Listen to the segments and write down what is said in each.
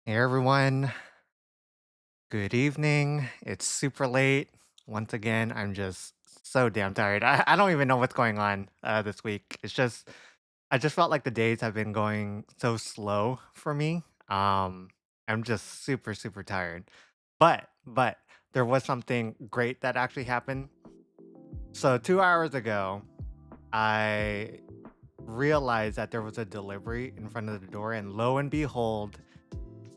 Hey everyone, good evening. It's super late. Once again, I'm just so damn tired. I don't even know what's going on this week. I just felt like the days have been going so slow for me. I'm just super tired. But there was something great that actually happened. So 2 hours ago, I realized that there was a delivery in front of the door, and lo and behold,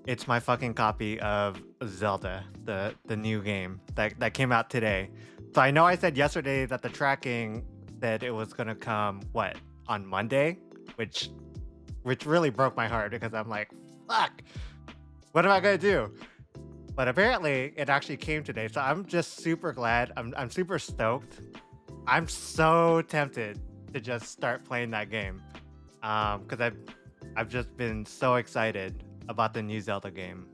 it's my fucking copy of Zelda, the new game that came out today. So I know I said yesterday that the tracking said it was gonna come what on Monday, which which really broke my heart because I'm like, fuck, what am I gonna do? But apparently it actually came today, so I'm just super glad. I'm super stoked. I'm so tempted to just start playing that game because I've just been so excited about the new Zelda game.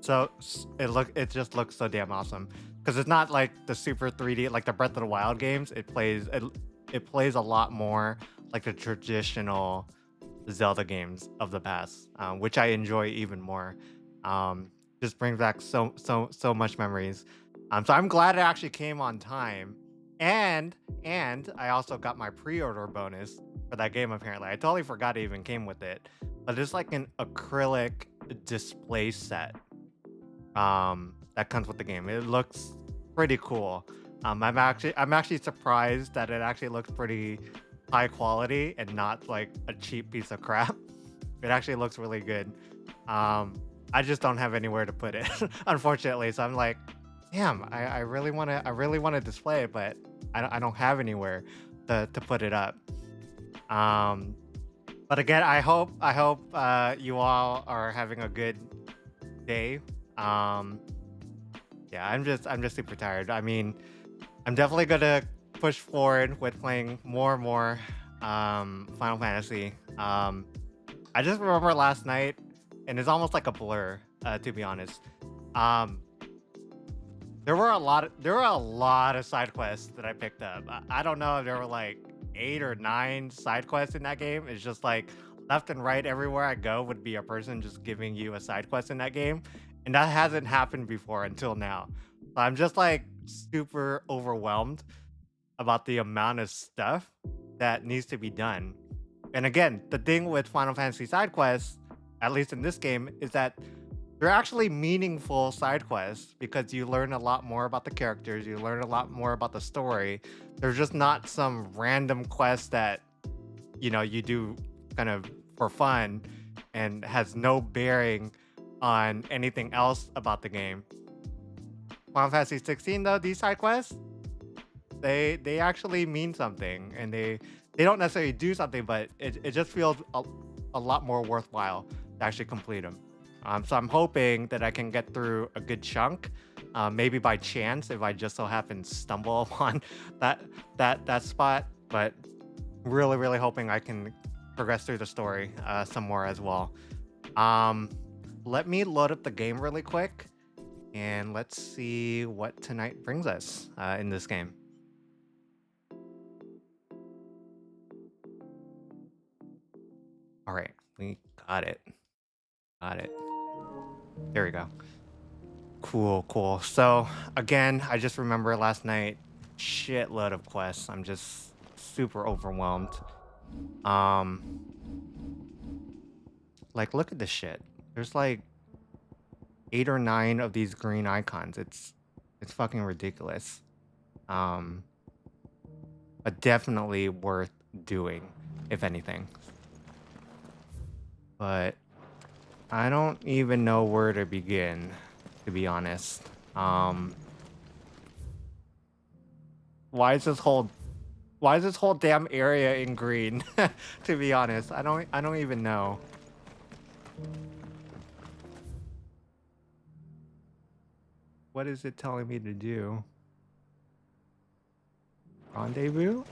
It just looks so damn awesome because it's not like the super 3D like the Breath of the Wild games. It plays a lot more like the traditional Zelda games of the past, which I enjoy even more. Just brings back so much memories. So I'm glad it actually came on time, and and I also got my pre-order bonus for that game. Apparently, I totally forgot it even came with it, but it's like an acrylic display set that comes with the game. It looks pretty cool. I'm actually surprised that it actually looks pretty high quality and not like a cheap piece of crap. It actually looks really good. I just don't have anywhere to put it, unfortunately. So I'm like, damn, I really want to display it, but I don't have anywhere to put it up. Um, but again, I hope you all are having a good day. Um, yeah, I'm just super tired. I mean, I'm definitely gonna push forward with playing more and more Final Fantasy. I just remember last night, and it's almost like a blur, to be honest. Um, there were a lot of side quests that I picked up. I don't know if there were like 8 or 9 side quests in that game. It's just like left and right everywhere I go would be a person just giving you a side quest in that game, and that hasn't happened before until now. So I'm just like super overwhelmed about the amount of stuff that needs to be done. And again, the thing with Final Fantasy side quests, at least in this game, is that they're actually meaningful side quests because you learn a lot more about the characters, you learn a lot more about the story. They're just not some random quest that, you do kind of for fun and has no bearing on anything else about the game. Final Fantasy 16 though, these side quests, they actually mean something, and they don't necessarily do something, but it just feels a lot more worthwhile to actually complete them. So I'm hoping that I can get through a good chunk, maybe by chance if I just so happen to stumble upon that that spot. But really hoping I can progress through the story some more as well. Um, Let me load up the game really quick, and let's see what tonight brings us in this game. All right, we got it. Got it. There we go. Cool. So again, I just remember last night, shitload of quests. I'm just super overwhelmed. Um, like look at this shit. There's like 8 or 9 of these green icons. It's fucking ridiculous. Um, but definitely worth doing, if anything. But I don't even know where to begin, to be honest. Um, why is this whole why is this whole damn area in green? To be honest, I don't even know. What is it telling me to do? Rendezvous?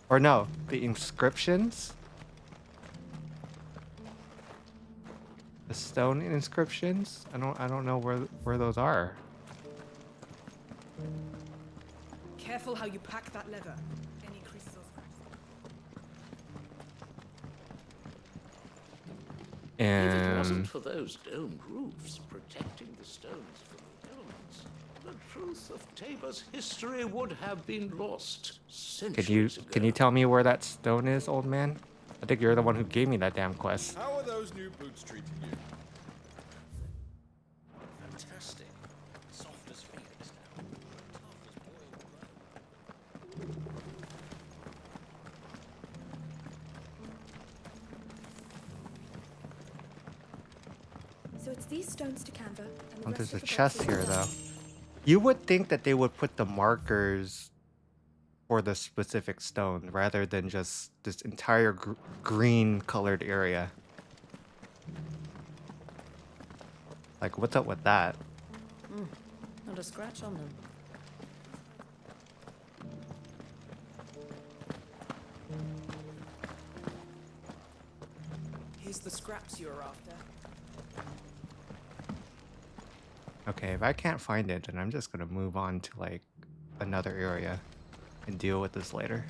Or no, the inscriptions? The stone inscriptions? I don't know where those are. Careful how you pack that leather. Any creases or scratches. wasn't for those domed roofs protecting the stones from the elements, the truth of Tabor's history would have been lost centuries ago. Can you tell me where that stone is, old man? I think you're the one who gave me that damn quest. How are those new boots treating you? Fantastic. Soft as Phoenix now. Tough as boiled butter. So it's these stones to Canva, and the Oh, rest there's a of the chest boxes here, are though. done. You would think that they would put the markers for the specific stone rather than just this entire green colored area. Like, what's up with that? Not a scratch on them. Here's the scraps you're after. Okay, if I can't find it, then I'm just gonna move on to like another area and deal with this later.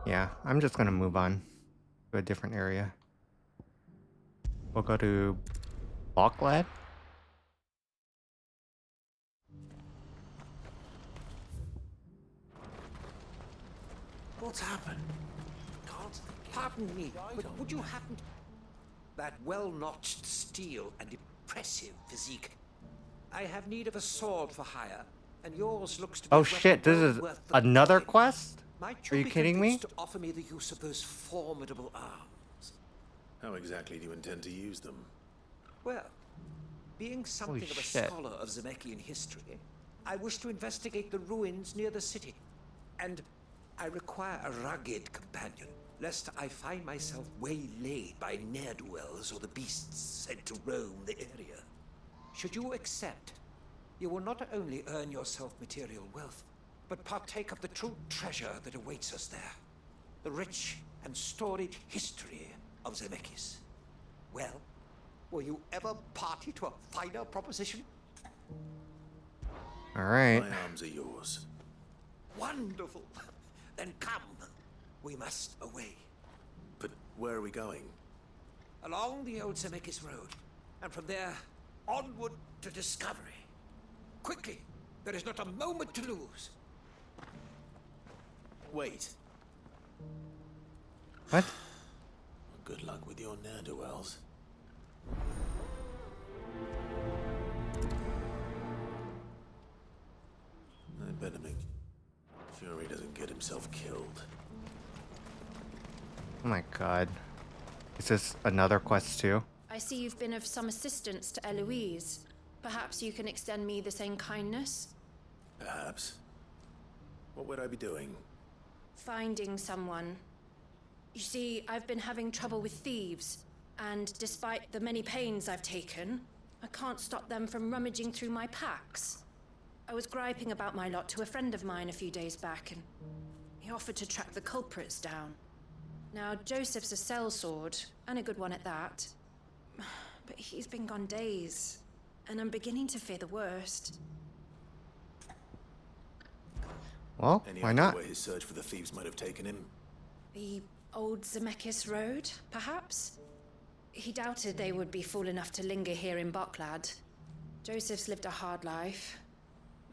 Yeah, I'm just gonna move on to a different area. We'll go to Balklad. What's happened? Can't. Pardon me, but would you happen to... That well-notched steel and impressive physique. I have need of a sword for hire, and yours looks to be Oh a weapon shit, this well is worth the another coin. quest? Might Are you be kidding me? convinced to offer me the use of those formidable arms? How exactly do you intend to use them? Well, being something of a shit. scholar of Zemeckis history, I wish to investigate the ruins near the city. And I require a rugged companion, lest I find myself waylaid by ne'er-do-wells or the beasts sent to roam the area. Should you accept, you will not only earn yourself material wealth, but partake of the true treasure that awaits us there. The rich and storied history of Zemeckis. Well, were you ever party to a finer proposition? Alright. My arms are yours. Wonderful. Then come. We must away. But where are we going? Along the old Zemeckis Road. And from there, onward to discovery. Quickly. There is not a moment to lose. Wait. What? Good luck with your ne'er-do-wells. I better make sure he doesn't get himself killed. Oh my god. Is this another quest too? I see you've been of some assistance to Eloise. Perhaps you can extend me the same kindness? Perhaps. What would I be doing? Finding someone. You see, I've been having trouble with thieves, and despite the many pains I've taken, I can't stop them from rummaging through my packs. I was griping about my lot to a friend of mine a few days back, and he offered to track the culprits down. Now, Joseph's a sellsword, and a good one at that. But he's been gone days, and I'm beginning to fear the worst. Well, Any why idea not? where his search for the thieves might have taken him? The old Zemeckis Road, perhaps? He doubted they would be fool enough to linger here in Balklad. Joseph's lived a hard life.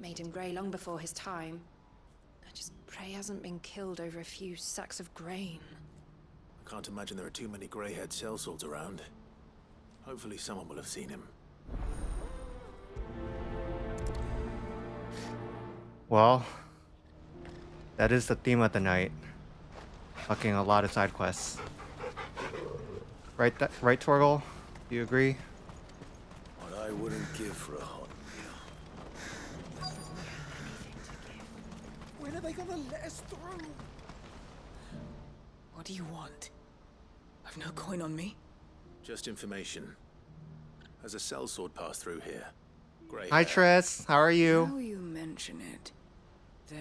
Made him grey long before his time. I just pray he hasn't been killed over a few sacks of grain. I can't imagine there are too many grey-haired sellswords around. Hopefully someone will have seen him. Well, that is the theme of the night. Fucking a lot of side quests. Right, right, Torgal? Do you agree? What I wouldn't give for a hot meal. When are they gonna let us through? What do you want? I've no coin on me. Just information. Has a sellsword passed through here? Grey Hi, hair. Triss. How are you? Now you mention it.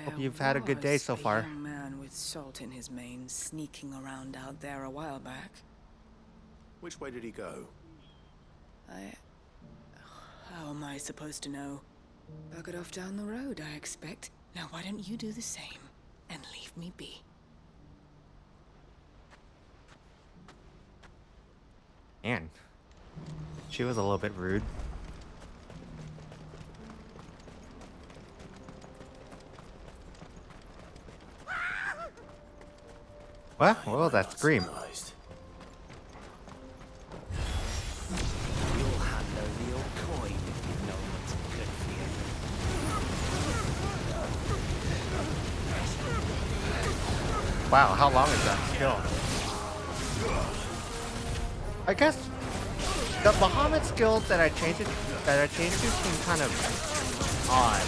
Hope you've had a good day so far. A young man with salt in his mane sneaking around out there a while back. Which way did he go? How am I supposed to know? Buggered off down the road, I expect. Now why don't you do the same and leave me be? Man, she was a little bit rude. What? What was that scream? Surprised. You'll have the real coin if you know what's good for you. Wow, how long is that skill? I guess the Bahamut skills that I changed to seem kind of odd.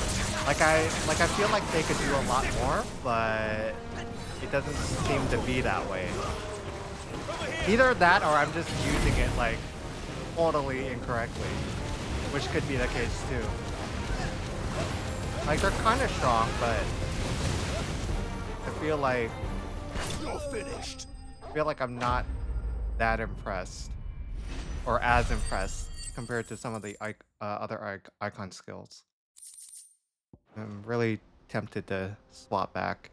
Like I feel like they could do a lot more, but it doesn't seem to be that way. Either that or I'm just using it like totally incorrectly, which could be the case too. Like they're kind of strong, but I feel like You're finished. I'm not that impressed or as impressed compared to some of the other icon skills. I'm really tempted to swap back.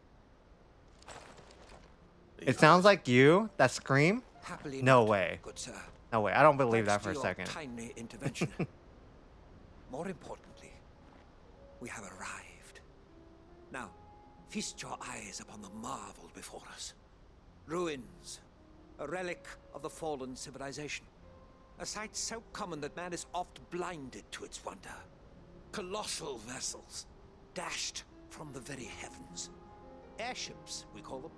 It sounds like you, that scream? Happily No not, way. good sir. No way, I don't believe that Thanks for a to your second. timely intervention. More importantly, we have arrived. Now, feast your eyes upon the marvel before us. Ruins, a relic of the fallen civilization. A sight so common that man is oft blinded to its wonder. Colossal vessels, dashed from the very heavens. Airships, we call them,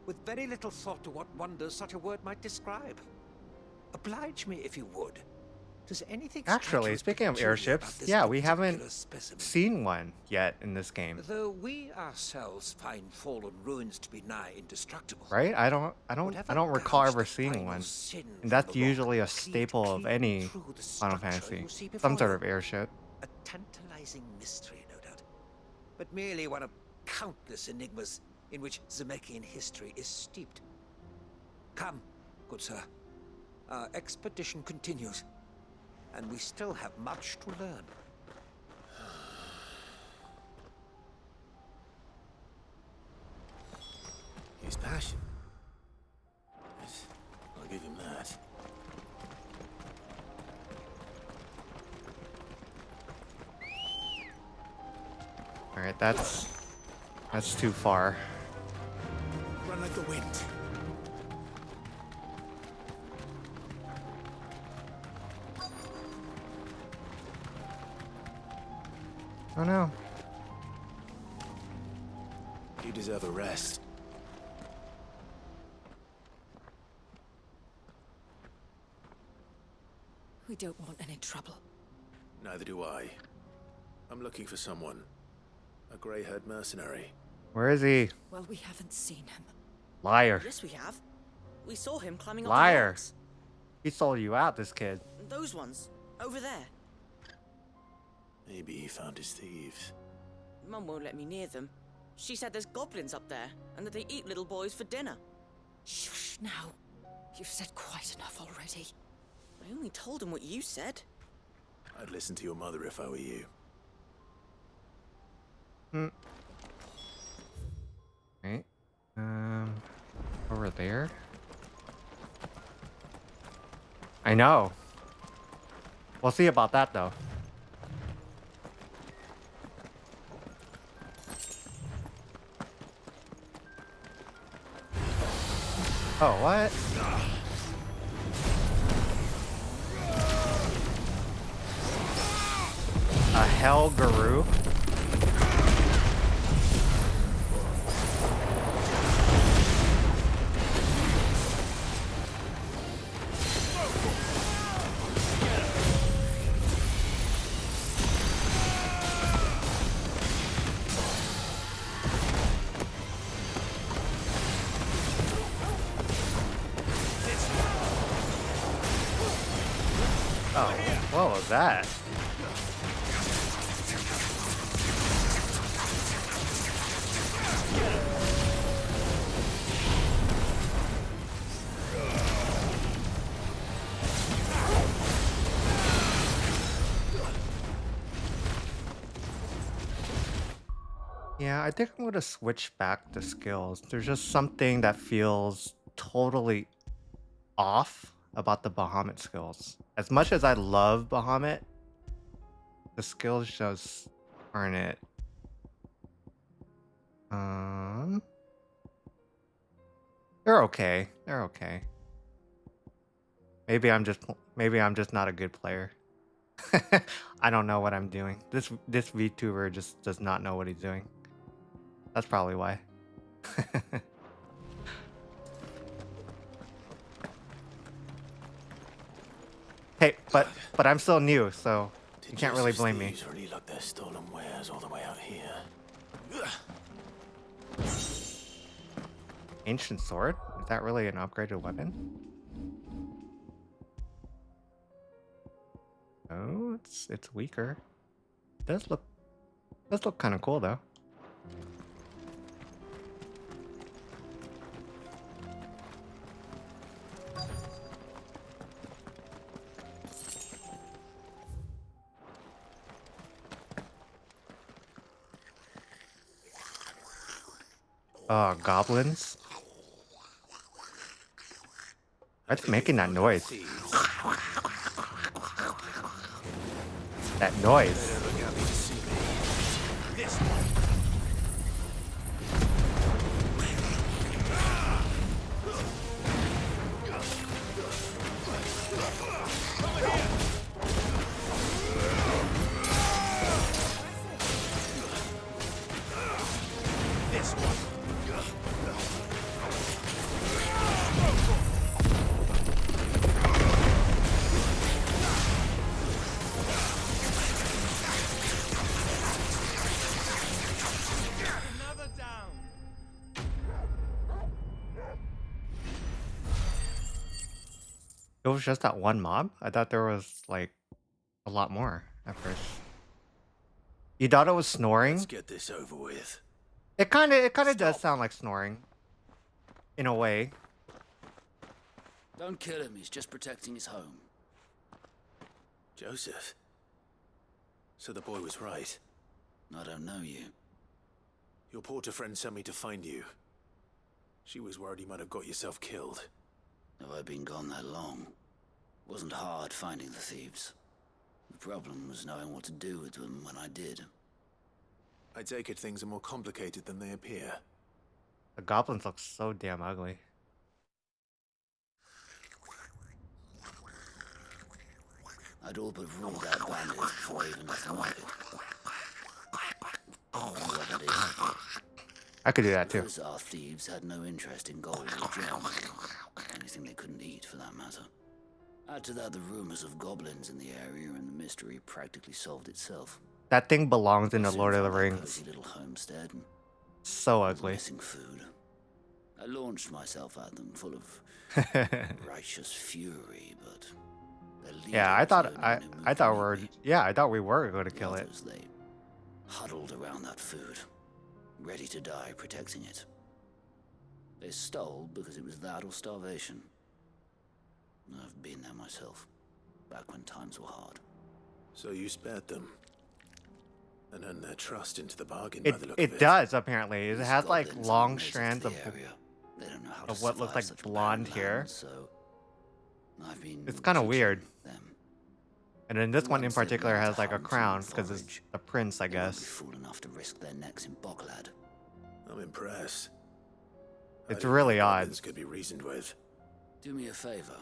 with very little thought to what wonders such a word might describe. Oblige me if you would. Does anything strike you Actually, as speaking of peculiar airships, about this yeah, we particular haven't specimen? seen one yet in this game, Though we ourselves find fallen ruins to be nigh indestructible. right? I don't recall gouge ever the seeing final one. sin And from that's the rock usually a cleaved staple of clean any through the Final structure Fantasy. you see Some before sort you. of airship. A tantalizing mystery, no doubt. But merely one of countless enigmas in which Zemeckis history is steeped. Come, good sir. Our expedition continues, and we still have much to learn. His passion. Yes, I'll give him that. Alright, that's too far. Run like the wind. Oh no. You deserve a rest. We don't want any trouble. Neither do I. I'm looking for someone. A grey-haired mercenary. Where is he? Well, we haven't seen him. Liar. Yes, we have. We saw him climbing up Liar. the rocks. He sold you out, this kid. Those ones, over there. Maybe he found his thieves. Mum won't let me near them. She said there's goblins up there, and that they eat little boys for dinner. Shush now. You've said quite enough already. I only told him what you said. I'd listen to your mother if I were you. Right. Over there? I know. We'll see about that though. Oh, what? A hell guru? Oh, what was that? Yeah, I think I'm gonna switch back to skills. There's just something that feels totally off about the Bahamut skills. As much as I love Bahamut, the skills just aren't it. Um, they're okay. They're okay. Maybe I'm just not a good player. I don't know what I'm doing. This VTuber just does not know what he's doing. That's probably why. Hey, but I'm still new, so you can't really blame me. Really look their stolen wares all the way out here. Ancient sword? Is that really an upgraded weapon? Oh, it's weaker. It does look kind of cool though. Goblins. What's making that noise? That noise. It was just that one mob? I thought there was like a lot more at first. You thought it was snoring? Let's get this over with. It kinda does sound like snoring. In a way. Don't kill him, he's just protecting his home. Joseph. So the boy was right. I don't know you. Your porter friend sent me to find you. She was worried you might have got yourself killed. Have I been gone that long? Wasn't hard finding the thieves. The problem was knowing what to do with them when I did. I take it things are more complicated than they appear. The goblins look so damn ugly. I'd all but ruled out bandits before I even left the market. What that is. I could do that too. Those our thieves had no interest in gold or gems. Anything they couldn't eat, for that matter. Add to that the rumors of goblins in the area, and the mystery practically solved itself. That thing belongs in the Lord of the Soon found that Rings. cozy little homestead. And So was ugly. missing food. I launched myself at them, full of righteous fury, but their leader Yeah, was the only one who moved I thought we were going to the kill it. others, they huddled around that food, ready to die protecting it. They stole because it was that or starvation. I've been there myself, back when times were hard. So you spared them. And earned their trust into the bargain by the look of It it. does apparently. It These has like goblins long are native to strands the of area. They don't know how of to what looks survive like such blonde barren hair. land, so I've been It's kinda teaching weird. them. And then this The one in ones that particular learn has to like a hunt and crown because it's forage, the prince, I they won't be guess. fool enough to risk their necks in Boglad. I'm impressed. I It's didn't really think odd. goblins could be reasoned with. Do me a favor.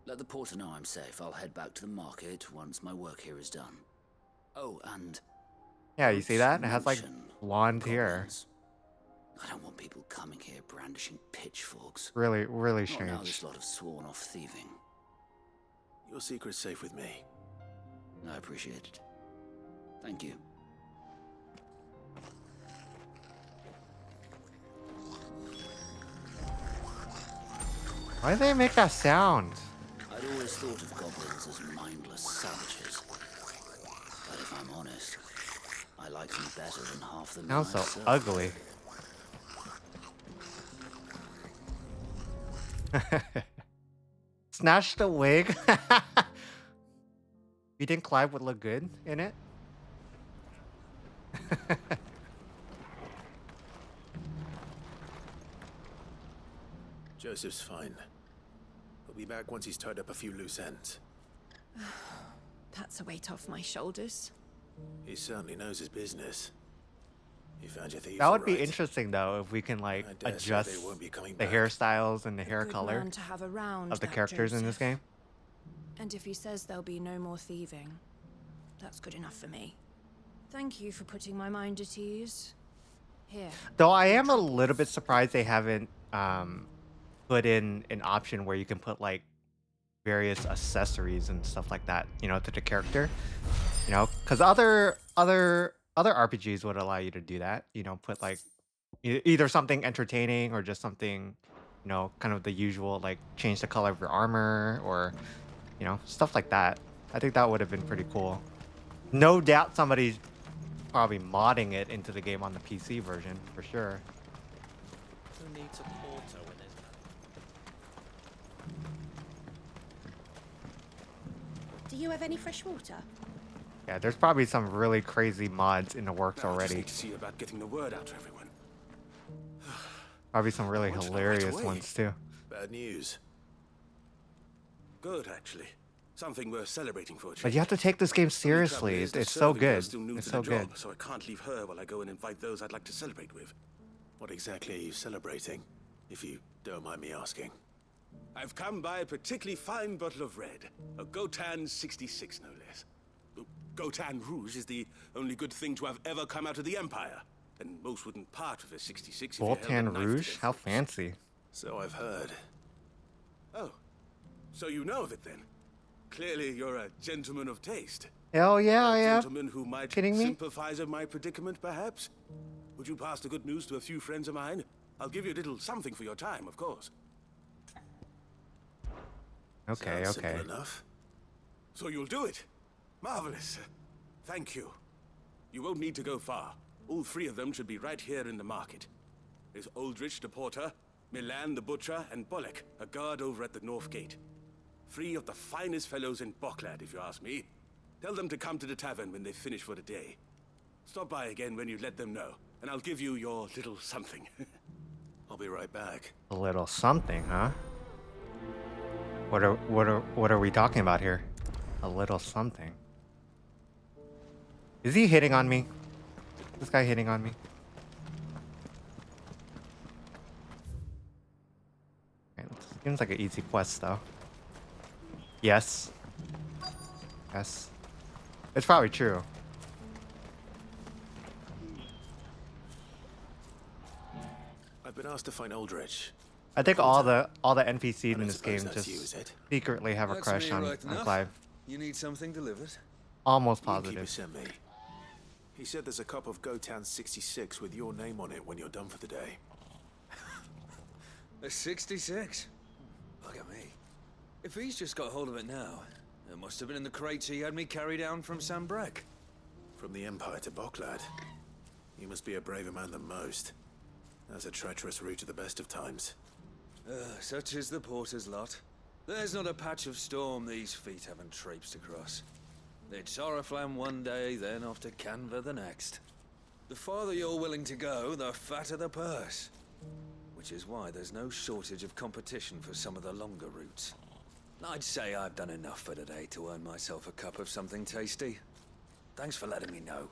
Let the porter know I'm safe. I'll head back to the market once my work here is done. Oh, and Yeah, you see that? It has like mention blonde hair. goblins. I don't want people coming here brandishing pitchforks. Really Not now strange. this lot of sworn off thieving. Your secret's safe with me. I appreciate it. Thank you. Why do they make that sound? I'd always thought of goblins as mindless savages. But if I'm honest, I like them better than half the Sounds so lives served. ugly. Snatch the wig. You think Clive would look good in it? Joseph's fine. He'll be back once he's tied up a few loose ends. That's a weight off my shoulders. He certainly knows his business. He found your thieves. That would all be right. interesting though if we can like I dare say adjust they won't be coming the back. hairstyles and the hair Good color man to have around, of the that characters in this Joseph. game. And if he says there'll be no more thieving, that's good enough for me. Thank you for putting my mind at ease. Here. Though I am a little bit surprised they haven't put in an option where you can put like various accessories and stuff like that, you know, to the character. You know, because other RPGs would allow you to do that. You know, put like either something entertaining or just something, you know, kind of the usual, like change the color of your armor or, you know, stuff like that. I think that would have been pretty cool. No doubt somebody's probably modding it into the game on the PC version for sure. Who needs a porto when there's Do you have any fresh water? Yeah, there's probably some really crazy mods in the works Now I just already. need to see about getting the word out to everyone. Probably some really I want to know right hilarious away. ones too. Bad news. Good, actually. Something worth celebrating for a change. But you have to take this game The trouble seriously. is, the It's so serving girl's good. still new It's to so the good. job, so I can't leave her while I go and invite those I'd like to celebrate with. What exactly are you celebrating? If you don't mind me asking. I've come by a particularly fine bottle of red. A Gotan 66, no less. Gotan Rouge is the only good thing to have ever come out of the Empire. And most wouldn't part with a 66 if you held a Boltan knife to Rouge? their How throats. fancy. So I've heard. Oh, so you know of it then? Clearly you're a gentleman of taste. Hell yeah, I A am. gentleman who might Kidding me? sympathize with my predicament, perhaps? Would you pass the good news to a few friends of mine? I'll give you a little something for your time, of course. Okay, Sounds okay. simple enough. So you'll do it? Marvelous. Thank you. You won't need to go far. All three of them should be right here in the market. There's Aldrich the porter, Milan the butcher, and Bolek, a guard over at the north gate. Three of the finest fellows in Boklad, if you ask me. Tell them to come to the tavern when they finish for the day. Stop by again when you let them know, and I'll give you your little something. I'll be right back. A little something, huh? What are we talking about here? A little something. Is he hitting on me? This guy hitting on me? Okay, seems like an easy quest though. Yes. Yes. It's probably true. I've been asked to find Aldrich. I think all the NPCs I in don't this game suppose that's just you, is it? secretly have a That's crush me on right enough. Clive. You need something delivered? Almost Keeper positive. sent me. He said there's a cup of Gotan 66 with your name on it when you're done for the day. A 66? Look at me. If he's just got hold of it now, it must have been in the crates he had me carry down from Sambrek. From the Empire to Boklad. You must be a braver man than most. That's a treacherous route at the best of times. Such is the porter's lot. There's not a patch of storm these feet haven't traipsed across. It's Oriflamme one day, then off to Canva the next. The farther you're willing to go, the fatter the purse. Which is why there's no shortage of competition for some of the longer routes. I'd say I've done enough for today to earn myself a cup of something tasty. Thanks for letting me know.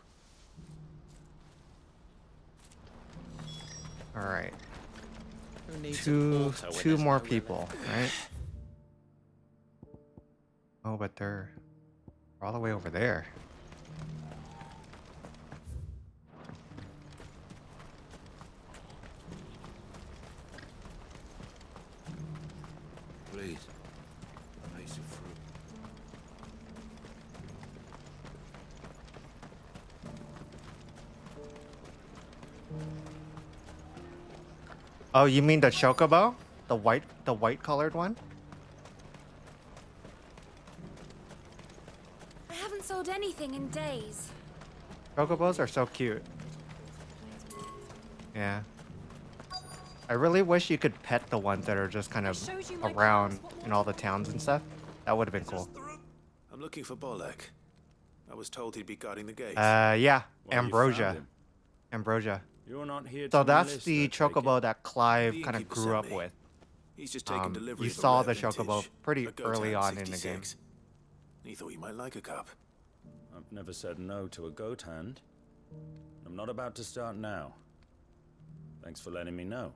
All right. Who needs a Two porto when two there's more no people, right? Oh, but they're all the way over there. Please. A piece of fruit. Oh, you mean the chocobo? The white colored one? I haven't sold anything in days. Chocobos are so cute. Yeah. I really wish you could pet the ones that are just kind of showed you my around plans. What more in all the towns and stuff. That would have been cool. I'm looking for Bolek. I was told he'd be guarding the gates. Yeah, Well, you found Ambrosia. him. Ambrosia. You're not here So to that's enlist, the I take it. chocobo that Clive The kind of innkeeper grew sent up me. with. He's just taken delivery You of a saw rare the vintage, chocobo pretty a early Gotan on in the game. 66. He thought you might like a cup. I've never said no to a goat hand. I'm not about to start now. Thanks for letting me know.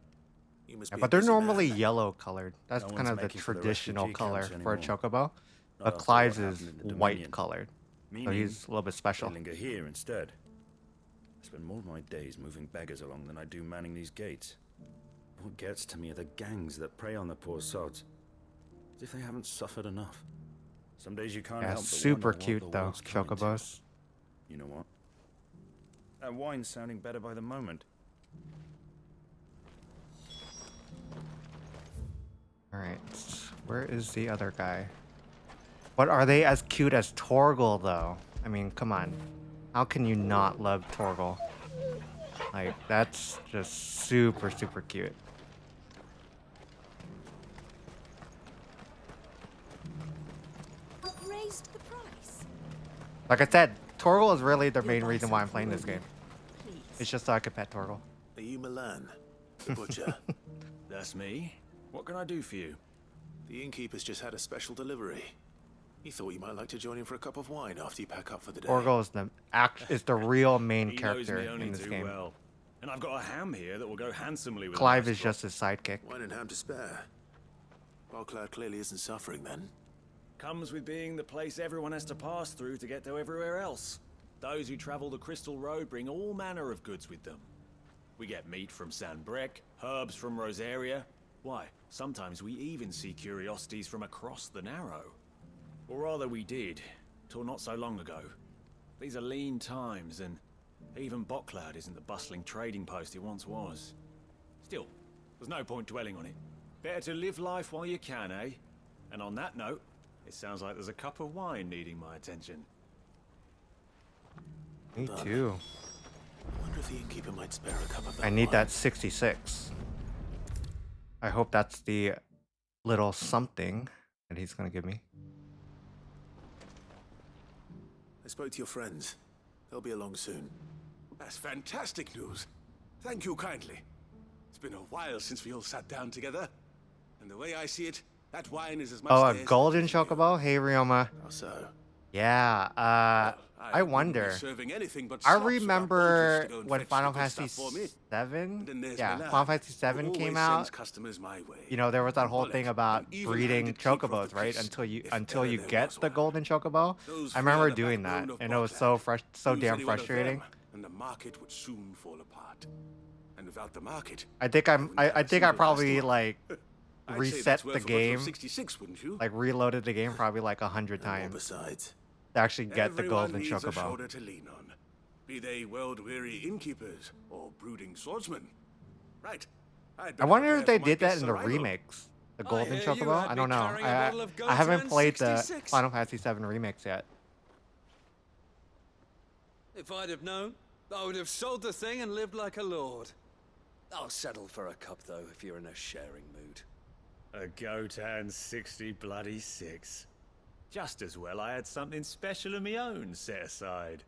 You must Yeah, be but a they're busy normally man. yellow colored. That's No kind one's of the making for the traditional refugee color camps for a anymore. chocobo. Not But after Clive's what is happened in the white Dominion. colored. So Meaning, he's a little bit special. I linger here instead. I spend more of my days moving beggars along than I do manning these gates. What gets to me are the gangs that prey on the poor sods. As if they haven't suffered enough. Some days you can't Yeah, help but super wonder what cute the though, world's coming to. chocobos. You know what? That wine's sounding better by the moment. Alright, where is the other guy? But are they as cute as Torgal though? I mean, come on. How can you not love Torgal? Like, that's just super, super cute. What raised the price? Like I said, Torgal is really the main reason why I'm playing this game. It's just so I could pet Torgal. Are you Milan, the butcher? That's me. What can I do for you? The innkeeper's just had a special delivery. He thought you might like to join him for a cup of wine after you pack up for the day. Torgal is the real main He knows character me only in this too game. well. And I've got a ham here that will go handsomely with Clive a is just his sidekick. Wine and ham to spare. Boklad clearly isn't suffering then. Comes with being the place everyone has to pass through to get to everywhere else. Those who travel the Crystal Road bring all manner of goods with them. We get meat from San Brec, herbs from Rosaria. Why, sometimes we even see curiosities from across the Narrow. Or rather we did, till not so long ago. These are lean times, and even Boklad isn't the bustling trading post it once was. Still, there's no point dwelling on it. Better to live life while you can, eh? And on that note, it sounds like there's a cup of wine needing my attention. Me too. I wonder if the innkeeper might spare a cup of that I need wine. that 66. I hope that's the little something that he's gonna give me. I spoke to your friends. They'll be along soon. That's fantastic news. Thank you kindly. It's been a while since we all sat down together. And the way I see it, that wine is as much Oh, a theirs golden as you. chocobo? Hey, Ryoma. How so? Yeah, I wouldn't be wonder. serving anything but I slops without remember Aldrich to go and when fetch Final the good Fantasy stuff for me. 7? And then there's Yeah, Milan, Final Fantasy who 7 always came sends out. customers my way. You know, there was that whole Wallet, thing about an breeding even-handed keeper of chocobos, the right? peace, Until you if until ever you there get was the one. golden chocobo. Those I remember fear the doing that, backbone of and it was Boklad. so Lose damn any one of frustrating. them, and the market would soon fall apart. And without the market, I think I think I single probably customer. like I'd say reset that's the worth a bottle game, of 66, wouldn't you? like reloaded the game probably like 100 And more times besides. to actually get the Everyone golden needs a chocobo. shoulder to lean on, be they world-weary innkeepers or brooding swordsmen. Right. I wonder if they my did that guest's in the arrival. remakes. The I golden hear you chocobo? had I me don't know. carrying a bottle of I haven't Gotan played the 66. Final Fantasy 7 remakes yet. If I'd have known, I would have sold the thing and lived like a lord. I'll settle for a cup, though, if you're in a sharing mood. A Gotan 60 bloody 6. Just as well I had something special of my own set aside.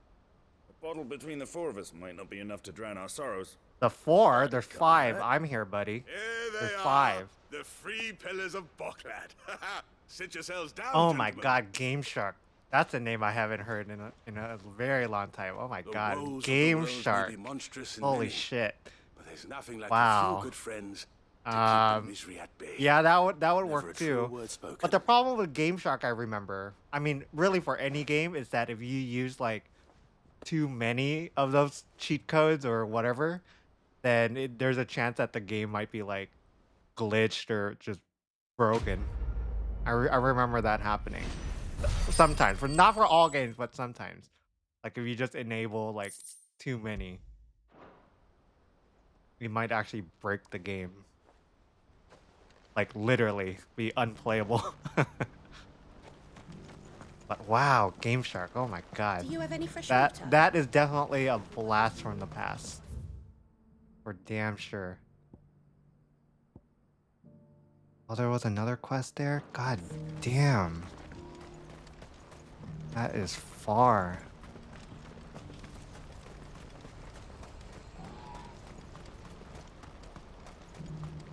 A bottle between the four of us might not be enough to drown our sorrows. The 4? There's 5. I'm here, buddy. Here they There's are, 5. the free pillars of Boklad. Sit yourselves down, Oh my gentlemen. god, Game Shark. That's a name I haven't heard in a very long time. Oh my The god, woes of the Game world may Shark. be monstrous and Holy many, shit. But there's nothing like a Wow. few good friends to keep the misery at bay. Yeah, that would Never work a true too. word spoken. But the problem with Game Shark, I remember, I mean, really for any game, is that if you use like too many of those cheat codes or whatever, then there's a chance that the game might be like glitched or just broken. I remember that happening sometimes, not for all games, but sometimes. Like if you just enable like too many, you might actually break the game. Like literally be unplayable. But wow, Game Shark, oh my god. Do you have any fresh water? That is definitely a blast from the past. For damn sure. Oh, there was another quest there? God damn. That is far.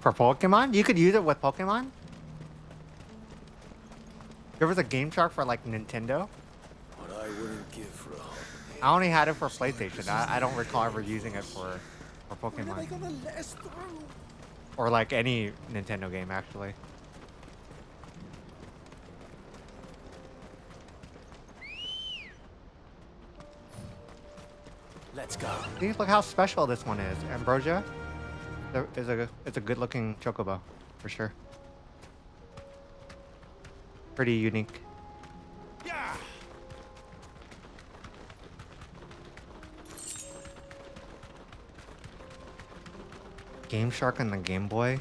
For Pokemon? You could use it with Pokemon? There was a Game Shark for like Nintendo. What I wouldn't give for a hobby. I only had it for PlayStation. I don't recall ever using it for When are they Pokemon. gonna let us through? Or like any Nintendo game, actually. Let's go. See, look how special this one is. Ambrosia it's a good looking chocobo, for sure. Pretty unique. Yeah. Game Shark on the Game Boy?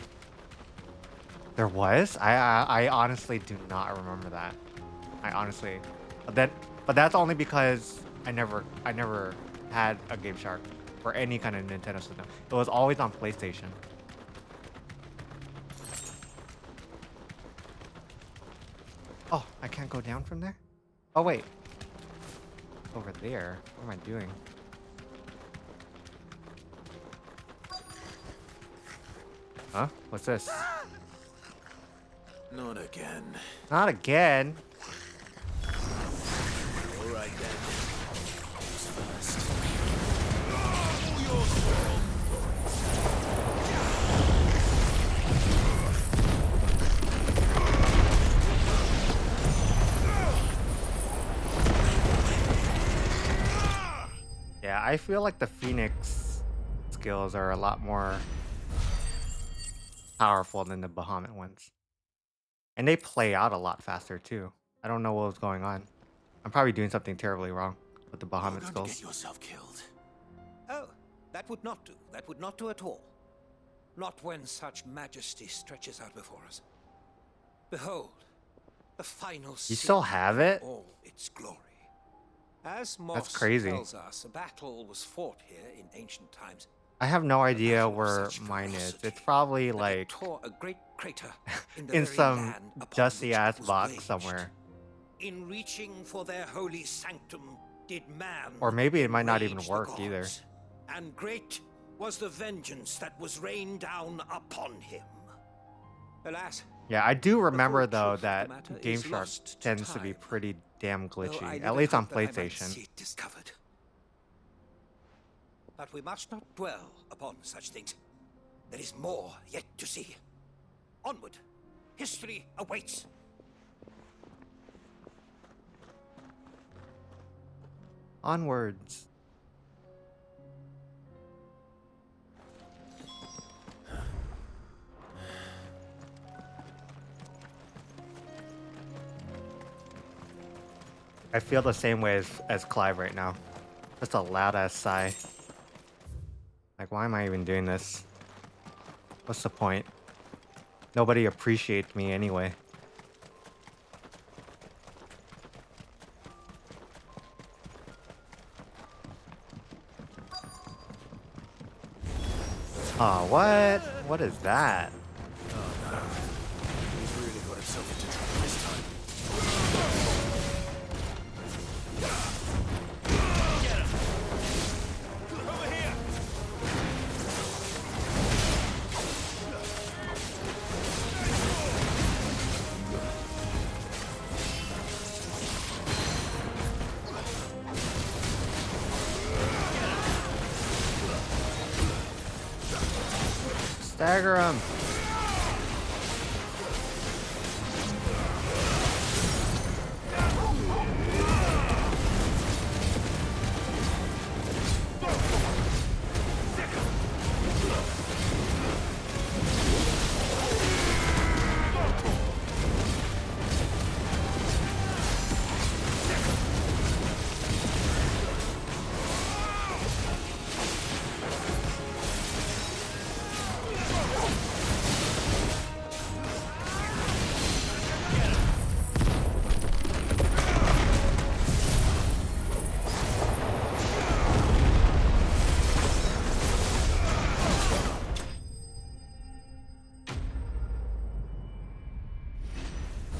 There was? I honestly do not remember that. I honestly, but that's only because I never had a Game Shark or any kind of Nintendo system. It was always on PlayStation. Oh, I can't go down from there? Oh wait. Over there. What am I doing? Huh? What's this? Not again. Not again. All right then. Who's first? Yeah, I feel like the Phoenix skills are a lot more powerful than the Bahamut ones. And they play out a lot faster too. I don't know what was going on. I'm probably doing something terribly wrong with the Bahamut You're going skills. to get yourself killed. Oh, that would not do. That would not do at all. Not when such majesty stretches out before us. Behold, the final You still scene have in it? all its glory. As Moss crazy. tells us, a battle was fought here in ancient times. I have no idea where mine is. It's probably like Tore a great crater in, the in very some land upon dusty which it ass was box waged. somewhere. In reaching for their holy sanctum, did man Or maybe it might not even enrage the work either. gods, and great was the vengeance that was rained down upon him. Alas, Yeah, I do remember though truth of the that matter Game is Shark lost to tends to be time. pretty damn though I glitchy, at never least on hoped that I might PlayStation. see it discovered. But we must not dwell upon such things. There is more yet to see. Onward, history awaits. Onwards. I feel the same way as Clive right now. Just a loud ass sigh. Like, why am I even doing this? What's the point? Nobody appreciates me anyway. Oh, what? What is that? He's really got himself into trouble this time. Stagger him.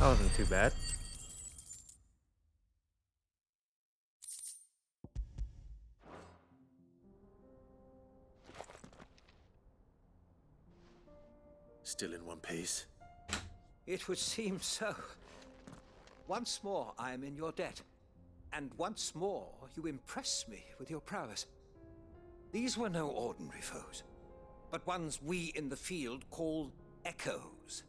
That wasn't too bad. Still in one piece? It would seem so. Once more, I am in your debt. And once more, you impress me with your prowess. These were no ordinary foes, but ones we in the field call echoes.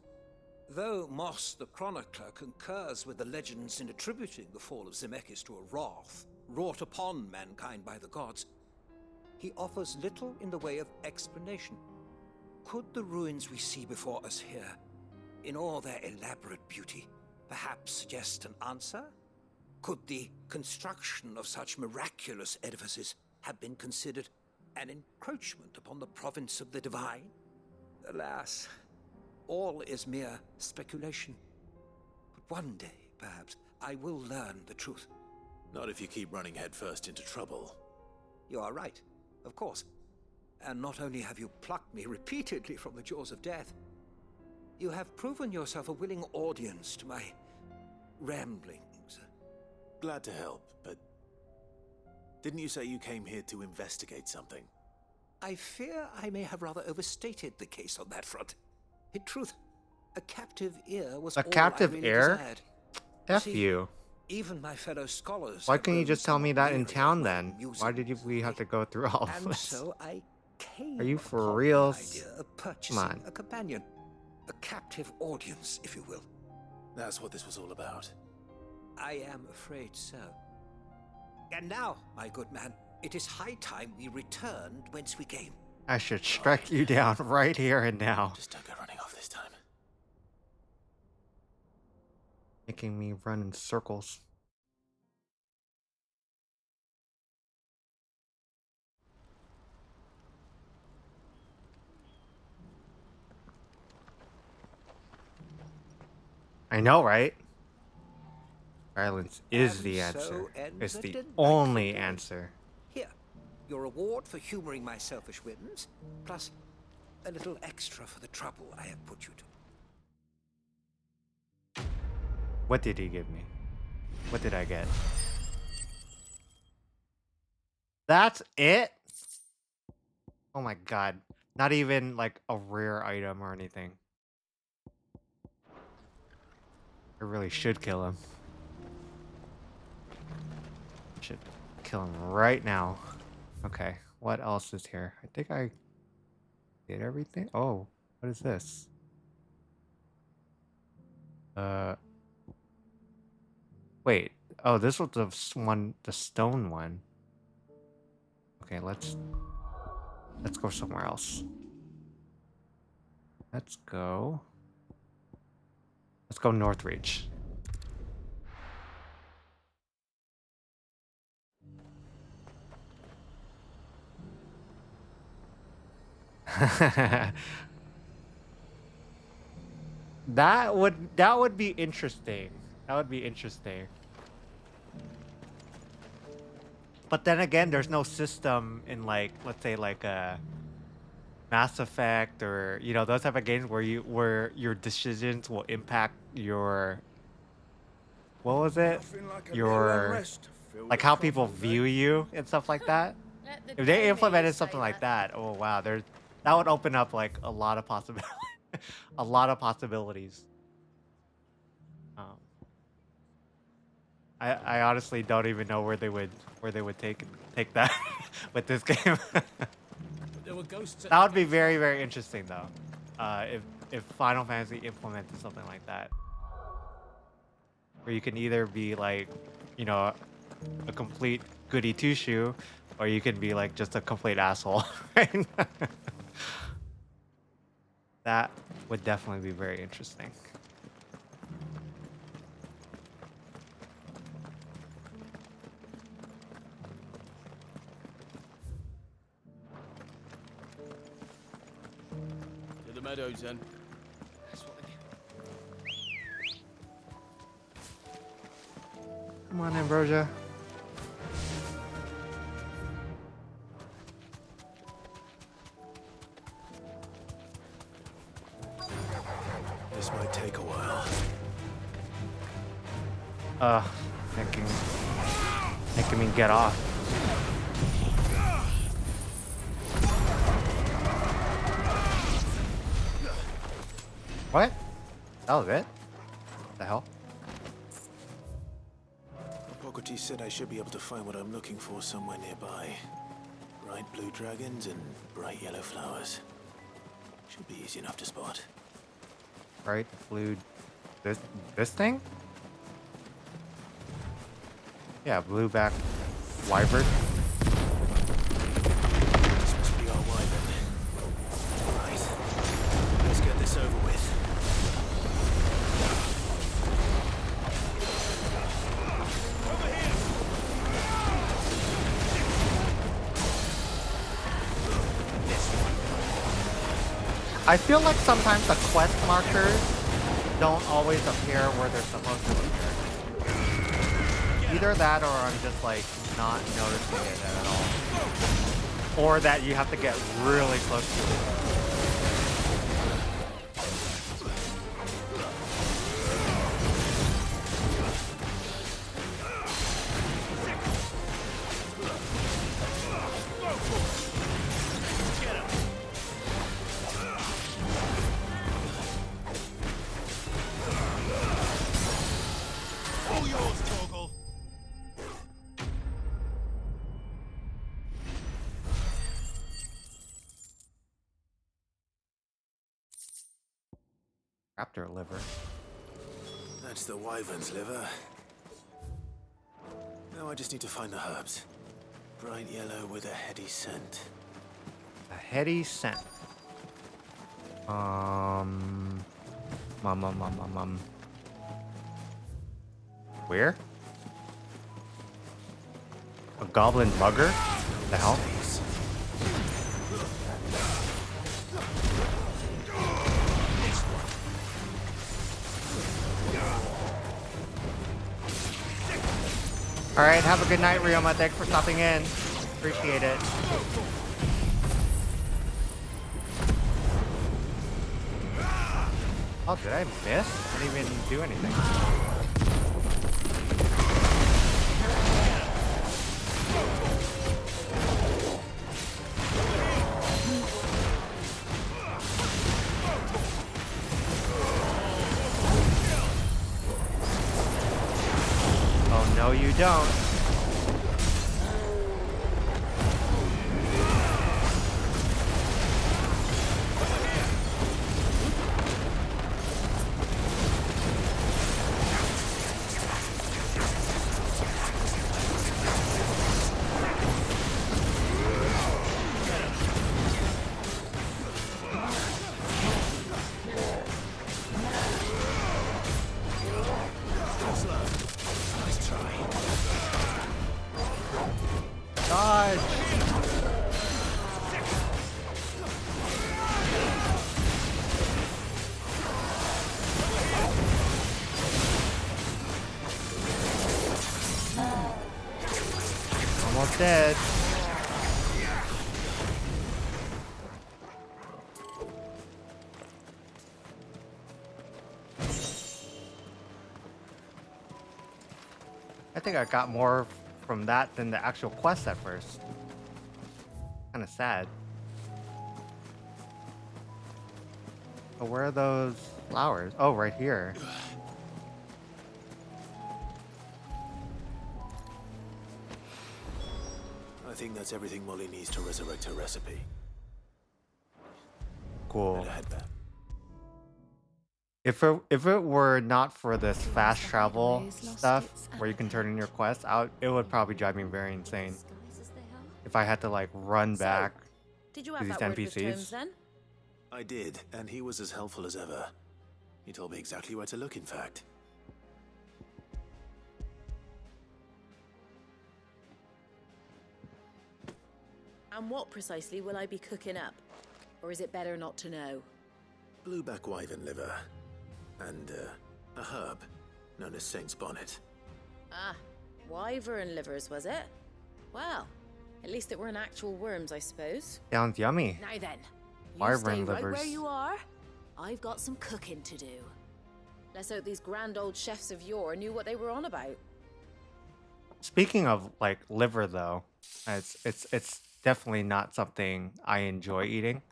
Though Moss the Chronicler concurs with the legends in attributing the fall of Zemeckis to a wrath wrought upon mankind by the gods, he offers little in the way of explanation. Could the ruins we see before us here, in all their elaborate beauty, perhaps suggest an answer? Could the construction of such miraculous edifices have been considered an encroachment upon the province of the divine? Alas, all is mere speculation. But one day, perhaps, I will learn the truth. Not if you keep running headfirst into trouble. You are right, of course. And not only have you plucked me repeatedly from the jaws of death, you have proven yourself a willing audience to my ramblings. Glad to help, but didn't you say you came here to investigate something? I fear I may have rather overstated the case on that front. In truth, a captive ear was a all captive I really ear? desired. F See, you. Even my fellow scholars. Why have couldn't you grown just tell me somewhat that in weary town of my then? music. Why did we have to go through all of And this? so I came Are you for upon real? the idea of purchasing Come on. a companion, a captive audience, if you will. That's what this was all about. I am afraid so. And now, my good man, it is high time we returned whence we came. I should strike you down right here and now. Just don't go running off this time. Making me run in circles. I know, right? Violence is And the so answer. ends It's a the delightful only day. answer. Here, your reward for humoring my selfish whims, plus a little extra for the trouble I have put you to. What did he give me? What did I get? That's it? Oh my god. Not even like a rare item or anything. I really should kill him. Should kill him right now. Okay, what else is here? I think I did everything. Oh, what is this? Wait. Oh, this was the stone one. Okay, let's go somewhere else. Let's go Northreach. That would be interesting. That would be interesting. But then again, there's no system in like, let's say like a Mass Effect or those type of games where your decisions will impact your, what was it? Your, like how people view you and stuff like that. If they implemented something like that, oh wow, that would open up like a lot of possibilities. A lot of possibilities. I honestly don't even know where they would take that with this game. That would be very, very interesting though. If Final Fantasy implemented something like that, where you can either be like, a complete goody two shoe, or you can be like just a complete asshole. Right? That would definitely be very interesting. To the meadows then. Come on, Ambrosia. This might take a while. Making me get off. What? That was it? The hell? Hippocrates said I should be able to find what I'm looking for somewhere nearby. Bright blue dragons and bright yellow flowers. Should be easy enough to spot. Bright blue. This thing? Yeah, blue back wyvern. This must be our wyvern. Right. Let's get this over with. I feel like sometimes the quest markers don't always appear where they're supposed to appear. Either that or I'm just like not noticing it at all. Or that you have to get really close to it. All yours, Torgal. Raptor liver. That's the wyvern's liver. Now I just need to find the herbs. Bright yellow with a heady scent. A heady scent. Where? A goblin mugger? The hell? Alright, have a good night, Ryoma. Thanks for stopping in. Appreciate it. Oh, did I miss? I didn't even do anything. Oh, no, you don't. Dodge! Almost dead. I think I got more from that than the actual quest at first. Kind of sad. But where are those flowers? Oh, right here. I think that's everything Molly needs to resurrect her recipe. Cool. Better head back. If it were not for this fast travel stuff where you can turn in your quests, it would probably drive me very insane. If I had to like run back Did you to have these that word with Terms NPCs. then? I did, and he was as helpful as ever. He told me exactly where to look, in fact. And what precisely will I be cooking up? Or is it better not to know? Blueback wyvern liver. And, a herb known as Saint's Bonnet. Ah, wyvern livers, was it? Well, at least it weren't actual worms, I suppose. Sounds yummy. Now then, you Wyvern stay right livers. where you are. I've got some cooking to do. Let's hope these grand old chefs of yore knew what they were on about. Speaking of like liver though, it's definitely not something I enjoy eating.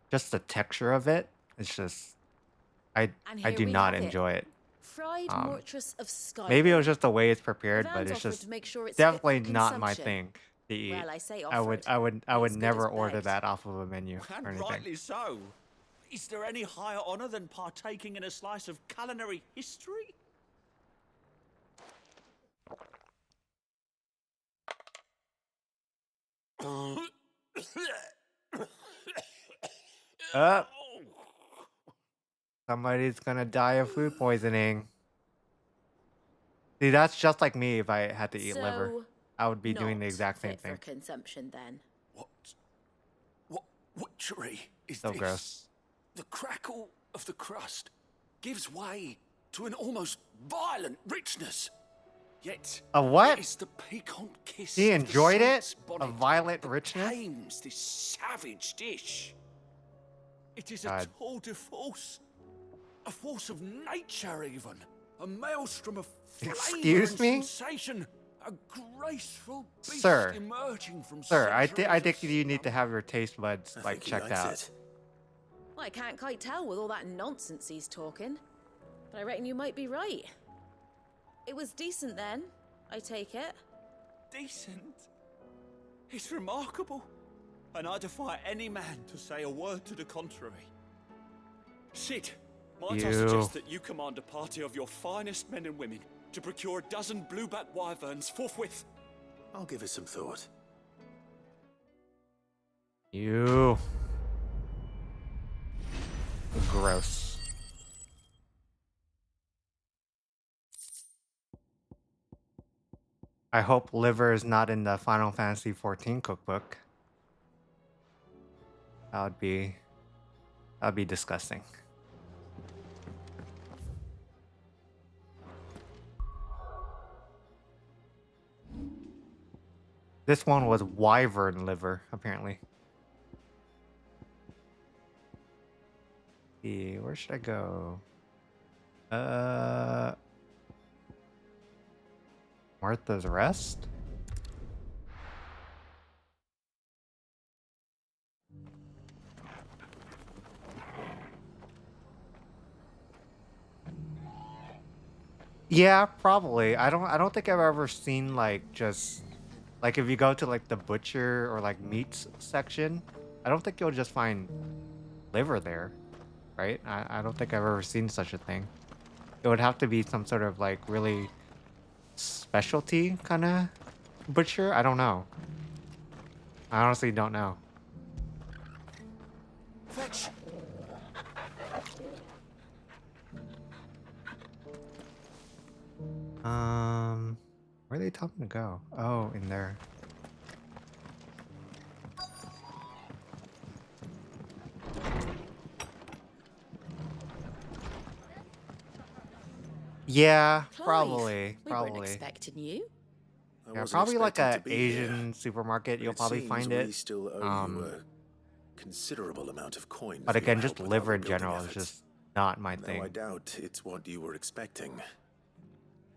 Just the texture of it, it's just I And I here do we not have it. enjoy it. Fried mortress of sky. Maybe it was just the way it's prepared, but Ivan's it's offered just to make sure it's fit for definitely not my consumption. thing to eat. Well, I say I would offered. I would I would As good never as order begged. that off of a menu or And anything. rightly so. Is there any higher honor than partaking in a slice of culinary history? Somebody's gonna die of food poisoning. See, that's just like me if I had to eat liver. So, I would be doing the not exact same fit for thing. consumption then. What witchery is So this? gross. The crackle of the crust gives way to an almost violent richness. Yet, A what? it is the piquant kiss He of the enjoyed it? saint's A bonnet violent that richness? tames this savage dish. It is God. a tour de force. A force of nature, even. A maelstrom of flavor Excuse and me? sensation. A graceful beast Sir. emerging from Sir, I centuries think of you need to have your taste buds I like think he checked likes out. it. Well, I can't quite tell with all that nonsense he's talking. But I reckon you might be right. It was decent then, I take it. Decent? It's remarkable. And I defy any man to say a word to the contrary. Sid, might I You. suggest that you command a party of your finest men and women to procure a dozen blueback wyverns forthwith? I'll give it some thought. You. Gross. I hope liver is not in the Final Fantasy XIV cookbook. That'd be disgusting. This one was wyvern liver, apparently. See, where should I go? Martha's Rest? Yeah, probably. I don't think I've ever seen like just like if you go to like the butcher or like meats section, I don't think you'll just find liver there, right? I don't think I've ever seen such a thing. It would have to be some sort of like really specialty kind of butcher. I don't know. I honestly don't know. Fetch. Where are they telling me to go? Oh, in there. Yeah, Clive, probably. We weren't expecting you. I Yeah, wasn't probably like expecting a to be here, Asian supermarket. but You'll it probably seems find we it. still owe you a considerable amount of coin. But for your again, just help with liver our in building general is efforts. just not my Though thing. I doubt it's what you were expecting.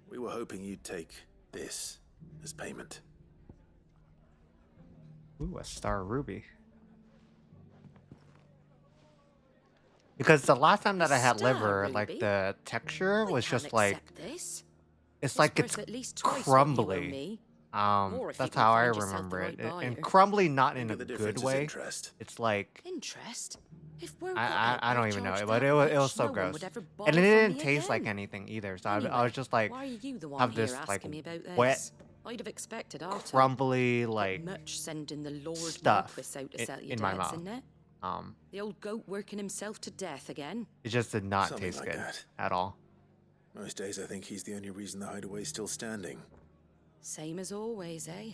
We were hoping you'd take this as payment. Ooh, a star ruby. Because the last time that I had Star liver, like ruby? the texture was Can't just like accept this. it's like worth it's at least twice what you owe crumbly. me. Or if you That's can how I find yourself the remember right it. And buyer. crumbly not in Maybe a the good difference is way. interest. It's like Interest? If we're I don't even know, but it was so gross. And it didn't taste like anything either. So I was just like, why are you the one have here this asking like me about this? wet, I'd have expected Arthur. crumbly like Much sending the Lord stuff Marquis out to sell you in my debts, mouth. isn't it? Um, The old goat working himself to death again. it just did not Something taste like good that. at all. Most days I think he's the only reason the hideaway's still standing. Same as always, eh?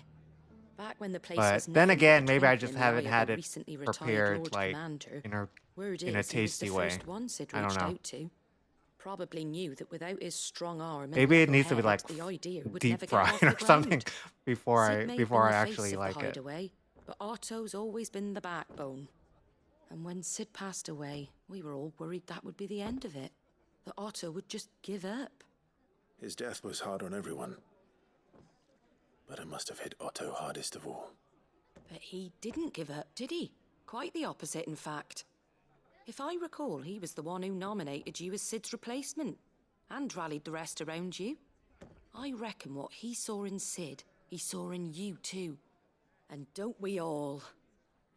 Back when the place But was then nothing again, but a maybe I twinkle just in the haven't eye of had a it recently retired prepared Lord like Commander. in a Word in a is he was tasty the way. first one Sid I don't reached know. out to. Probably knew that without his strong arm and Maybe it level needs to be head, like the idea would deep never get off fried the or something ground. before Sid I may have before been I the face actually of like the it. hideaway, but Otto's always been the backbone. And when Sid passed away, we were all worried that would be the end of it. That Otto would just give up. His death was hard on everyone. But it must have hit Otto hardest of all. But he didn't give up, did he? Quite the opposite, in fact. If I recall, he was the one who nominated you as Sid's replacement and rallied the rest around you. I reckon what he saw in Sid, he saw in you too. And don't we all?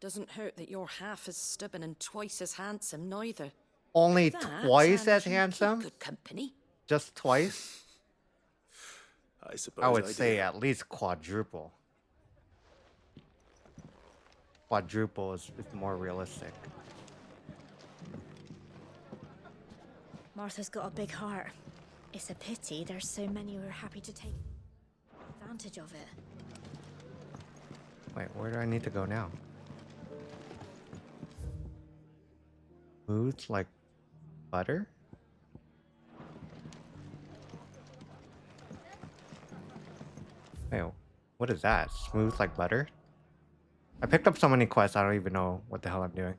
Doesn't hurt that you're half as stubborn and twice as handsome, neither. Only That twice as and you keep handsome? good company. Just twice? I suppose I would do. say at least quadruple. Quadruple is more realistic. Martha's got a big heart. It's a pity there's so many who are happy to take advantage of it. Wait, where do I need to go now? Smooth like butter? Wait, what is that? Smooth like butter? I picked up so many quests, I don't even know what the hell I'm doing.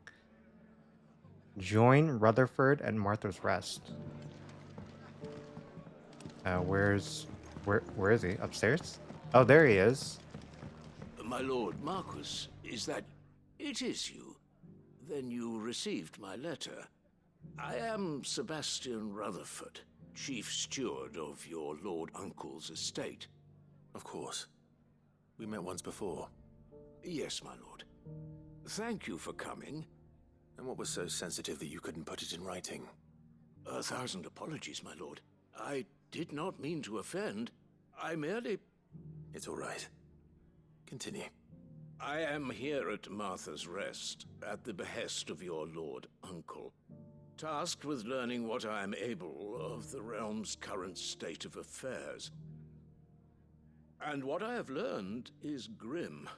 Join Rutherford and Martha's Rest. Where is he? Upstairs? Oh, there he is. My lord Marquis, is that... It is you. Then you received my letter. I am Sebastian Rutherford, chief steward of your lord uncle's estate. Of course. We met once before. Yes, my lord. Thank you for coming. And what was so sensitive that you couldn't put it in writing? 1,000 apologies, my lord. I did not mean to offend. I merely... It's all right. Continue. I am here at Martha's Rest, at the behest of your lord uncle, tasked with learning what I am able of the realm's current state of affairs. And what I have learned is grim.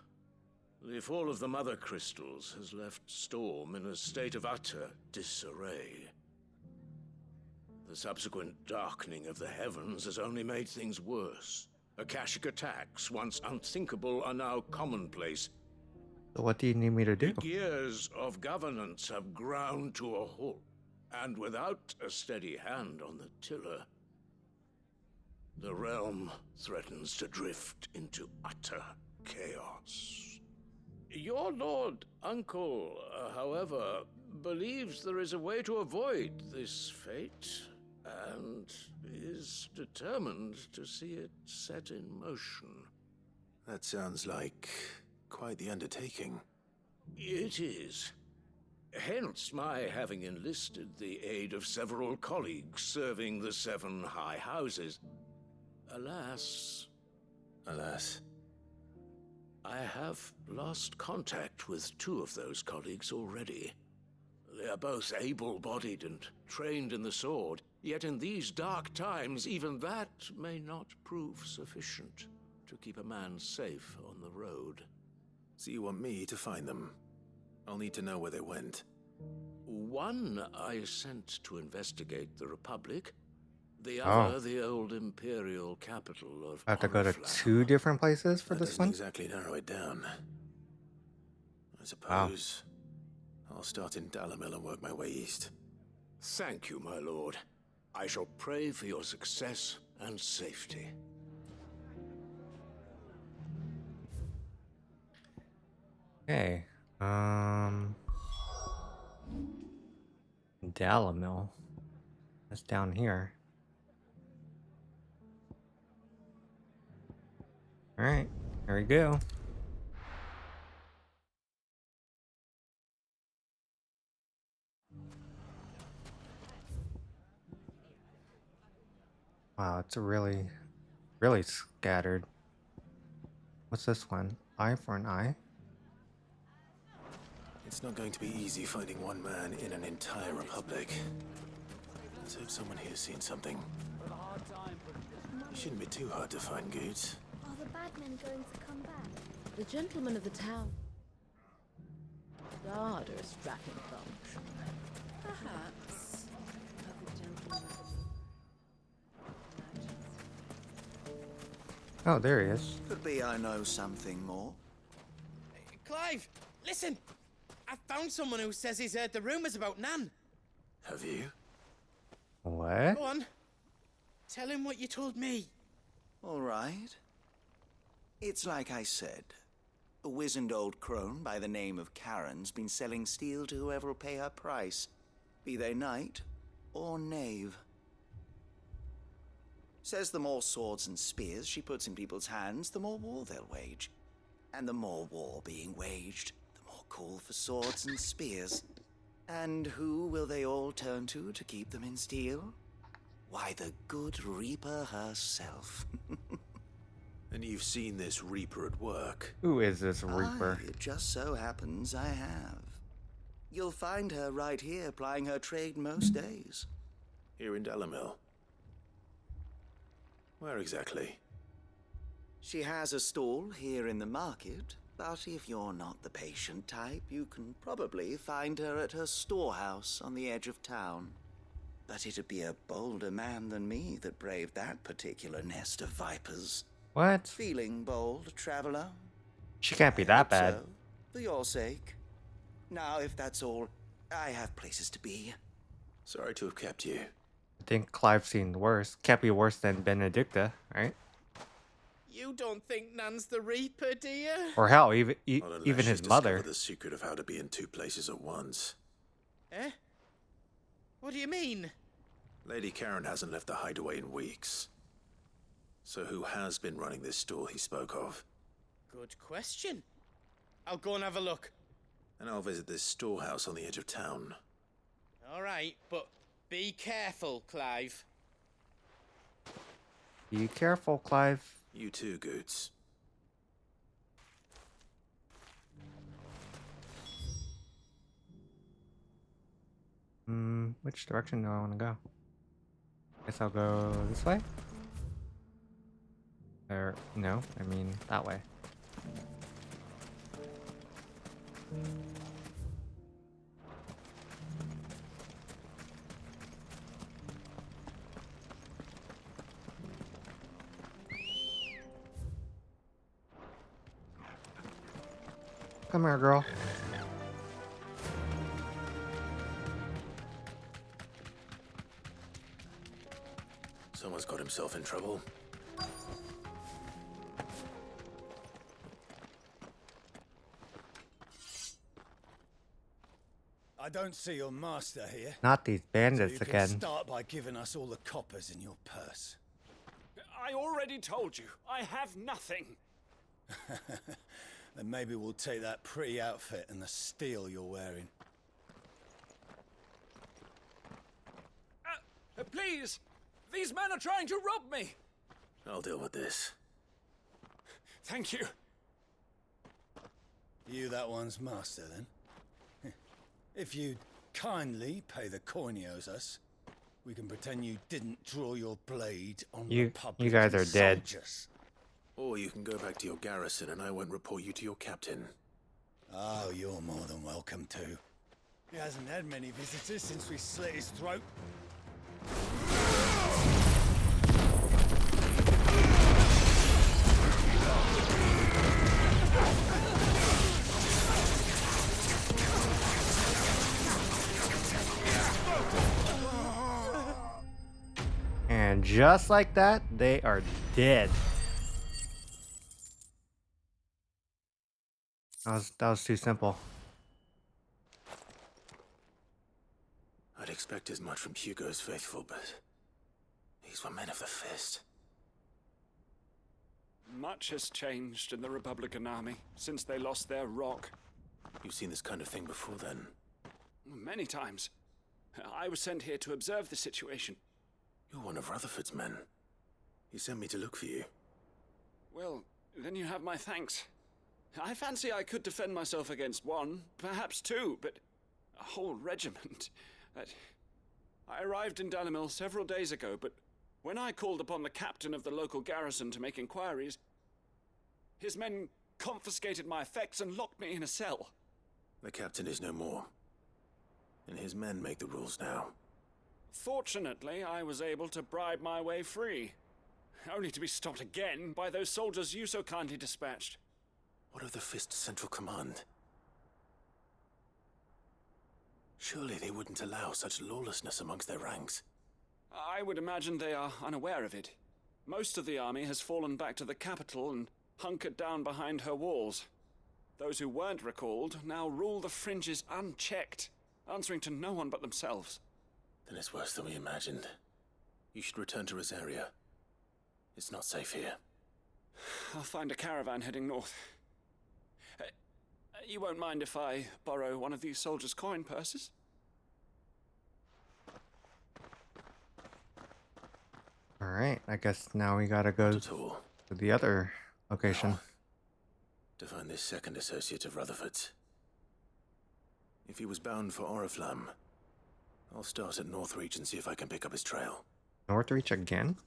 The fall of the Mother Crystals has left Storm in a state of utter disarray. The subsequent darkening of the heavens has only made things worse. Akashic attacks, once unthinkable, are now commonplace. So what do you need me to do? The gears of governance have ground to a halt, and without a steady hand on the tiller, the realm threatens to drift into utter chaos. Your lord uncle, however, believes there is a way to avoid this fate, and is determined to see it set in motion. That sounds like quite the undertaking. It is. Hence my having enlisted the aid of several colleagues serving the 7 high houses. Alas... Alas? I have lost contact with 2 of those colleagues already. They are both able-bodied and trained in the sword, yet in these dark times, even that may not prove sufficient to keep a man safe on the road. So you want me to find them? I'll need to know where they went. One I sent to investigate the Republic, the other the old Imperial capital of I have to go to 2 different places for that this one? doesn't exactly narrow it down. I suppose I'll start in Dalamil and work my way east. Thank you, my lord. I shall pray for your success and safety. Okay. Dalamil. That's down here. Alright, here we go. Wow, it's really scattered. What's this one? Eye for an eye? It's not going to be easy finding one man in an entire republic. Let's hope someone here's seen something. It shouldn't be too hard to find goods. Are the bad men going to come back? The gentlemen of the town. God, are a strapping bunch. Perhaps. Other gentlemen. Oh, there he is. Could be I know something more. Clive, listen! I found someone who says he's heard the rumors about Nan. Have you? What? Go on. Tell him what you told me. All right. It's like I said. A wizened old crone by the name of Karen's been selling steel to whoever will pay her price. be they knight or knave. Says the more swords and spears she puts in people's hands, the more war they'll wage. And the more war being waged, the more call for swords and spears. And who will they all turn to keep them in steel? Why, the good Reaper herself. And you've seen this Reaper at work. Who is this Reaper? It just so happens I have. You'll find her right here plying her trade most days. Here in Dalamil. Where exactly? She has a stall here in the market, but if you're not the patient type, you can probably find her at her storehouse on the edge of town. But it'd be a bolder man than me that braved that particular nest of vipers. What? Feeling bold, traveler? She can't be that bad. So, for your sake. Now, if that's all, I have places to be. Sorry to have kept you. I think Clive's seen worse. Can't be worse than Benedicta, right? You don't think Nan's the Reaper, do you? Or hell, Not even unless his she's mother. discovered the secret of how to be in two places at once. Eh? What do you mean? Lady Karen hasn't left the hideaway in weeks. So who has been running this stall he spoke of? Good question. I'll go and have a look. And I'll visit this storehouse on the edge of town. All right, but be careful, Clive. Be careful, Clive. You too, Goots. Which direction do I want to go? Guess I'll go this way? Or, no, I mean that way. Come here, girl. Someone's got himself in trouble. I don't see your master here. Not these bandits so you again. Can start by giving us all the coppers in your purse. I already told you, I have nothing. Then maybe we'll take that pretty outfit and the steel you're wearing. Please! These men are trying to rob me! I'll deal with this. Thank you. You that one's master, then? If you'd kindly pay the coin he owes us, we can pretend you didn't draw your blade on You guys are dead. soldiers. Or you can go back to your garrison and I won't report you to your captain. Oh, you're more than welcome to. He hasn't had many visitors since we slit his throat. And just like that, they are dead. That was too simple. I'd expect as much from Hugo's faithful, but these were men of the fist. Much has changed in the Republican army since they lost their rock. You've seen this kind of thing before, then? Many times. I was sent here to observe the situation. You're one of Rutherford's men. He sent me to look for you. Well, then you have my thanks. I fancy I could defend myself against one, perhaps two, but a whole regiment. I arrived in Dalamil several days ago, but when I called upon the captain of the local garrison to make inquiries, his men confiscated my effects and locked me in a cell. The captain is no more, and his men make the rules now. Fortunately, I was able to bribe my way free, only to be stopped again by those soldiers you so kindly dispatched. What of the Fist's central command? Surely they wouldn't allow such lawlessness amongst their ranks. I would imagine they are unaware of it. Most of the army has fallen back to the capital and hunkered down behind her walls. Those who weren't recalled now rule the fringes unchecked. answering to no one but themselves. Then it's worse than we imagined. You should return to Rosaria. It's not safe here. I'll find a caravan heading north. You won't mind if I borrow one of these soldiers' coin purses? Alright, I guess now we gotta go to the other location. To find this second associate of Rutherford's. If he was bound for Oriflamme, I'll start at Northreach and see if I can pick up his trail. Northreach again?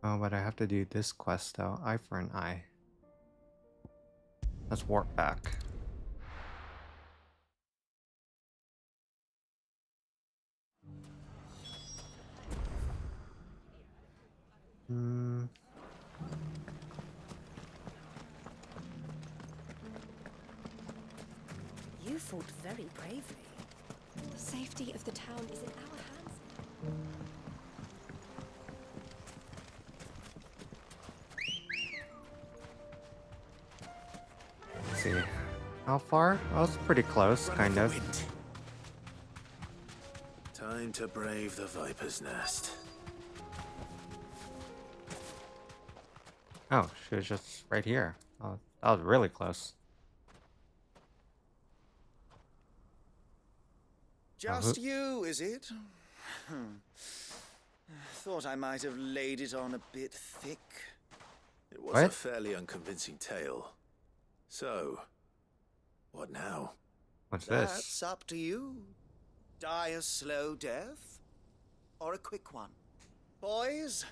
Oh, but I have to do this quest though. Eye for an eye. Let's warp back. You fought very bravely. The safety of the town is in our hands. Let's see. How far? Oh, it's pretty close, kind of. Time to brave the Viper's Nest. Oh, she was just right here. Oh, that was really close. Just you, is it? Thought I might have laid it on a bit thick. It was a fairly unconvincing tale. So, what now? What's this? That's up to you. Die a slow death, or a quick one. Boys,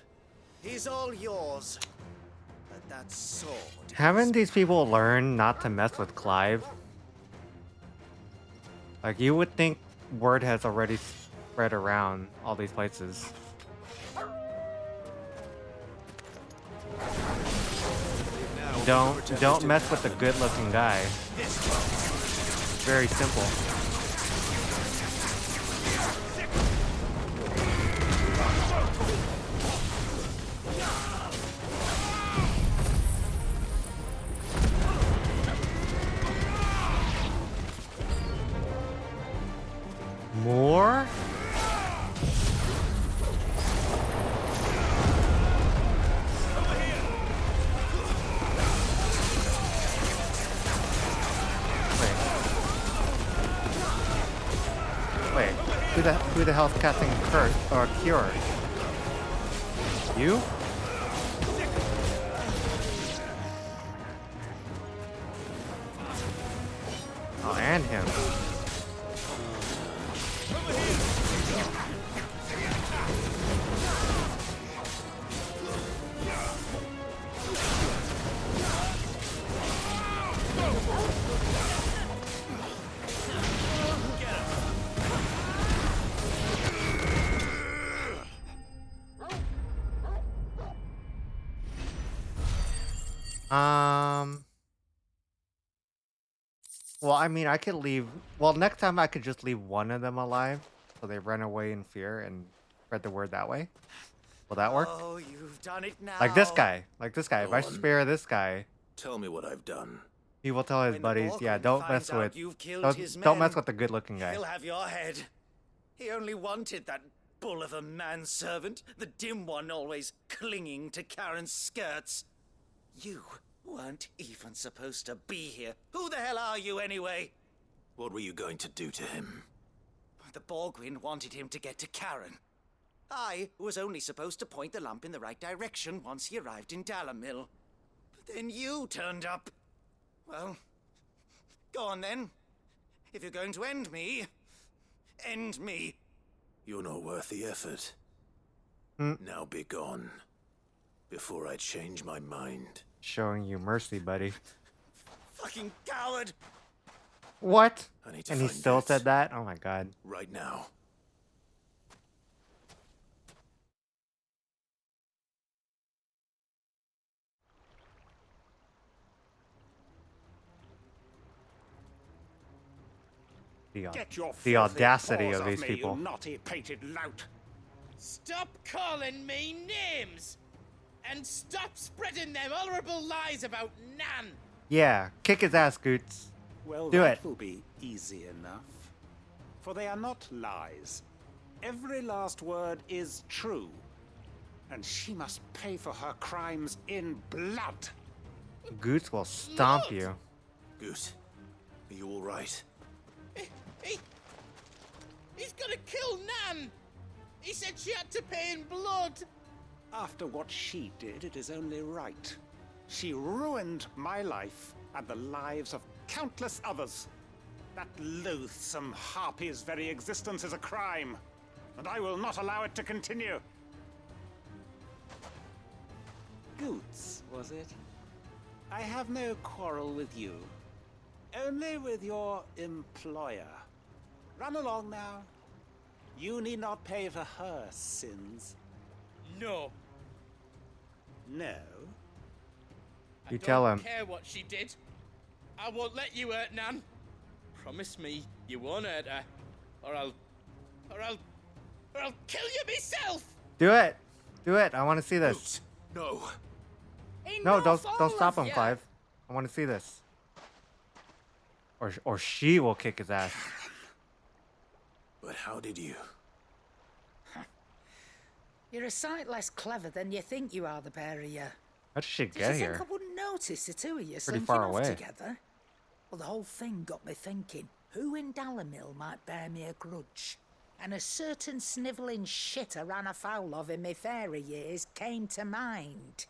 he's all yours. But that sword... Haven't these people learned not to mess with Clive? Like, you would think word has already spread around all these places. Don't mess with the good-looking guy. Very simple. More? Wait, who the hell's casting curse or cure? You? Oh, and him. Well, I mean, I could leave... Well, next time I could just leave one of them alive, so they run away in fear and spread the word that way. Will that work? Oh, you've done it now. Like this guy. Like this guy. If I Go on. spare this guy... Tell me what I've done. He will tell his buddies, yeah, don't mess with... Don't mess with the good-looking guy. He'll have your head. He only wanted that bull of a manservant, the dim one always clinging to Karen's skirts. You weren't even supposed to be here. Who the hell are you anyway? What were you going to do to him? The Borgwyn wanted him to get to Karen. I was only supposed to point the lamp in the right direction once he arrived in Dalamil. But then you turned up. Well, go on then. If you're going to end me, end me. You're not worth the effort. Now be gone. Before I change my mind. Showing you mercy, buddy. Fucking coward! What? I need to And he find still it. said that? Oh my god. Right now. Get your The filthy audacity paws of off these me, people. You naughty painted lout. Stop calling me names! And stop spreading them horrible lies about Nan! Yeah, kick his ass, Goots. Well, Do that it. will be easy enough. For they are not lies. Every last word is true. And she must pay for her crimes in blood. Goose will stomp you. Goose, are you all right? He's gonna kill Nan! He said she had to pay in blood! After what she did, it is only right. She ruined my life and the lives of countless others. That loathsome harpy's very existence is a crime, and I will not allow it to continue. Goots, was it? I have no quarrel with you. Only with your employer. Run along now. You need not pay for her sins. No. No? You tell him. I don't care what she did. I won't let you hurt Nan. Promise me you won't hurt her, or I'll kill you myself. Do it. Do it. I want to see this. No. No, don't stop him, Clive. I want to see this. Or she will kick his ass. But how did you? You're a sight less clever than you think you are, the pair of you. How did she Did get you here? think I wouldn't notice the two of you Pretty slinking far off away. together? Well, the whole thing got me thinking, who in Dalamil might bear me a grudge? And a certain snivelling shit I ran afoul of in my fairy years came to mind.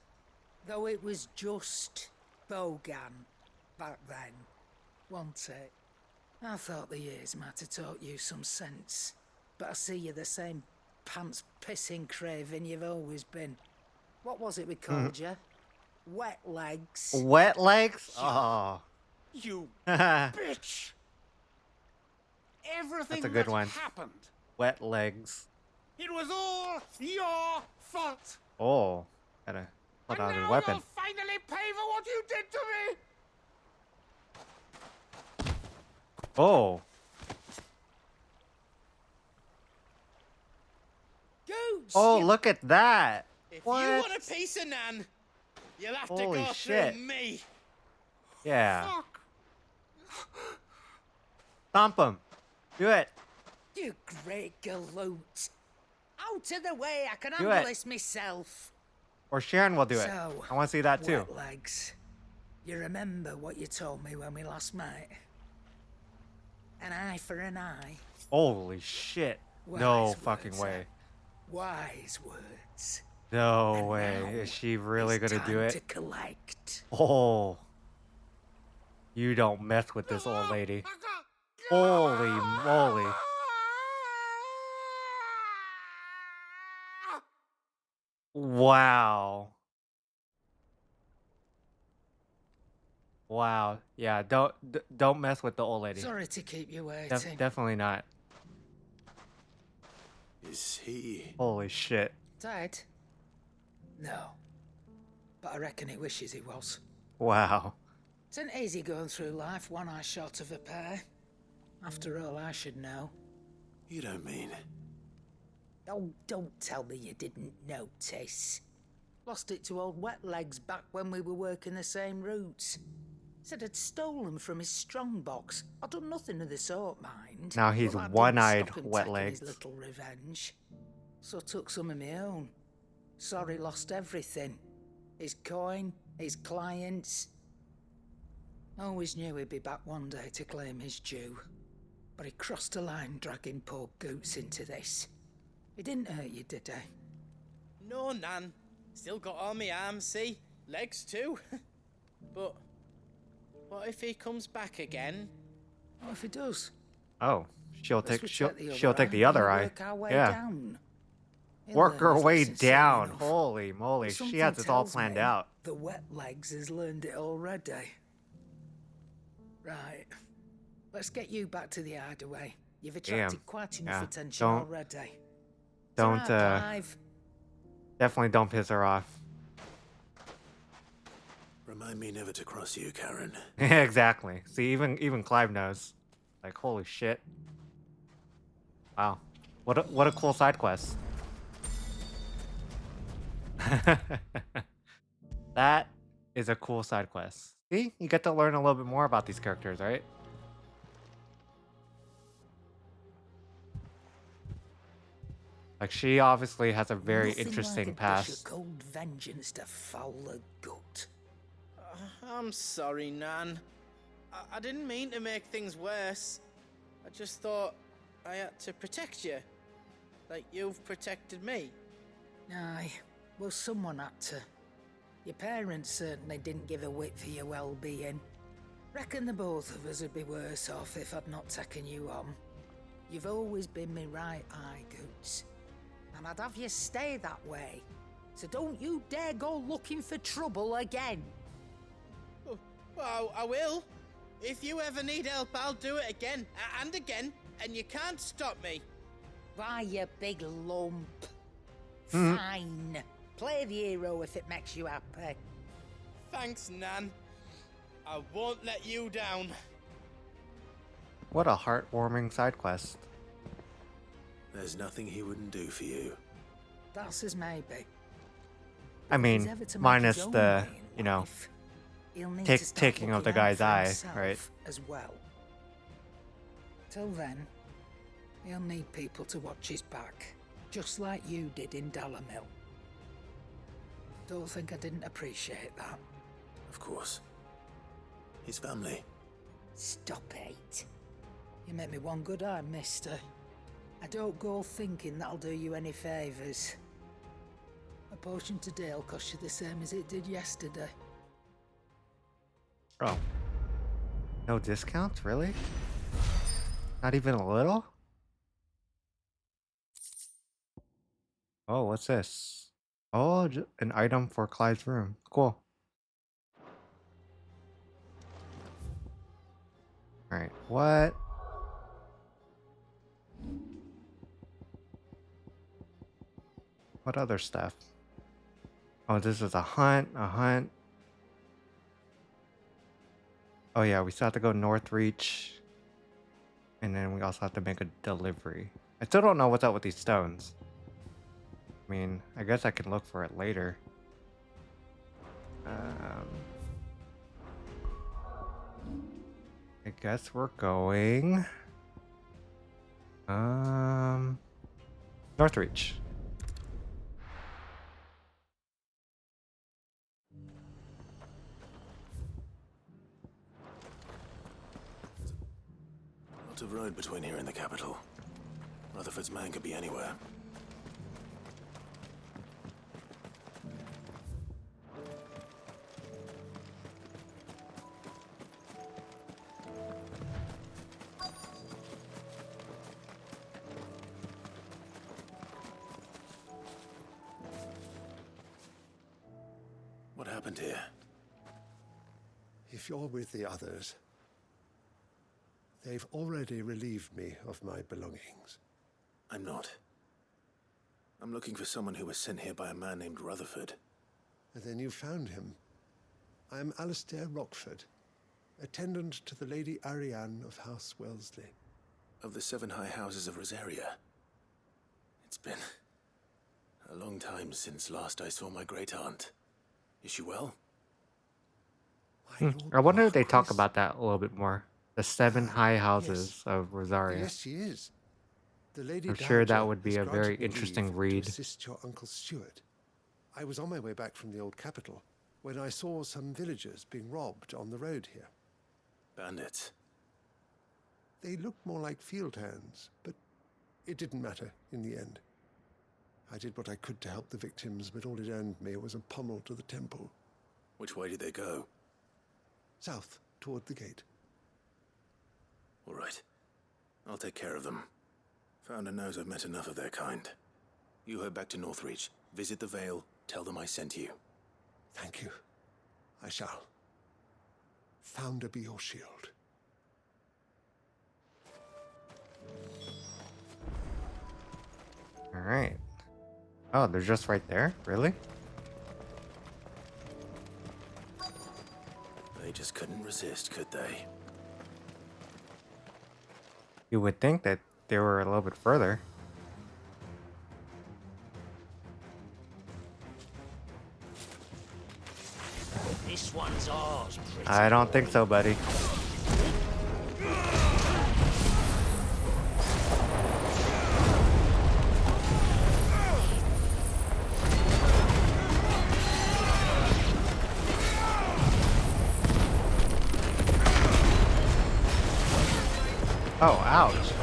Though it was just Bogan back then, wasn't it? I thought the years might have taught you some sense, but I see you're the same pants-pissing craven you've always been. What was it we called you? Wet legs. Wet legs? Oh. You bitch! Everything That's a good that one. happened, Wet legs. it was all your fault. Oh. Gotta put out his weapon. You'll finally pay for what you did to me. Oh. Goose! Oh, look at that. If What? you want a piece of Nan, you'll have Holy to go shit. through me. Yeah. Fuck. Stomp him. Do it. You great galoot. Out of the way, I can Do handle it. this myself. Or Sharon will do it. So, I want to see that too. Wet legs. You remember what you told me when we last met? An eye for an eye. Holy shit. No fucking way. Wise words. No way. Is she really It's gonna do time it? to collect. Oh. You don't mess with this old lady. Holy moly. Wow. Wow. Yeah, don't mess with the old lady. Sorry to keep you waiting. Definitely not. Is he? Holy shit. Dead? No. But I reckon he wishes he was. Wow. It ain't easy going through life one eye short of a pair. After all, I should know. You don't mean? Oh, don't tell me you didn't notice. Lost it to old Wet Legs back when we were working the same routes. Said I'd stolen from his strongbox. I'd done nothing of the sort, mind. Now he's But that didn't one-eyed stop him Wet taking Legs. his little revenge. So I took some of my own. Sorry, lost everything. His coin, his clients. Always knew he'd be back one day to claim his due. But he crossed a line dragging poor Goots into this. He didn't hurt you, did he? No, Nan. Still got all my arms, see? Legs too. But what if he comes back again? What if he does? Oh, she'll Let's take recheck the she'll other take eye the other and eye. work our way Yeah. down. He'll Work learn her his way lesson soon down. enough. Holy moly. But She something has it all tells planned me out. The Wet Legs has learned it already. Right. Let's get you back to the hideaway. You've attracted Damn. quite enough Yeah. attention Don't- already. Don't It's all right, Clive. definitely don't piss her off. Remind me never to cross you, Karen. Exactly. See, even Clive knows. Like, holy shit. Wow. What a cool side quest. That is a cool side quest. See, you get to learn a little bit more about these characters, right? Like, she obviously has a very Nothing interesting like a dish past. of cold vengeance to foul the gut. I'm sorry, Nan. I didn't mean to make things worse. I just thought I had to protect you. Like you've protected me. Aye, well, someone had to. Your parents certainly didn't give a whit for your well-being. Reckon the both of us would be worse off if I'd not taken you on. You've always been me right eye, Goots. And I'd have you stay that way. So don't you dare go looking for trouble again. Well, I will. If you ever need help, I'll do it again and again, and you can't stop me. Why, you big lump. Fine. Play the hero if it makes you happy. Thanks, Nan. I won't let you down. What a heartwarming side quest. There's nothing he wouldn't do for you. That's as maybe. I mean, minus the, you know, taking of the guy's eye, right? As well. Till then, he'll need people to watch his back, just like you did in Dalamil. Don't think I didn't appreciate that. Of course. His family. Stop it. You make me one good eye, mister. I don't go thinking that'll do you any favours. A potion today'll cost you the same as it did yesterday. Bro. No discounts? Really? Not even a little? Oh, what's this? Oh, an item for Clyde's room. Cool. Alright, what? What other stuff? Oh, this is a hunt. Oh yeah, we still have to go North Reach. And then we also have to make a delivery. I still don't know what's up with these stones. I mean, I guess I can look for it later. I guess we're going... North Reach. Lots of road between here and the capital. Rutherford's man could be anywhere. What happened here? If you're with the others, they've already relieved me of my belongings. I'm not. I'm looking for someone who was sent here by a man named Rutherford. And then you found him. I'm Alistair Rockford, attendant to the Lady Ariane of House Wellesley. Of the 7 high houses of Rosaria. It's been a long time since last I saw my great-aunt. Is she well? I wonder if they talk about that a little bit more. The 7 high houses of Rosaria. Yes, she is. The Lady I'm sure that Dowager would be has a very granted me interesting leave read. to assist your Uncle Stuart. I was on my way back from the old capital when I saw some villagers being robbed on the road here. Bandits. They looked more like field hands, but it didn't matter in the end. I did what I could to help the victims, but all it earned me was a pommel to the temple. Which way did they go? South, toward the gate. All right. I'll take care of them. Founder knows I've met enough of their kind. You head back to Northreach, visit the Vale, tell them I sent you. Thank you. I shall. Founder be your shield. Alright. Oh, they're just right there? Really? They just couldn't resist, could they? You would think that they were a little bit further. This one's ours, pretty I don't think so, buddy. Oh, ouch.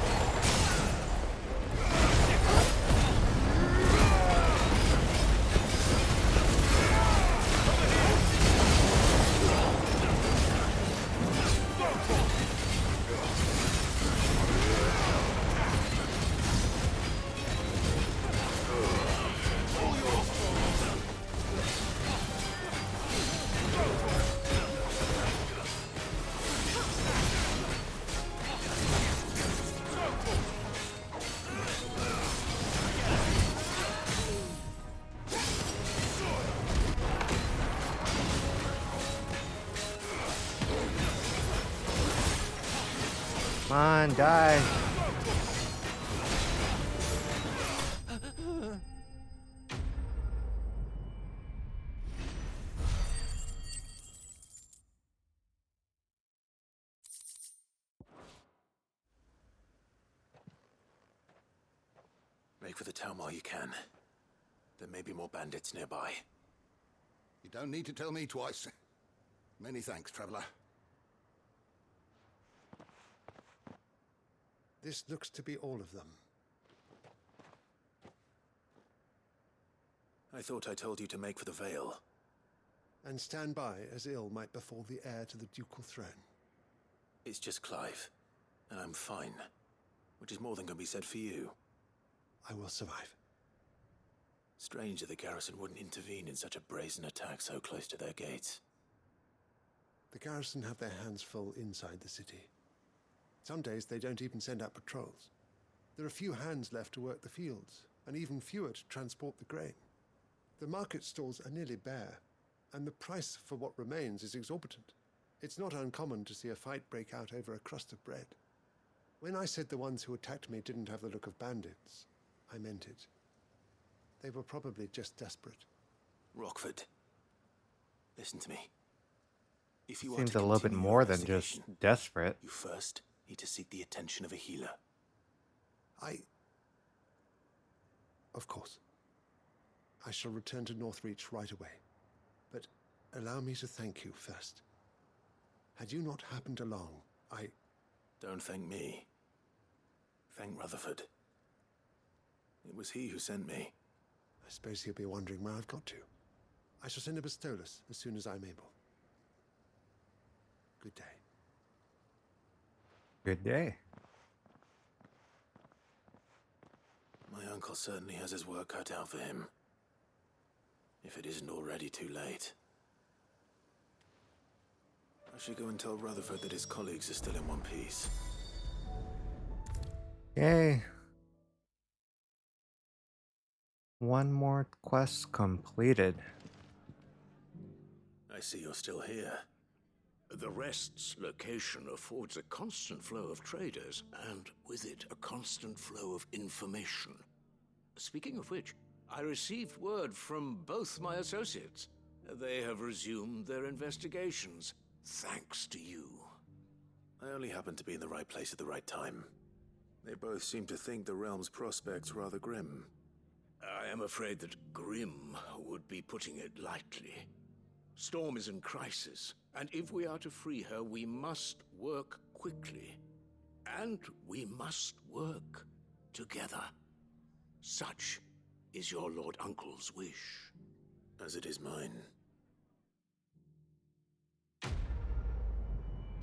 Come on, die. Make for the town while you can. There may be more bandits nearby. You don't need to tell me twice. Many thanks, traveler. This looks to be all of them. I thought I told you to make for the Vale. And stand by as ill might befall the heir to the ducal throne. It's just Clive, and I'm fine. Which is more than can be said for you. I will survive. Strange that the garrison wouldn't intervene in such a brazen attack so close to their gates. The garrison have their hands full inside the city. Some days they don't even send out patrols. There are few hands left to work the fields, and even fewer to transport the grain. The market stalls are nearly bare, and the price for what remains is exorbitant. It's not uncommon to see a fight break out over a crust of bread. When I said the ones who attacked me didn't have the look of bandits, I meant it. They were probably just desperate. Rockford, listen to me. If you Seems are to a little bit continue more your than just investigation, desperate. you first need to seek the attention of a healer. Of course. I shall return to Northreach right away. But allow me to thank you first. Had you not happened along, Don't thank me. Thank Rutherford. It was he who sent me. I suppose he'll be wondering where I've got to. I shall send a Bistolus as soon as I'm able. Good day. Good day. My uncle certainly has his work cut out for him. If it isn't already too late. I should go and tell Rutherford that his colleagues are still in one piece. Yay. One more quest completed. I see you're still here. The Rest's location affords a constant flow of traders, and with it, a constant flow of information. Speaking of which, I received word from both my associates. They have resumed their investigations, thanks to you. I only happened to be in the right place at the right time. They both seem to think the realm's prospects rather grim. I am afraid that grim would be putting it lightly. Storm is in crisis, and if we are to free her, we must work quickly. And we must work together. Such is your Lord Uncle's wish. As it is mine.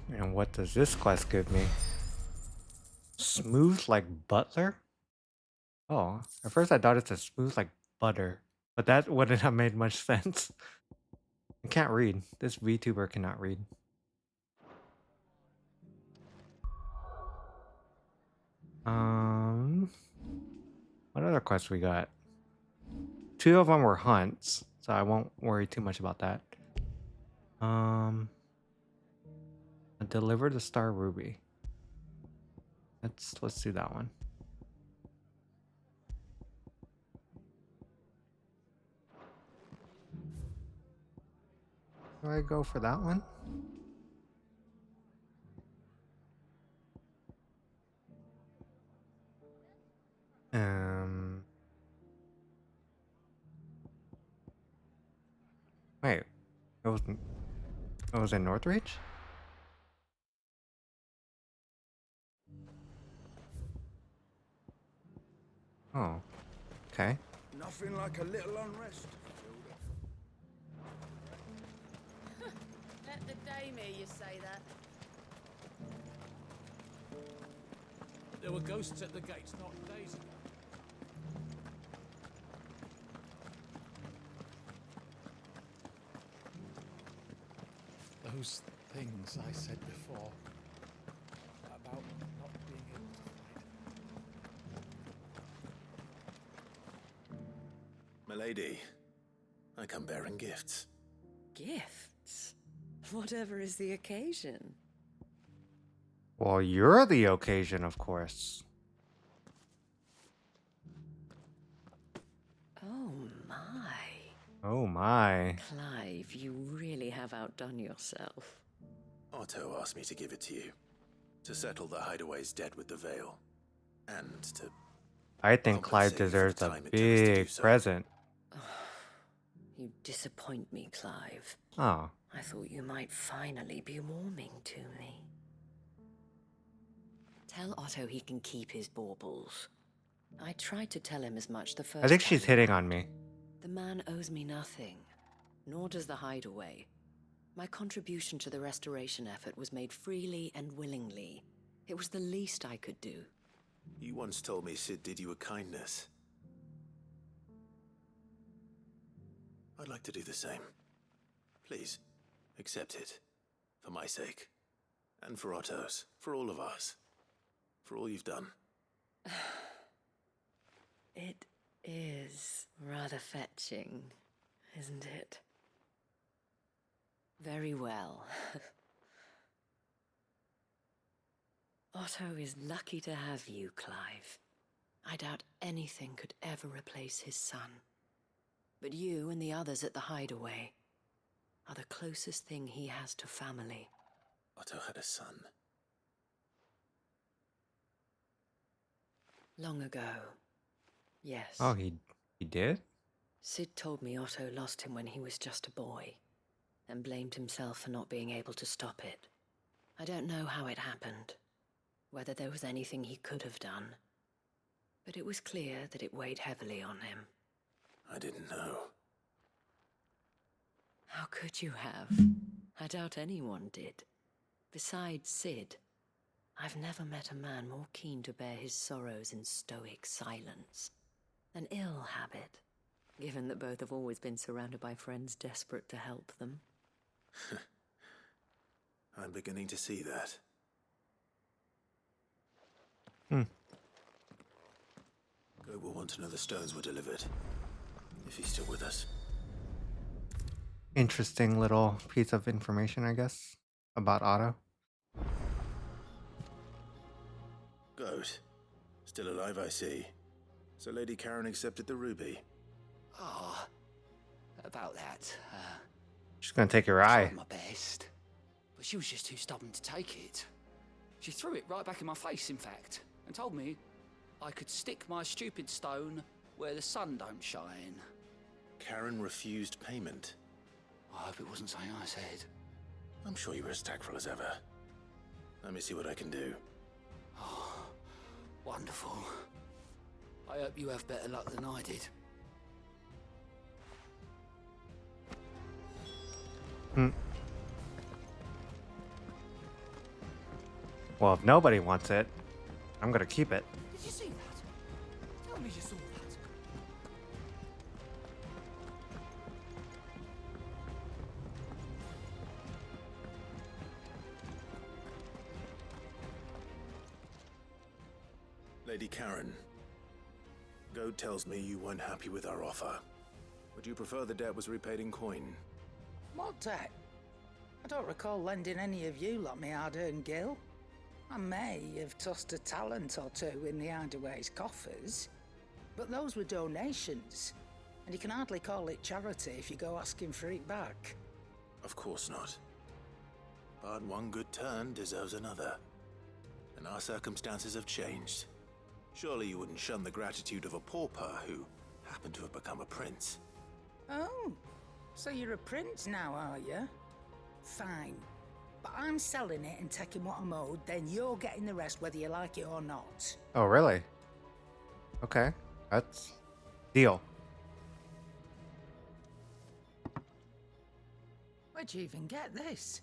And what does this quest give me? Smooth like butler? Oh, at first I thought it said smooth like butter, but that wouldn't have made much sense. I can't read. This VTuber cannot read. What other quests we got? 2 of them were hunts, so I won't worry too much about that. Deliver the Star Ruby. Let's do that one. Do I go for that one? Wait, it was in Northreach? Oh. Okay. Nothing like a little unrest. Let the dame hear you say that. There were ghosts at the gates not days ago. Those things I said before about not being able to fight. Milady, I come bearing gifts. Gifts? Whatever is the occasion. Well, you're the occasion, of course. Oh my. Oh my. Clive, you really have outdone yourself. Otto asked me to give it to you. To settle the Hideaway's debt with the Veil. And to... I think Clive deserves a big present. You disappoint me, Clive. Oh. I thought you might finally be warming to me. Tell Otto he can keep his baubles. I tried to tell him as much the first I think time. she's hitting on me. The man owes me nothing, nor does the Hideaway. My contribution to the restoration effort was made freely and willingly. It was the least I could do. You once told me Sid did you a kindness. I'd like to do the same. Please, accept it. For my sake. And for Otto's. For all of us. For all you've done. It is rather fetching, isn't it? Very well. Otto is lucky to have you, Clive. I doubt anything could ever replace his son. But you and the others at the Hideaway are the closest thing he has to family. Otto had a son. Long ago. Yes. Oh, he did? Sid told me Otto lost him when he was just a boy, and blamed himself for not being able to stop it. I don't know how it happened, whether there was anything he could have done, but it was clear that it weighed heavily on him. I didn't know. How could you have? I doubt anyone did. Besides Sid, I've never met a man more keen to bear his sorrows in stoic silence. An ill habit, given that both have always been surrounded by friends desperate to help them. I'm beginning to see that. Go will want to know the stones were delivered. If he's still with us. Interesting little piece of information, I guess, about Otto. Goat. Still alive, I see. So Lady Karen accepted the ruby. Ah, about that. She's gonna take your eye. My best, but she was just too stubborn to take it. She threw it right back in my face, in fact, and told me I could stick my stupid stone where the sun don't shine. Karen refused payment. I hope it wasn't something I said. I'm sure you were as tactful as ever. Let me see what I can do. Oh, wonderful. I hope you have better luck than I did. Well, if nobody wants it, I'm gonna keep it. Did you see that? Tell me you saw that. Lady Karen, Goad tells me you weren't happy with our offer. Would you prefer the debt was repaid in coin? What debt? I don't recall lending any of you lot me hard-earned gil. I may have tossed a talent or two in the Hideaway's coffers, but those were donations, and you can hardly call it charity if you go asking for it back. Of course not. But one good turn deserves another. And our circumstances have changed. Surely you wouldn't shun the gratitude of a pauper who happened to have become a prince. Oh, so you're a prince now, are you? Fine. But I'm selling it and taking what I'm owed, then you're getting the rest whether you like it or not. Oh, really? Okay. That's deal. Where'd you even get this?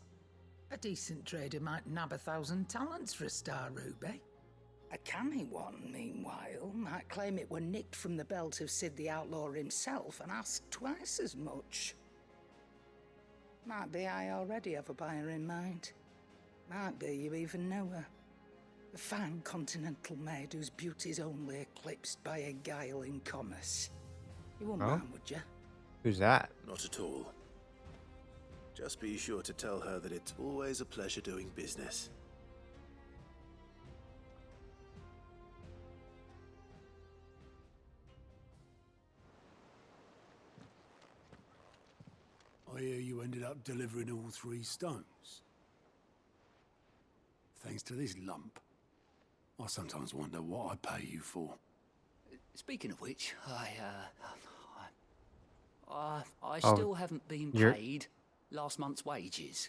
A decent trader might nab 1,000 talents for a star ruby. A canny one, meanwhile, might claim it were nicked from the belt of Sid the Outlaw himself and ask twice as much. Might be I already have a buyer in mind. Might be you even know her. A fine continental maid whose beauty's only eclipsed by a guile in commerce. You wouldn't mind, would you? Who's that? Not at all. Just be sure to tell her that it's always a pleasure doing business. I hear you ended up delivering all 3 stones. Thanks to this lump. I sometimes wonder what I pay you for. Speaking of which, I still haven't been paid last month's wages.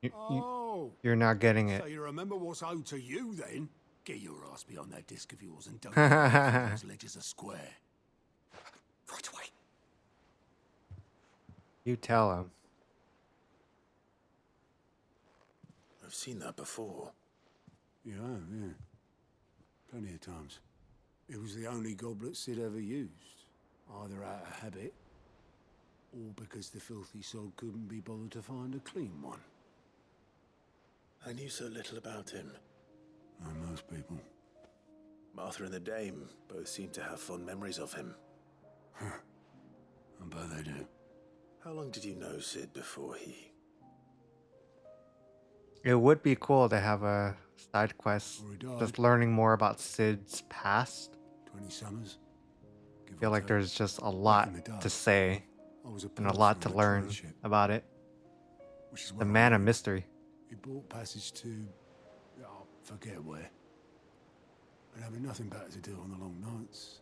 You're not getting it. So you remember what's owed to you then? Get your ass behind that disc of yours and don't those ledgers are square. Right away. You tell him. I've seen that before. Yeah, yeah. Plenty of times. It was the only goblet Sid ever used. Either out of habit, or because the filthy sod couldn't be bothered to find a clean one. I knew so little about him. Like most people. Martha and the Dame both seem to have fond memories of him. I bet they do. How long did you know Sid before he... It would be cool to have a side quest just learning more about Sid's past. 20 summers. I feel like there's just a lot to say and a lot to learn about it. The man of mystery. He bought passage to... oh, forget where. And having nothing better to do on the long nights,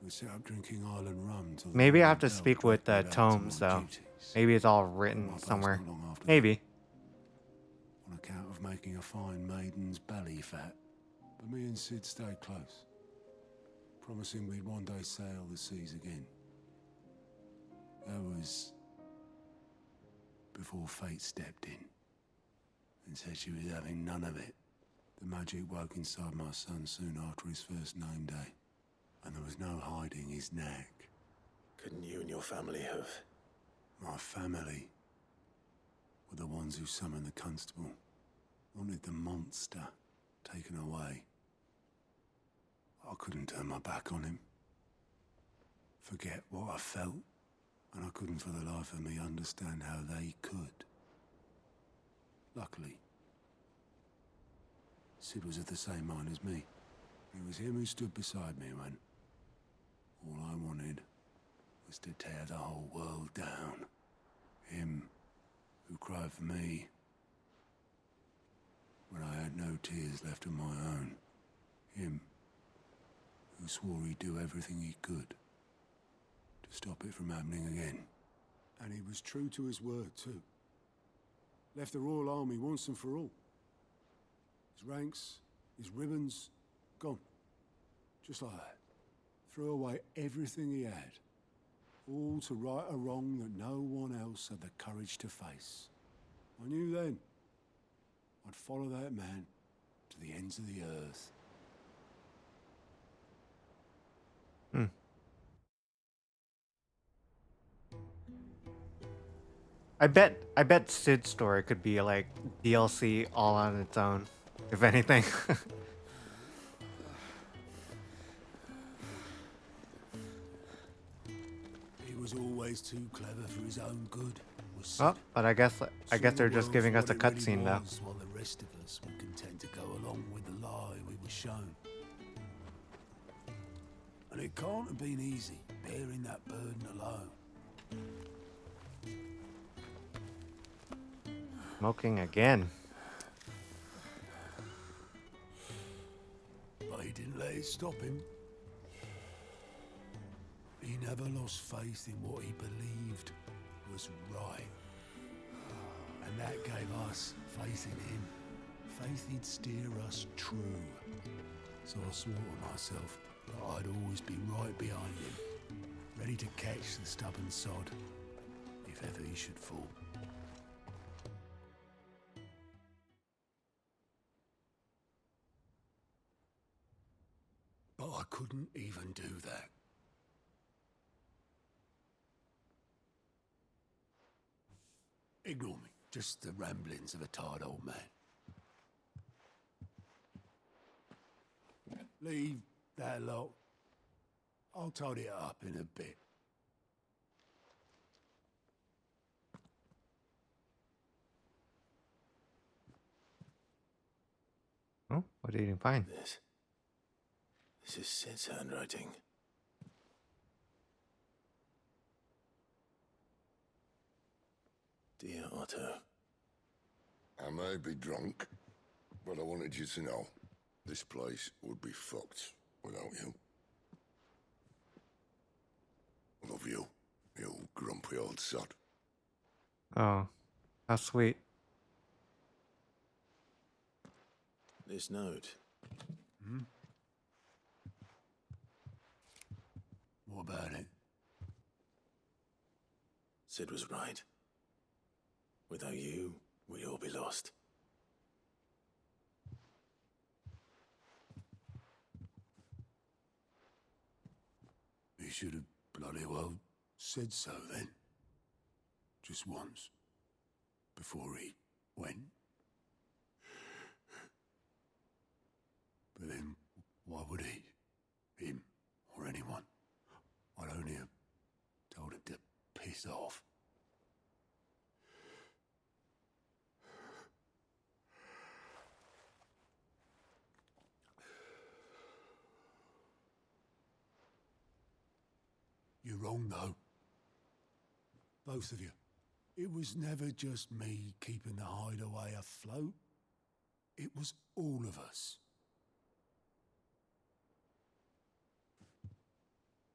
we set up drinking island rum till... Maybe I have to speak with Tomes, though. Maybe it's all written somewhere. Maybe. On account of making a fine maiden's belly fat. But me and Sid stayed close, promising we'd one day sail the seas again. That was before fate stepped in and said she was having none of it. The magic woke inside my son soon after his first name day, and there was no hiding his knack. Couldn't you and your family have... My family were the ones who summoned the constable, wanted the monster taken away. I couldn't turn my back on him, forget what I felt, and I couldn't for the life of me understand how they could. Luckily, Sid was of the same mind as me. It was him who stood beside me when all I wanted was to tear the whole world down. Him who cried for me when I had no tears left of my own. Him who swore he'd do everything he could to stop it from happening again. And he was true to his word, too. Left the Royal Army once and for all. His ranks, his ribbons, gone. Just like that. Threw away everything he had. All to right a wrong that no one else had the courage to face. I knew then I'd follow that man to the ends of the earth. I bet Sid's story could be like DLC all on its own, if anything. He was always too clever for his own good. Oh, but I guess they're just giving us a cutscene though. While the rest of us were content to go along with the lie we were shown. And it can't have been easy bearing that burden alone. Smoking again. But he didn't let it stop him. He never lost faith in what he believed was right. And that gave us faith in him. Faith he'd steer us true. So I swore to myself, but I'd always be right behind him, ready to catch the stubborn sod, if ever he should fall. But I couldn't even do that. Ignore me, just the ramblings of a tired old man. Leave that lot. I'll tidy it up in a bit. Oh, what did you find? This is Sid's handwriting. Dear Otto. I may be drunk, but I wanted you to know this place would be fucked without you. I love you, you grumpy old sod. Oh, how sweet. This note. Hmm? What about it? Sid was right. Without you, we'd all be lost. He should have bloody well said so then. Just once. Before he went. But then, why would he? Him, or anyone? I'd only have told him to piss off. You're wrong, though. Both of you. It was never just me keeping the hideaway afloat. It was all of us.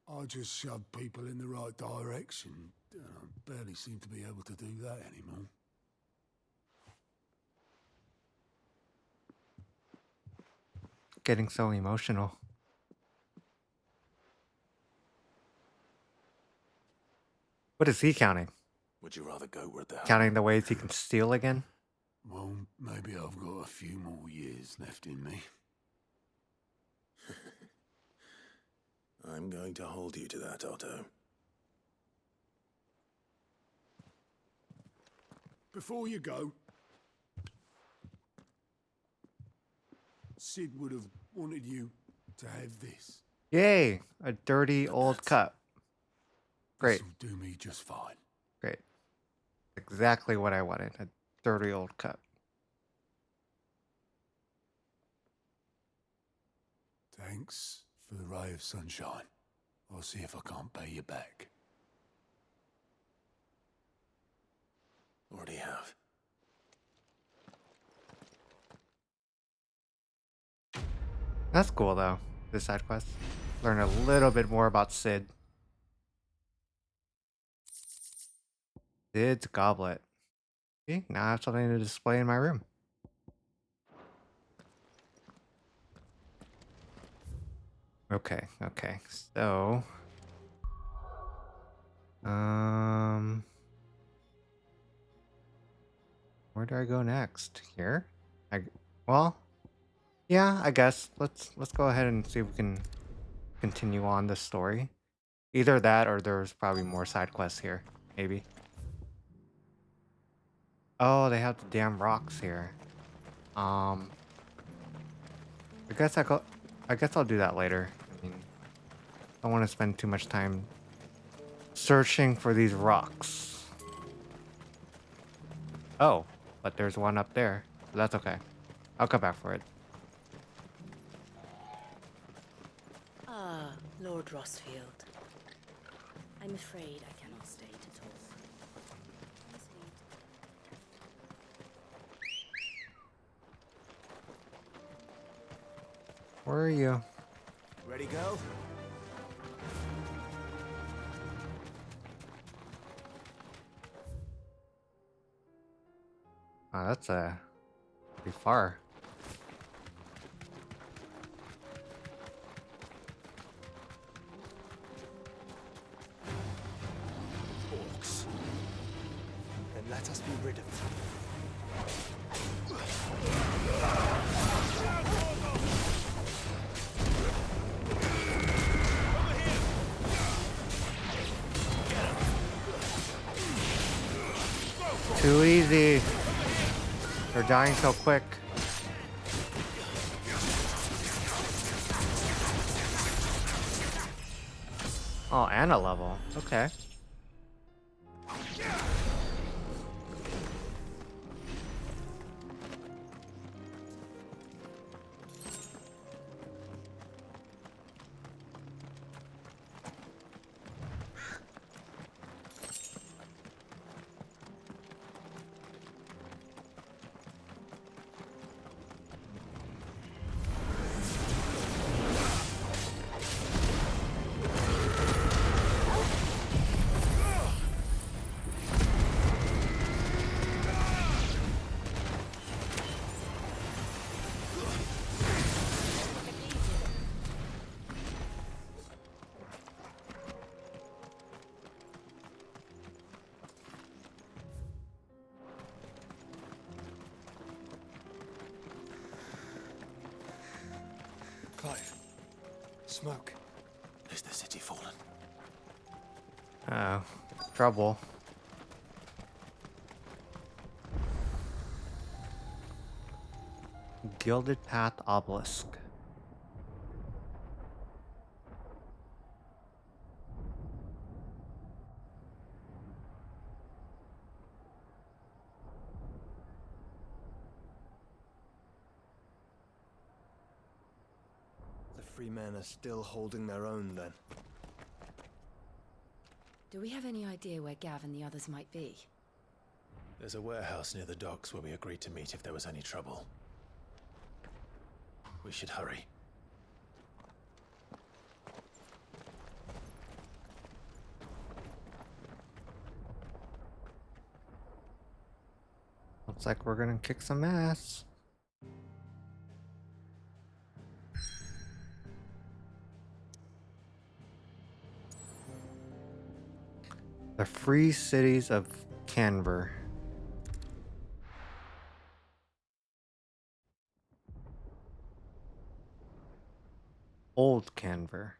I just shoved people in the right direction. I barely seem to be able to do that anymore. Getting so emotional. What is he counting? Would you rather go where the hell? Counting the ways he can steal again? Well, maybe I've got a few more years left in me. I'm going to hold you to that, Otto. Before you go, Sid would have wanted you to have this. Yay! A dirty old cup. Great. This'll do me just fine. Great. Exactly what I wanted. A dirty old cup. Thanks for the ray of sunshine. I'll see if I can't pay you back. Already have. That's cool though, this side quest. Learn a little bit more about Sid. Sid's goblet. See, now I have something to display in my room. Okay, so where do I go next? Here? Well, yeah, I guess let's go ahead and see if we can continue on this story. Either that or there's probably more side quests here, maybe. Oh, they have the damn rocks here. I guess I'll do that later. I mean, I don't want to spend too much time searching for these rocks. Oh, but there's one up there. So that's okay. I'll come back for it. Ah, Lord Rossfield. I'm afraid I cannot stay to talk. Where are you? Ready, go? Oh, that's pretty far. Let us be rid of them. Too easy. They're dying so quick. Oh, and a level. Okay. Clive. Smoke. Is the city fallen? Oh, trouble. Gilded Path Obelisk. The free men are still holding their own, then. Do we have any idea where Gav and the others might be? There's a warehouse near the docks where we agreed to meet if there was any trouble. We should hurry. Looks like we're gonna kick some ass. The free cities of Canver. Old Canver.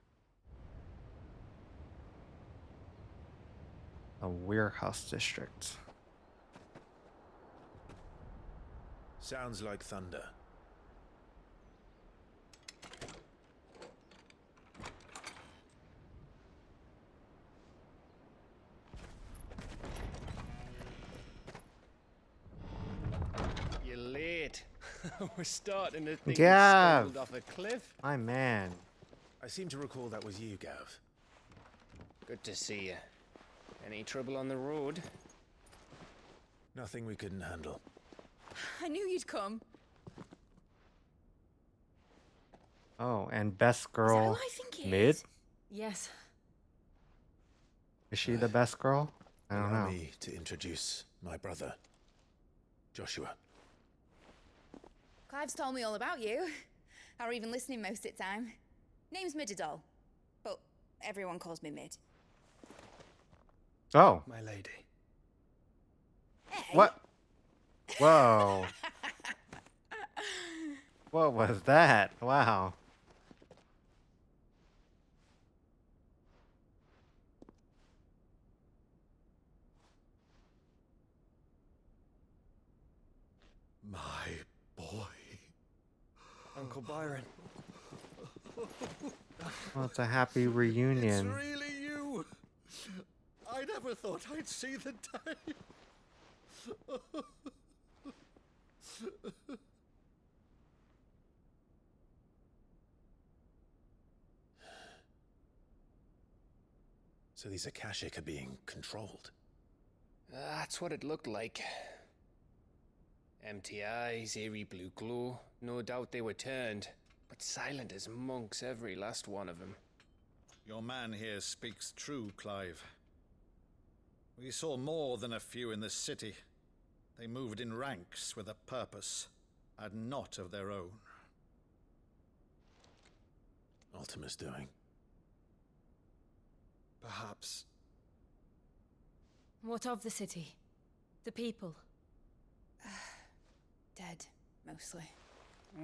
A warehouse district. Sounds like thunder. You're late. We're starting to think Gav! you stumbled off a cliff. My man. I seem to recall that was you, Gav. Good to see you. Any trouble on the road? Nothing we couldn't handle. I knew you'd come. Oh, and best girl what I think it mid? is? Yes. Is she the best girl? I don't Allow know. me to introduce my brother, Joshua. Clive's told me all about you. Or even listening most of the time. Name's Midadol, but everyone calls me Mid. Oh. My lady. Hey. What? Whoa. What was that? Wow. My boy. Uncle Byron. Well, it's a happy reunion. It's really you. I never thought I'd see the day. So these Akashic are being controlled. That's what it looked like. Empty eyes, eerie blue glow. No doubt they were turned, but silent as monks, every last one of them. Your man here speaks true, Clive. We saw more than a few in the city. They moved in ranks with a purpose, and not of their own. Ultima's doing. Perhaps. What of the city? The people. Dead, mostly.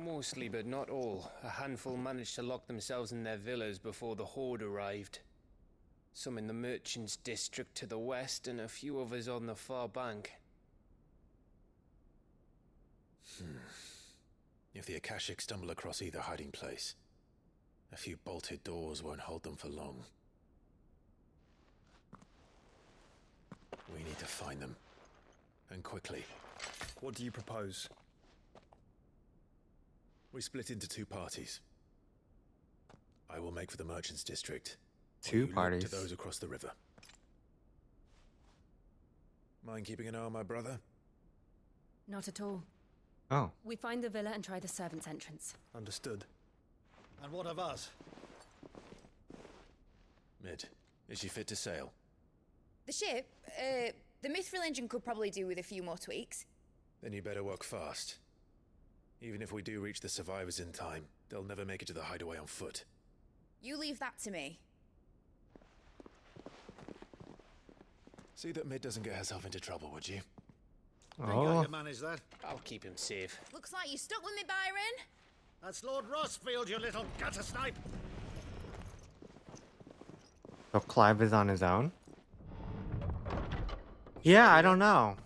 Mostly, but not all. A handful managed to lock themselves in their villas before the Horde arrived. Some in the Merchants' District to the west, and a few others on the far bank. If the Akashic stumble across either hiding place, a few bolted doors won't hold them for long. We need to find them. And quickly. What do you propose? We split into 2 parties. I will make for the Merchants' District. 2 You look parties. to those across the river. Mind keeping an eye on my brother? Not at all. Oh. We find the villa and try the servants' entrance. Understood. And what of us? Mid, is she fit to sail? The ship, the Mithril engine could probably do with a few more tweaks. Then you better work fast. Even if we do reach the survivors in time, they'll never make it to the hideaway on foot. You leave that to me. See that Mid doesn't get herself into trouble, would you? Think I can manage that? I'll keep him safe. Looks like you stuck with me, Byron. That's Lord Rossfield, you little gutter snipe! So Clive is on his own? Yeah, I don't know.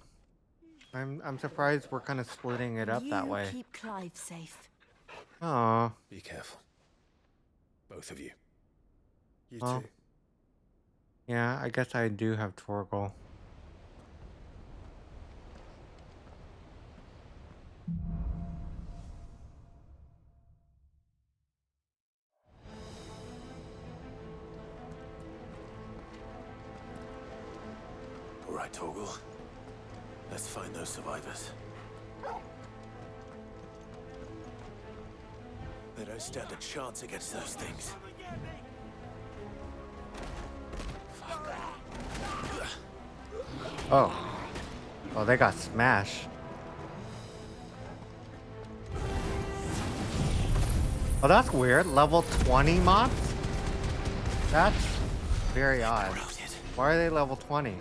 I'm surprised we're kind of splitting it up that way. Keep Clive safe. Aww. Be careful. Both of you. You Well, too. yeah, I guess I do have Torgal. All right, Torgal. Let's find those survivors. They don't stand a chance against those things. Oh. Oh, they got smashed. Oh, that's weird. Level 20 mobs? That's very odd. Why are they level 20?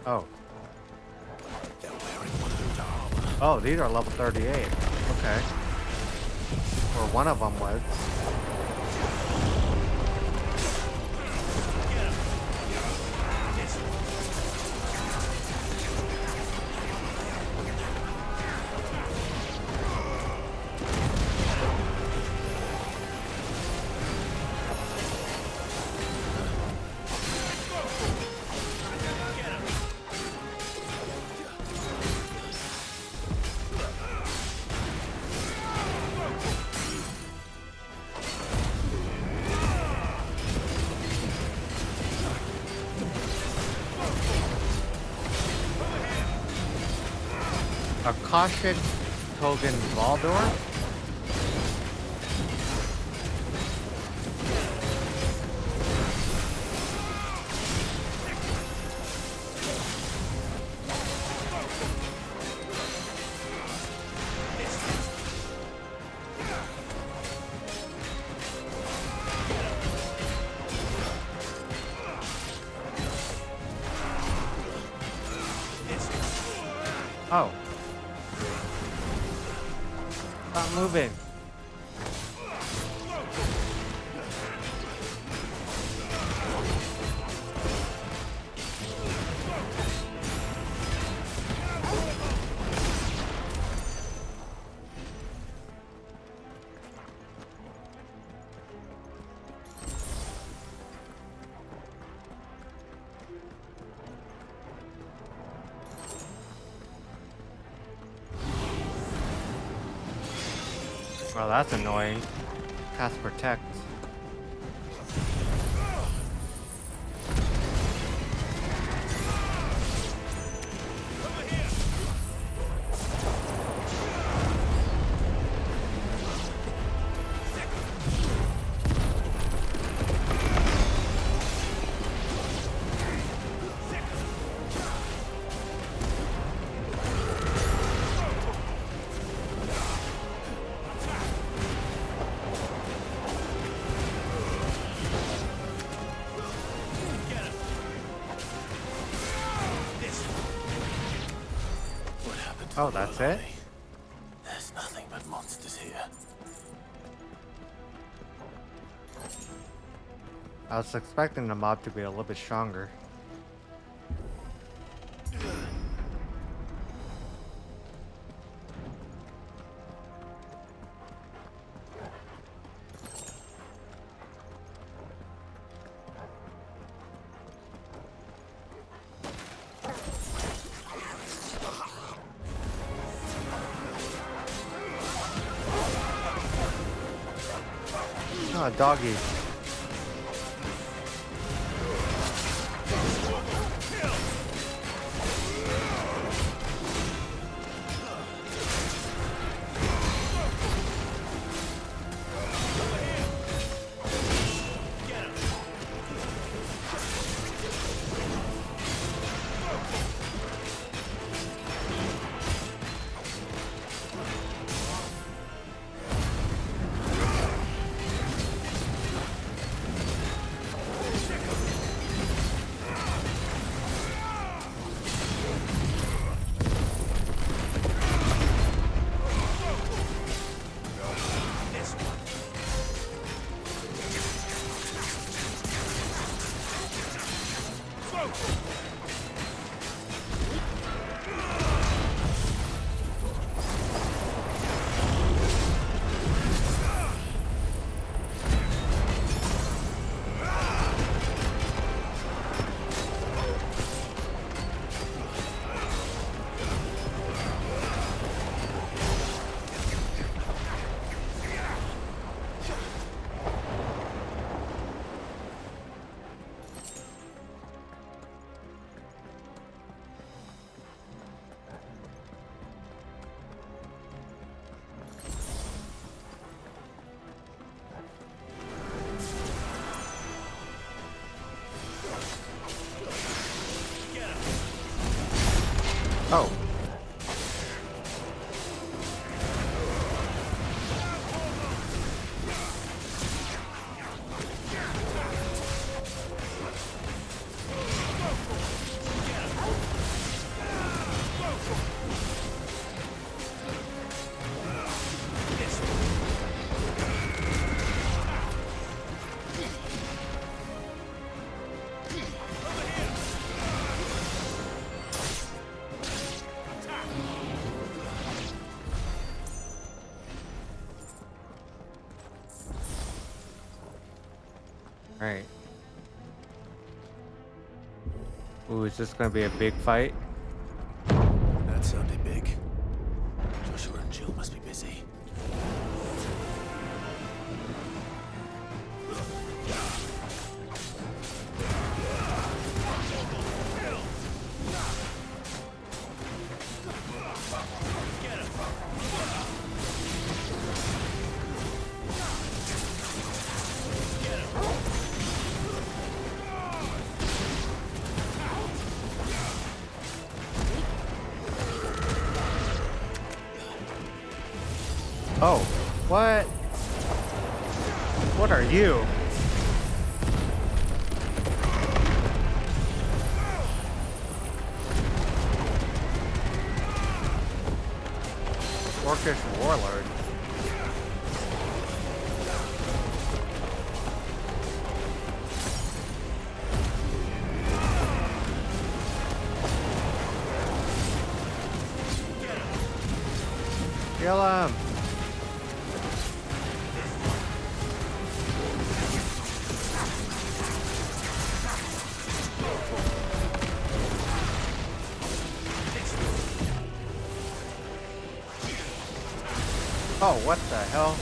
Oh. Oh, these are level 38. Okay. Or one of them was. Akashic Token Valdor? Oh. Stop moving. Oh, that's annoying. Cast Protect. Oh, that's it? There's nothing but monsters here. I was expecting the mob to be a little bit stronger. Oh, doggy. Oh. Alright. Ooh, is this gonna be a big fight? That sounded big. Joshua and Jill must be busy. Oh, what? What are you? Orcish warlord. Kill him! Oh, what the hell?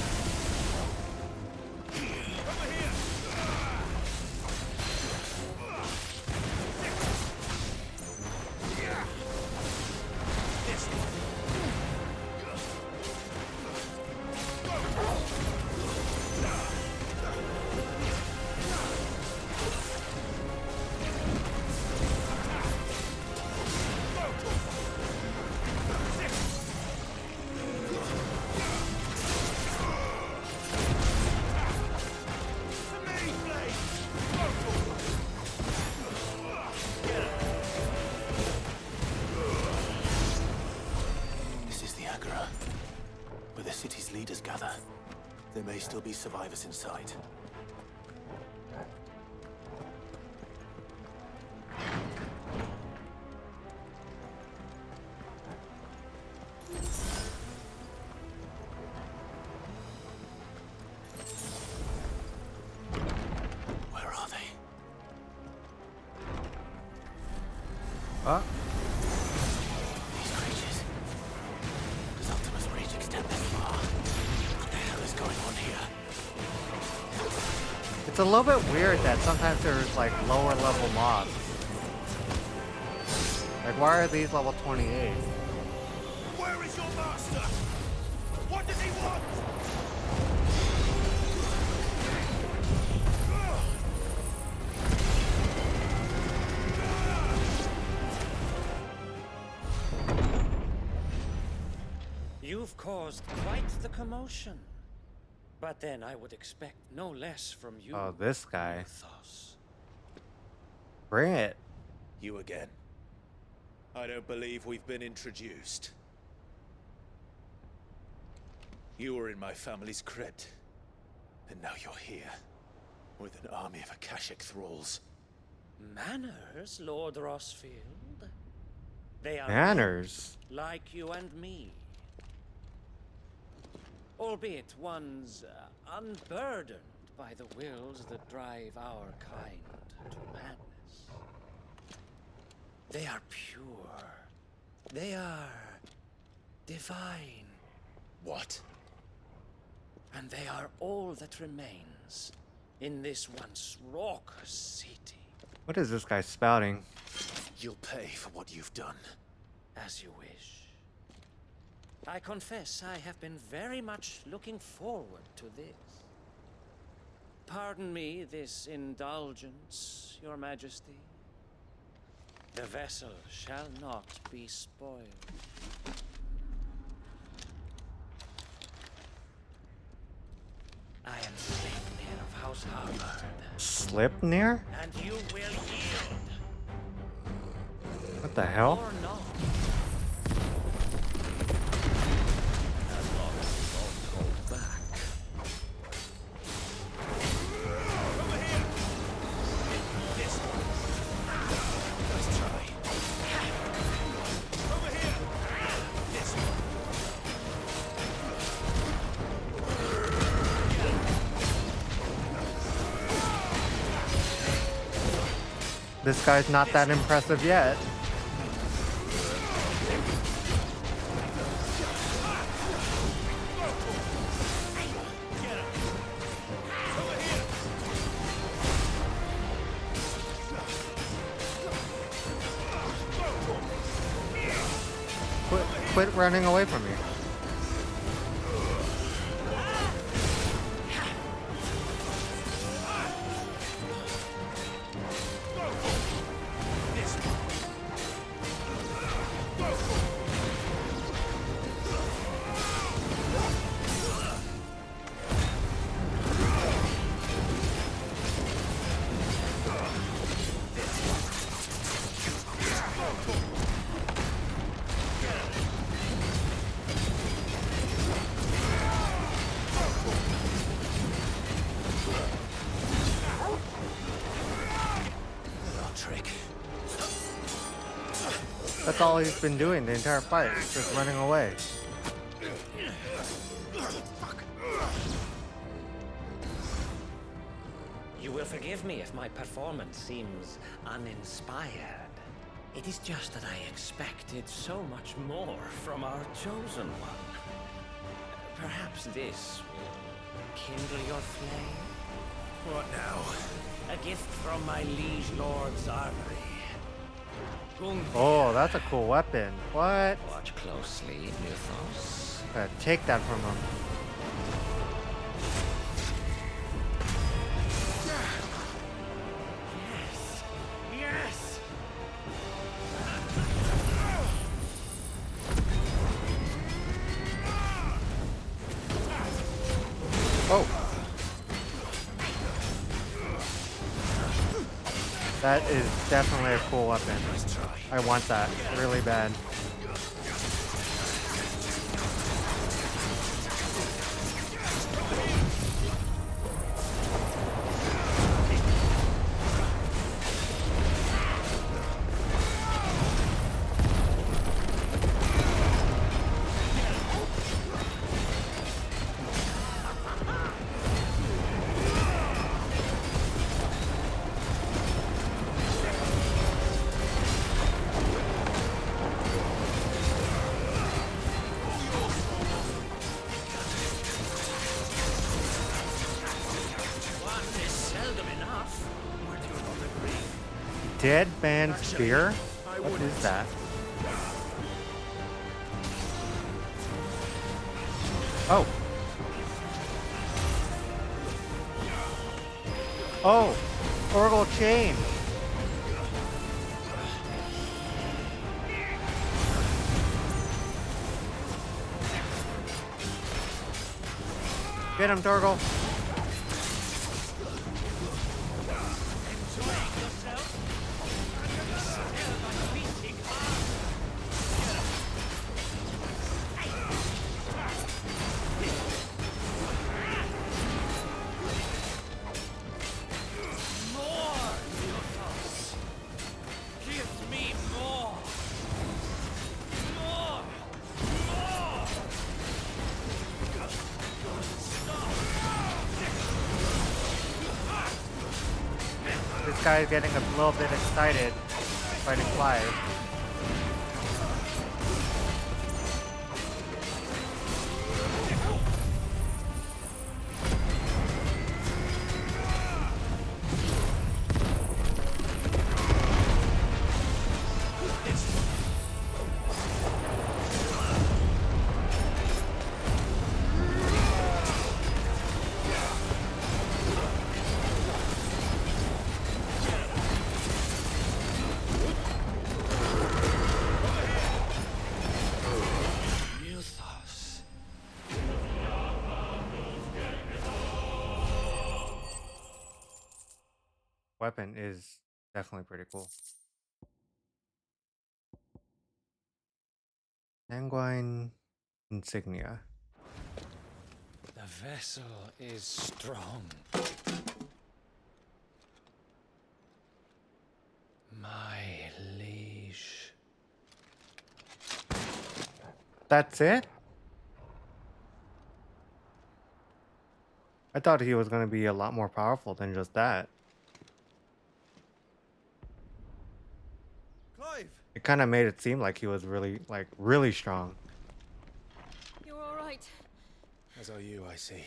the city's leaders gather. There may still be survivors inside. Where are they? Huh? These creatures. Does Optimus' rage extend this far? What the hell is going on here? It's a little bit weird that sometimes there's like lower level mobs. Like, why are these level 28? Where is your master? What does he want? You've caused quite the commotion. But then I would expect no less from you. Oh, this guy. Mythos. Bring it. You again. I don't believe we've been introduced. You were in my family's crypt. And now you're here. With an army of Akashic thralls. Manners, Lord Rossfield. They are Manners? like you and me. Albeit one's unburdened by the wills that drive our kind to madness. They are pure. They are divine. What? And they are all that remains in this once raucous city. What is this guy spouting? You'll pay for what you've done. As you wish. I confess I have been very much looking forward to this. Pardon me this indulgence, Your Majesty. The vessel shall not be spoiled. I am Sleipnir of House Harvard. Sleipnir? And you will yield. What the hell? Or not. This guy's not that impressive yet. Quit running away from me. That's all he's been doing the entire fight, just running away. You will forgive me if my performance seems uninspired. It is just that I expected so much more from our chosen one. Perhaps this will kindle your flame? What now? A gift from my liege lord's armory. Oh, that's a cool weapon. What? Watch closely, Mythos. Gotta take that from him. Yes! Oh. That is definitely a cool weapon. I want that really bad. Dead man spear? What is that? Oh. Oh, Torgal chain. Get him, Torgal. This guy is getting a little bit excited fighting Clive. Weapon is definitely pretty cool. Sanguine insignia. The vessel is strong. My liege. That's it? I thought he was going to be a lot more powerful than just that. Clive! It kind of made it seem like he was really strong. You're all right. As are you, I see.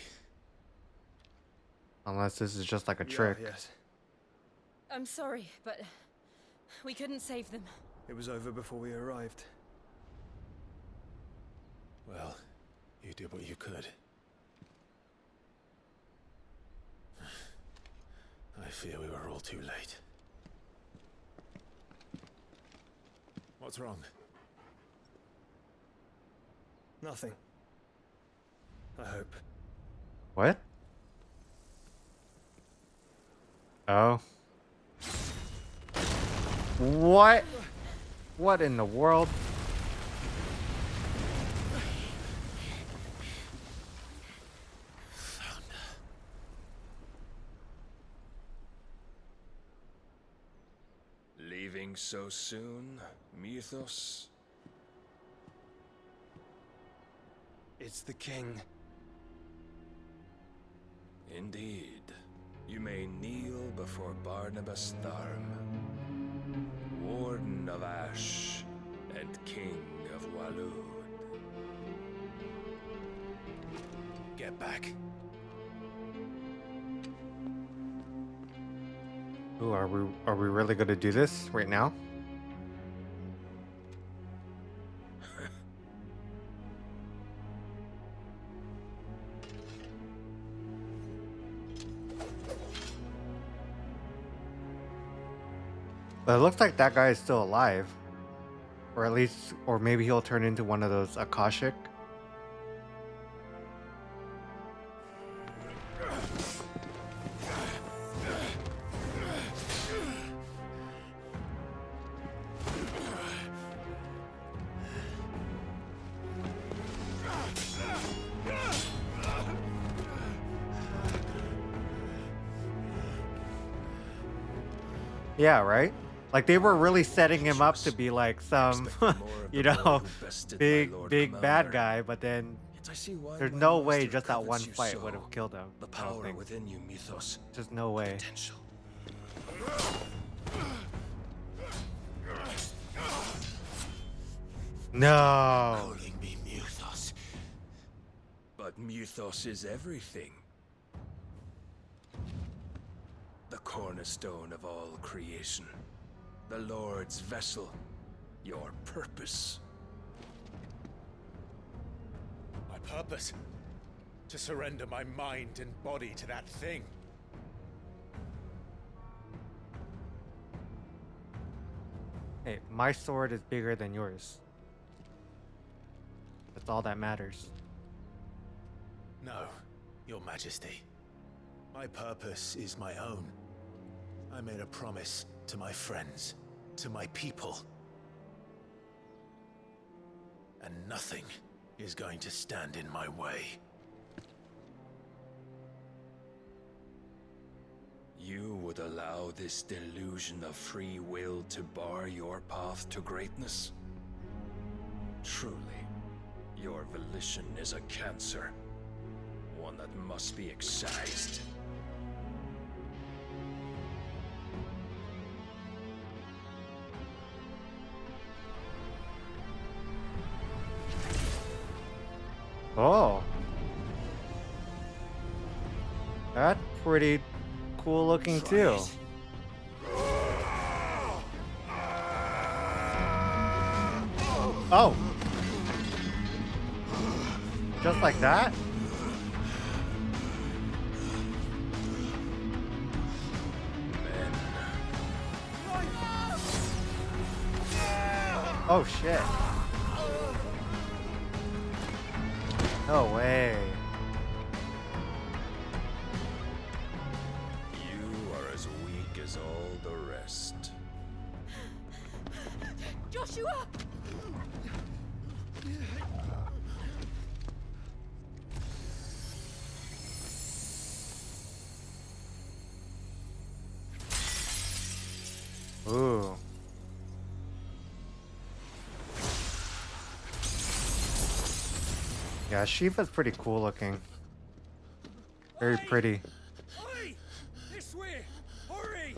Unless this is just like a trick. Yes. I'm sorry, but we couldn't save them. It was over before we arrived. Well, you did what you could. I fear we were all too late. What's wrong? Nothing. I hope. What? Oh. What? What in the world? Leaving so soon, Mythos? It's the king. Indeed. You may kneel before Barnabas Tharm, Warden of Ash and King of Walud. Get back. Ooh, are we really gonna do this right now? But it looks like that guy is still alive. Or at least, or maybe he'll turn into one of those Akashic. Yeah, right? Like they were really setting him up to be like some, you know, big bad guy, but then there's no way just that one fight would have killed him. The power within you, Mythos. Just no way. Potential. No. Calling me Mythos. But Mythos is everything. The cornerstone of all creation. The Lord's vessel. Your purpose. My purpose? To surrender my mind and body to that thing. Hey, my sword is bigger than yours. That's all that matters. No, Your Majesty. My purpose is my own. I made a promise to my friends, to my people. And nothing is going to stand in my way. You would allow this delusion of free will to bar your path to greatness? Truly, your volition is a cancer. One that must be excised. Oh. That's pretty cool looking too. Oh. Just like that? Oh shit. No way. You are as weak as all the rest. Joshua! Ooh. Yeah, Shiva's pretty cool looking. Very pretty. Oi! This way! Hurry!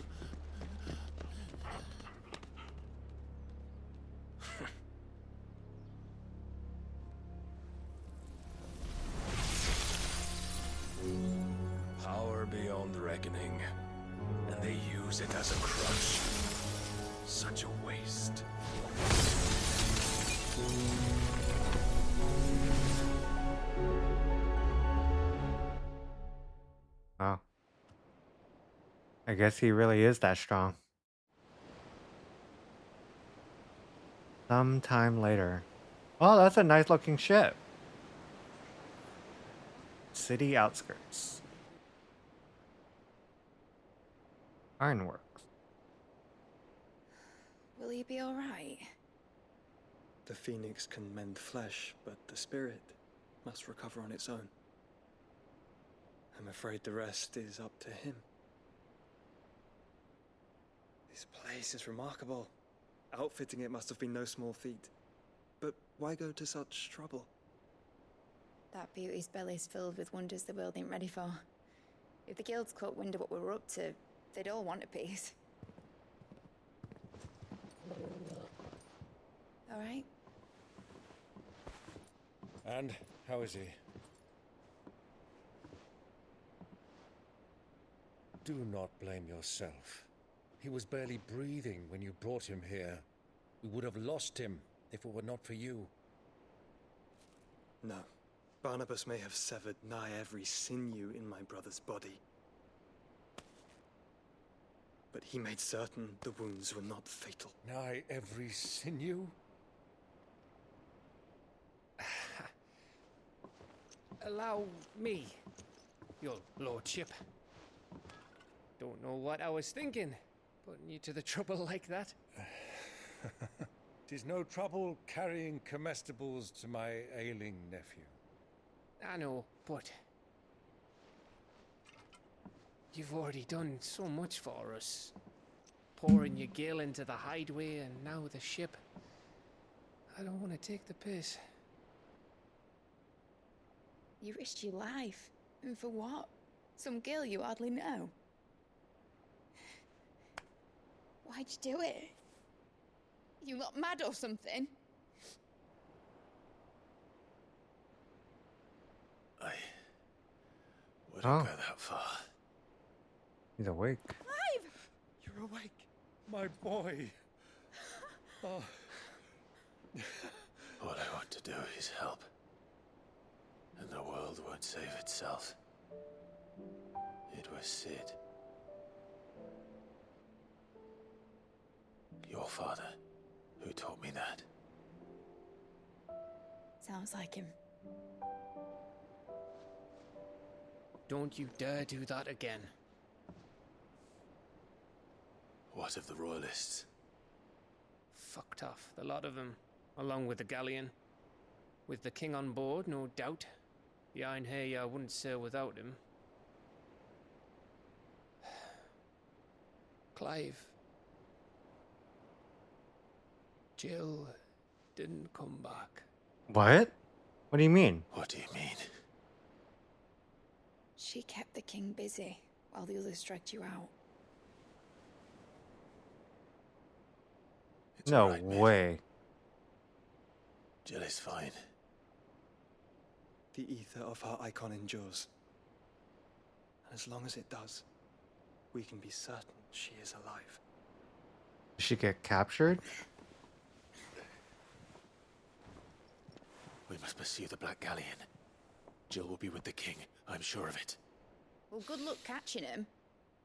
Power beyond reckoning, and they use it as a crutch. Such a waste. Oh. I guess he really is that strong. Sometime later. Oh, that's a nice looking ship. City outskirts. Ironworks. Will he be alright? The phoenix can mend flesh, but the spirit must recover on its own. I'm afraid the rest is up to him. This place is remarkable. Outfitting it must have been no small feat. But why go to such trouble? That beauty's belly's filled with wonders the world ain't ready for. If the guilds caught wind of what we were up to, they'd all want a piece. All right? And how is he? Do not blame yourself. He was barely breathing when you brought him here. We would have lost him if it were not for you. No. Barnabas may have severed nigh every sinew in my brother's body. But he made certain the wounds were not fatal. Nigh every sinew? Allow me, your lordship. Don't know what I was thinking, putting you to the trouble like that. 'Tis no trouble carrying comestibles to my ailing nephew. I know, but you've already done so much for us. Pouring your gil into the hideaway and now the ship. I don't want to take the piss. You risked your life. And for what? Some girl you hardly know. Why'd you do it? You lot mad or something? I wouldn't go that far. He's awake. Clive! You're awake, my boy. All I want to do is help. And the world won't save itself. It was Sid. Your father, who taught me that. Sounds like him. Don't you dare do that again. What of the Royalists? Fucked off, the lot of them, along with the galleon. With the king on board, no doubt. The Iron Hair wouldn't sail without him. Clive. Jill didn't come back. What? What do you mean? What do you mean? She kept the king busy while the others dragged you out. It's No all right, mate. way. Jill is fine. The ether of her icon endures. And as long as it does, we can be certain she is alive. Did she get captured? We must pursue the Black Galleon. Jill will be with the king, I'm sure of it. Well, good luck catching him,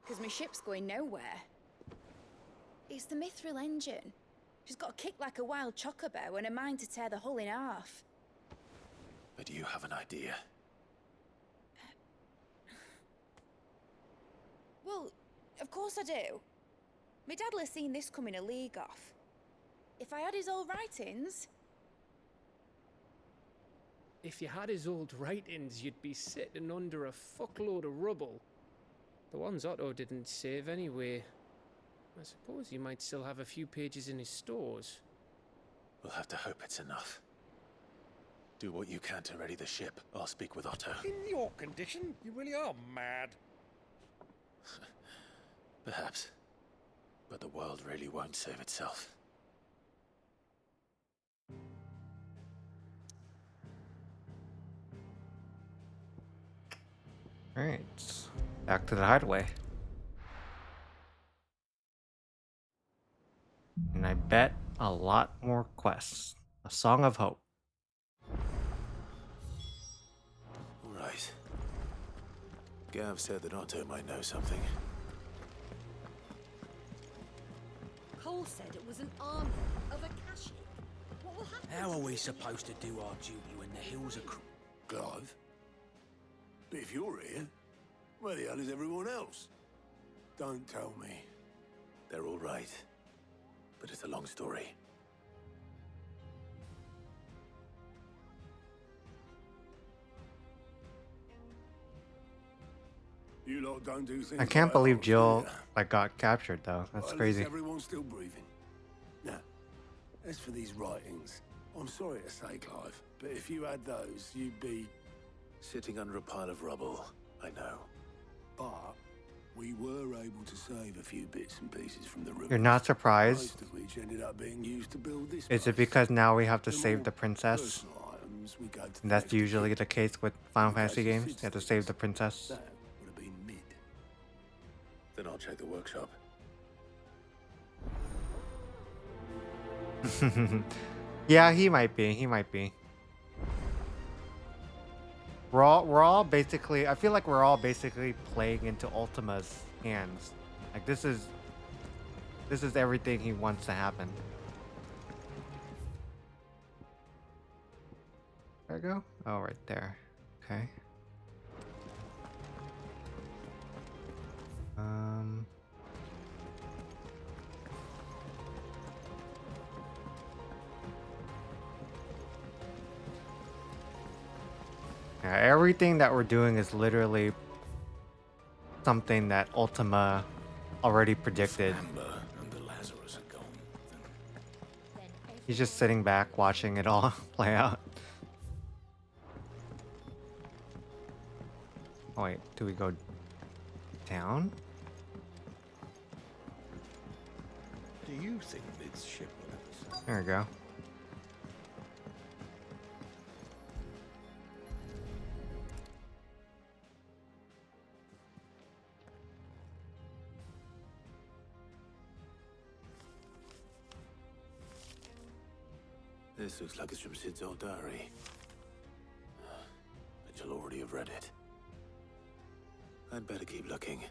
because my ship's going nowhere. It's the Mithril engine. She's got a kick like a wild chocobo and a mind to tear the hull in half. But you have an idea. Well, of course I do. My dad'll have seen this coming a league off. If I had his old writings... If you had his old writings, you'd be sitting under a fuckload of rubble. The ones Otto didn't save anyway. I suppose he might still have a few pages in his stores. We'll have to hope it's enough. Do what you can to ready the ship. I'll speak with Otto. In your condition, you really are mad. Perhaps. But the world really won't save itself. Alright. Back to the hideaway. And I bet a lot more quests. A Song of Hope. Right. Gav said that Otto might know something. Cole said it was an army of Akashic. What will happen? How are we supposed to do our duty when the hills are Clive? But if you're here, where the hell is everyone else? Don't tell me. They're all right. But it's a long story. You lot don't do things I can't like believe ours, Jill do ya? like got captured though. That's Well, at crazy. least everyone's still breathing. Now, as for these writings, I'm sorry to say, Clive, but if you had those, you'd be... Sitting under a pile of rubble, I know. But we were able to save a few bits and pieces from the river. You're not surprised? Most of which ended up being used to build this Is it place. because now we have to The save more the princess? personal items we go to the And that's next usually the case with Final Fantasy Because games. it's You have to save the princess. That would have been mid. Then I'll check the workshop. Yeah, he might be. He might be. We're all basically. I feel like we're all basically playing into Ultima's hands. Like this is everything he wants to happen. There we go. Oh, right there. Okay. Yeah, everything that we're doing is literally something that Ultima already predicted. Amber and the Lazarus are gone. He's just sitting back watching it all play out. Oh wait, do we go down? Do you think this ship will ever... There we go. This looks like it's from Sid's old diary. But you'll already have read it. I'd better keep looking.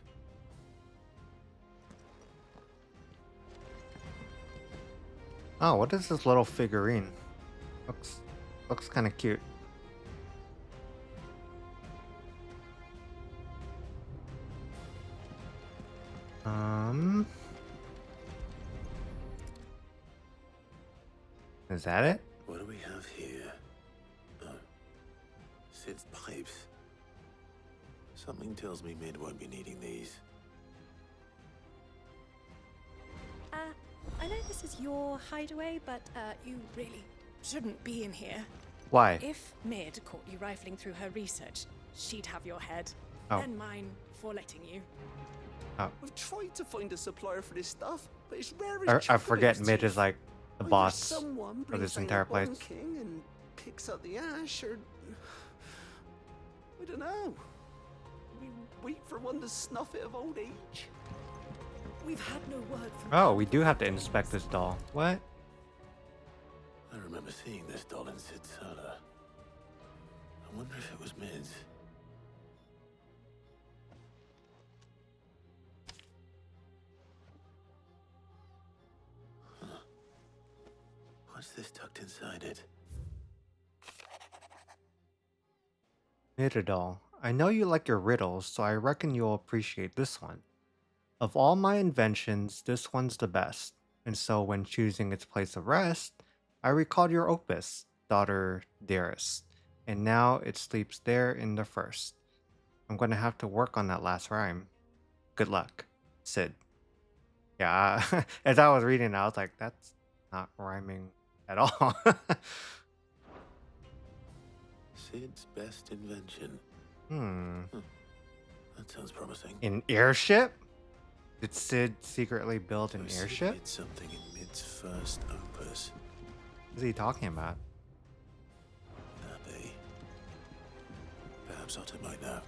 Oh, what is this little figurine? Looks kind of cute. Is that it? What do we have here? Oh, Sid's pipes. Something tells me Mid won't be needing these. I know this is your hideaway, but you really shouldn't be in here. Why? If Mid caught you rifling through her research, she'd have your head. Oh. And mine for letting you. Oh. We've tried to find a supplier for this stuff, but it's rare as I forget chocolate. Mid is like the Either boss someone for this brings down entire a place. Bomb King and picks up the ash, or I don't know. We wait for one to snuff it of old age. We've had no word from. Oh, we do have to inspect this doll. What? I remember seeing this doll in Sid's cellar. I wonder if it was Mid's. Huh. What's this tucked inside it? Mid doll. I know you like your riddles, so I reckon you'll appreciate this one. Of all my inventions, this one's the best. And so when choosing its place of rest, I recalled your opus, daughter dearest. And now it sleeps there in the first. I'm going to have to work on that last rhyme. Good luck, Sid. Yeah, as I was reading it, I was like, that's not rhyming at all. Sid's best invention. That sounds promising. An airship? Did Sid secretly build an Sid airship? made something in Mid's first opus. What is he talking about? Could that be? Perhaps Otto might know.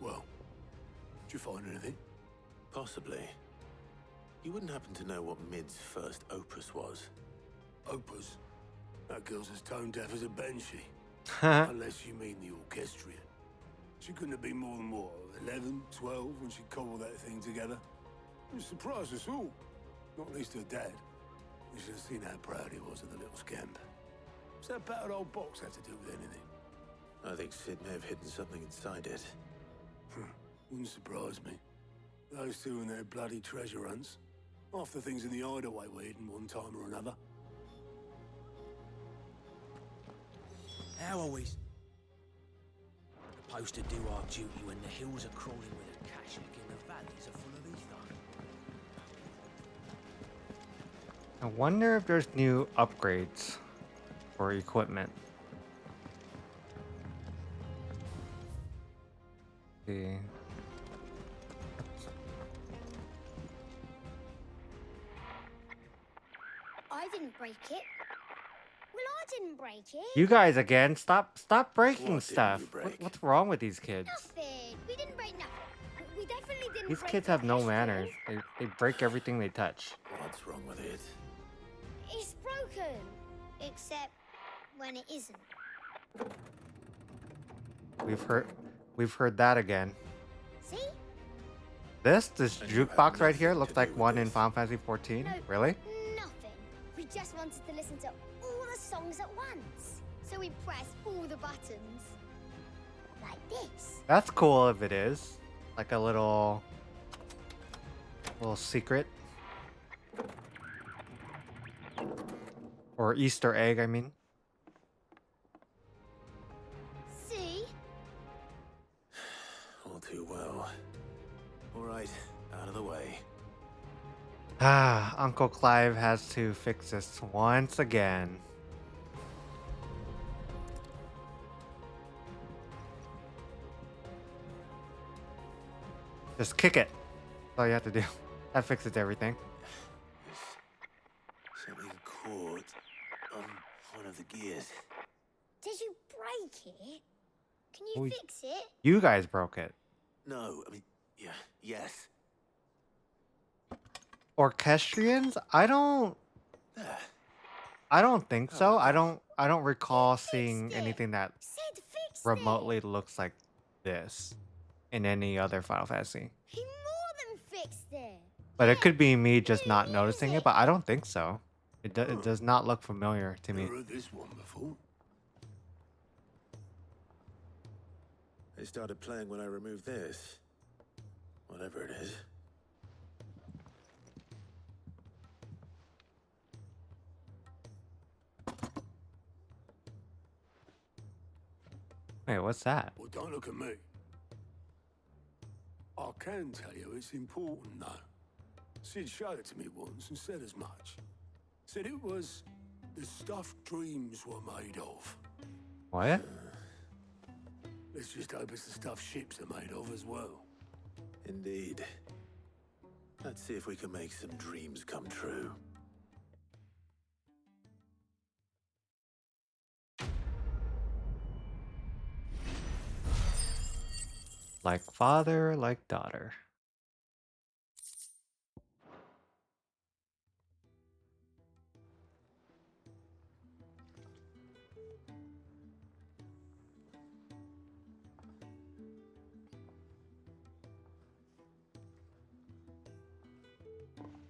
Well, did you find anything? Possibly. You wouldn't happen to know what Mid's first opus was? Opus? That girl's as tone deaf as a banshee. Unless you mean the orchestrion. She couldn't have been more than, what, 11, 12 when she cobbled that thing together? It surprised us all. Not least her dad. You should have seen how proud he was of the little scamp. What's that battered old box have to do with anything? I think Sid may have hidden something inside it. Wouldn't surprise me. Those two and their bloody treasure hunts. Half the things in the hideaway were hidden one time or another. How always? Supposed to do our duty when the hills are crawling with a cash and the valleys are full of these things. I wonder if there's new upgrades for equipment. Let's see. I didn't break it. Well, I didn't break it. You guys again, stop breaking What didn't stuff. you break? What's wrong with these kids? Nothing. We didn't break nothing. We definitely didn't These break kids the have no history. manners. They break everything they touch. What's wrong with it? It's broken. Except when it isn't. We've heard that again. See? This jukebox right here looks like one in Final Fantasy 14. No, Really? Nothing. We just wanted to listen to all the songs at once. So we pressed all the buttons. Like this. That's cool if it is. Like a little secret. Or Easter egg, I mean. See? All too well. All right, out of the way. Uncle Clive has to fix this once again. Just kick it. That's all you have to do. That fixes everything. Something caught on one of the gears. Did you break it? Can you We- fix it? You guys broke it. No, I mean, yeah, yes. Orchestrions? I don't think so. I don't recall seeing anything that remotely looks like this in any other Final Fantasy. He more than fixed it. But it could be me just not noticing it, but I don't think so. It does not look familiar to me. Never heard this one before. They started playing when I removed this. Whatever it is. Wait, what's that? Well, don't look at me. I can tell you it's important, though. Sid showed it to me once and said as much. Said it was the stuff dreams were made of. What? Let's just hope it's the stuff ships are made of as well. Indeed. Let's see if we can make some dreams come true. Like father, like daughter.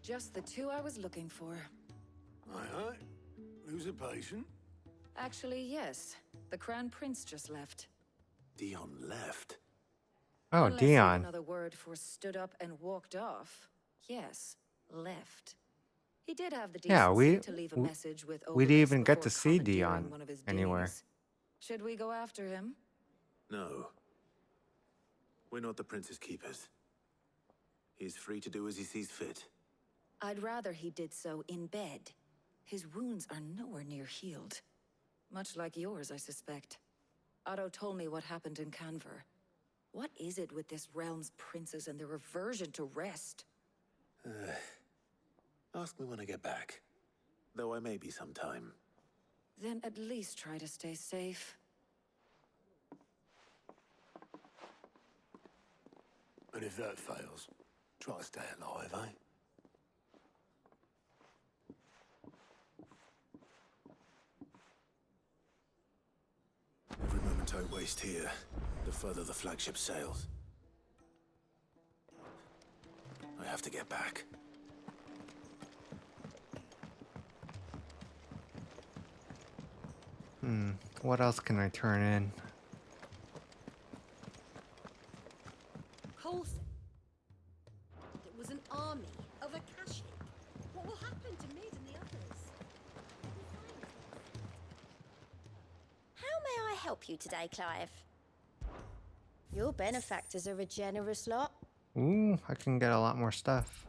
Just the two I was looking for. Aye. Lose a patient? Actually, yes. The Crown Prince just left. Dion left. Oh, Unless Dion. Another word for stood up and walked off. Yes, left. He did have the Yeah, decency to leave a message with we didn't Oberys even get before to see commandeering Dion one of his anywhere. dinghies. Should we go after him? No. We're not the Prince's keepers. He's free to do as he sees fit. I'd rather he did so in bed. His wounds are nowhere near healed. Much like yours, I suspect. Otto told me what happened in Canver. What is it with this realm's princes and their aversion to rest? Ask me when I get back. Though I may be sometime. Then at least try to stay safe. And if that fails, try to stay alive, eh? Every moment I waste here, the further the flagship sails. I have to get back. What else can I turn in? Coulson. It was an army of Akashic. What will happen to Mid and the others? How may I help you today, Clive? Your benefactors are a generous lot. Ooh, I can get a lot more stuff.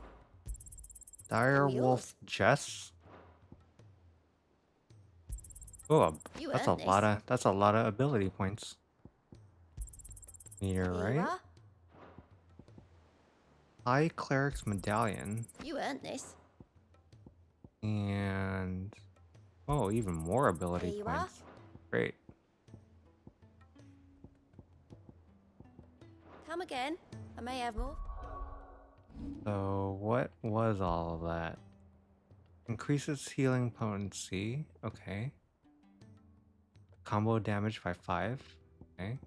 Dire Yours. Wolf Jess. Oh, You that's a earned this. lot of ability points. Here you Meteorite. are. High Cleric's Medallion. You earned this. And oh, even more ability Here you are. points. Great. Come again. I may have more. So what was all of that? Increases healing potency. Okay. Combo damage by 5. Okay.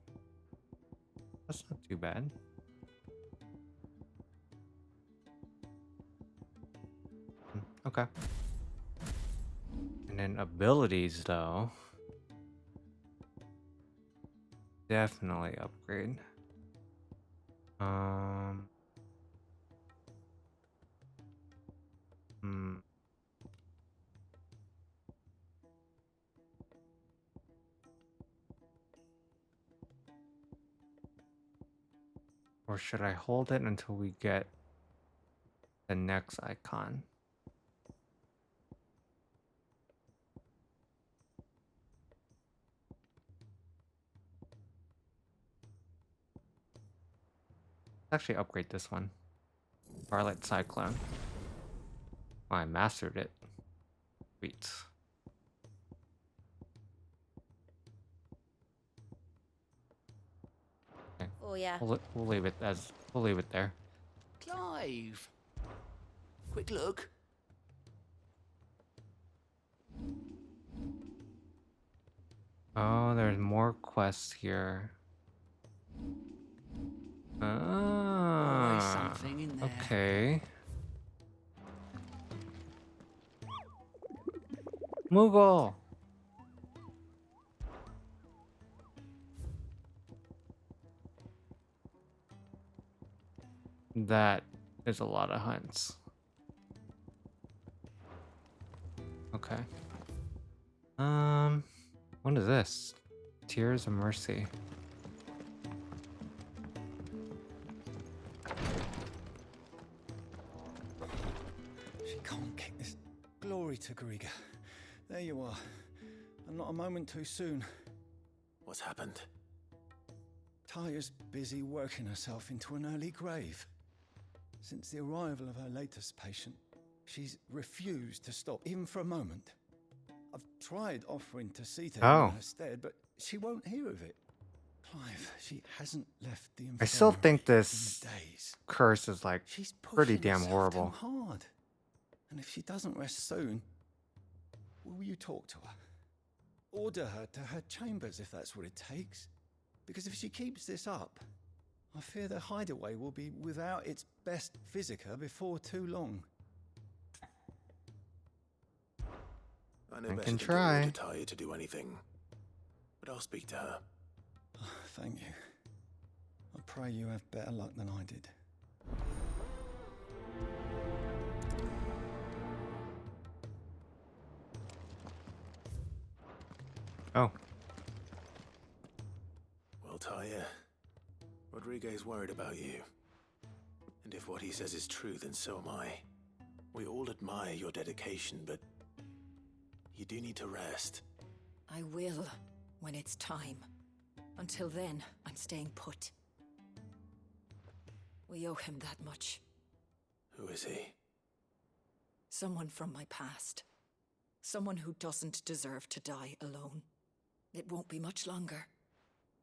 That's not too bad. Okay. And then abilities though. Definitely upgrade. Or should I hold it until we get the next icon? Actually, upgrade this one. Scarlet Cyclone. Oh, I mastered it. Sweet. Okay. Oh yeah. We'll leave it as we'll leave it there. Clive! Quick look. Oh, there's more quests here. Ah, something in there. okay. Moogle! That is a lot of hunts. Okay. What is this? Tears of Mercy. She can't kick this. Glory to Griga. There you are. And not a moment too soon. What's happened? Taya's busy working herself into an early grave. Since the arrival of her latest patient, she's refused to stop, even for a moment. I've tried offering to see to her in her stead, but she won't hear of it. Clive, she hasn't left the infirmary. I still think in this days. curse is like She's pretty pushing damn herself horrible. too hard. And if she doesn't rest soon, will you talk to her? Order her to her chambers if that's what it takes. Because if she keeps this up, I fear the hideaway will be without its best visitor before too long. I know I best can than to try. order Taya to do anything, but I'll speak to her. Thank you. I pray you have better luck than I did. Oh. Well, Taya, Rodriguez worried about you. And if what he says is true, then so am I. We all admire your dedication, but you do need to rest. I will, when it's time. Until then, I'm staying put. We owe him that much. Who is he? Someone from my past. Someone who doesn't deserve to die alone. It won't be much longer.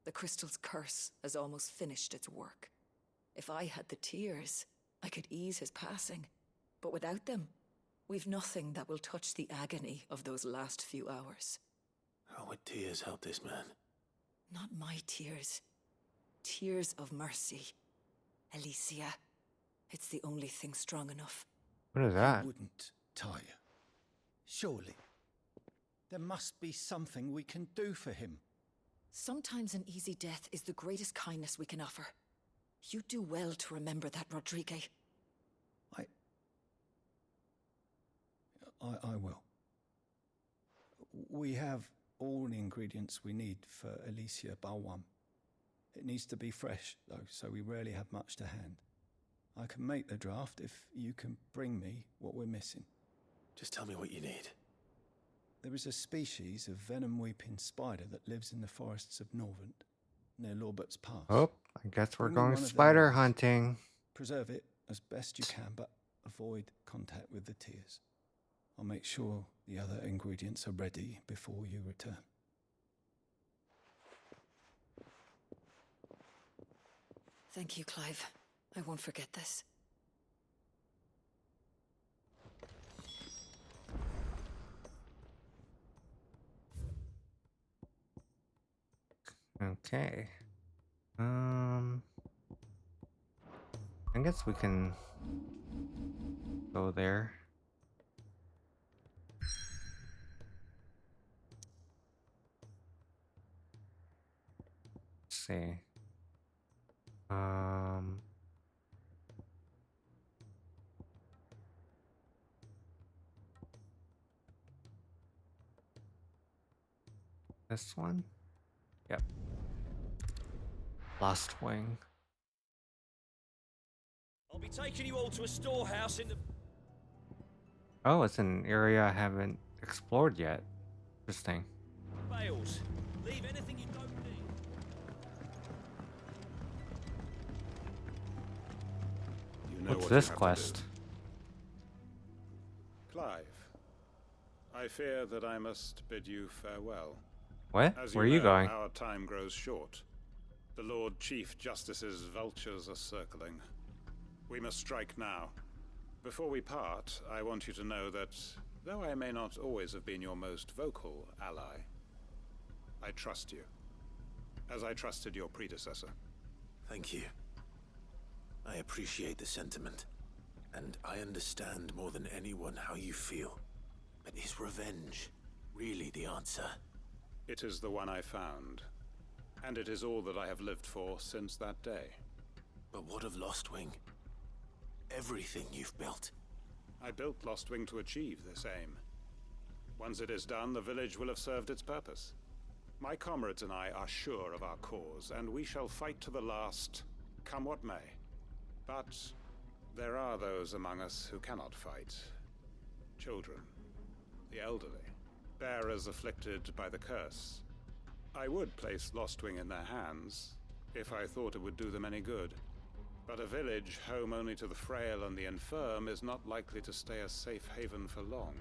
The crystal's curse has almost finished its work. If I had the tears, I could ease his passing. But without them, we've nothing that will touch the agony of those last few hours. How would tears help this man? Not my tears. Tears of mercy. Alicia. It's the only thing strong enough. What is that? You wouldn't, Taya. Surely. There must be something we can do for him. Sometimes an easy death is the greatest kindness we can offer. You do well to remember that, Rodrigue. I will. We have all the ingredients we need for Alicia Balwam. It needs to be fresh, though, so we rarely have much to hand. I can make the draft if you can bring me what we're missing. Just tell me what you need. There is a species of venom-weeping spider that lives in the forests of Norvent, near Lorbert's Pass. Oh, I guess we're Bring me going one of their spider eggs. hunting. Preserve it as best you can, but avoid contact with the tears. I'll make sure the other ingredients are ready before you return. Thank you, Clive. I won't forget this. Okay. I guess we can go there. Let's see. This one? Yep. Lost Wing. I'll be taking you all to a storehouse in the... Oh, it's an area I haven't explored yet. Interesting. Bales. Leave anything you don't need. know What's what this you have quest? to do. Clive, I fear that I must bid you farewell. What? As Where are you you know, going? our time grows short. The Lord Chief Justice's vultures are circling. We must strike now. Before we part, I want you to know that, though I may not always have been your most vocal ally, I trust you, as I trusted your predecessor. Thank you. I appreciate the sentiment, and I understand more than anyone how you feel. But is revenge really the answer? It is the one I found, and it is all that I have lived for since that day. But what of Lostwing? Everything you've built. I built Lostwing to achieve this aim. Once it is done, the village will have served its purpose. My comrades and I are sure of our cause, and we shall fight to the last, come what may. But there are those among us who cannot fight. Children, the elderly, bearers afflicted by the curse. I would place Lostwing in their hands, if I thought it would do them any good. But a village home only to the frail and the infirm is not likely to stay a safe haven for long.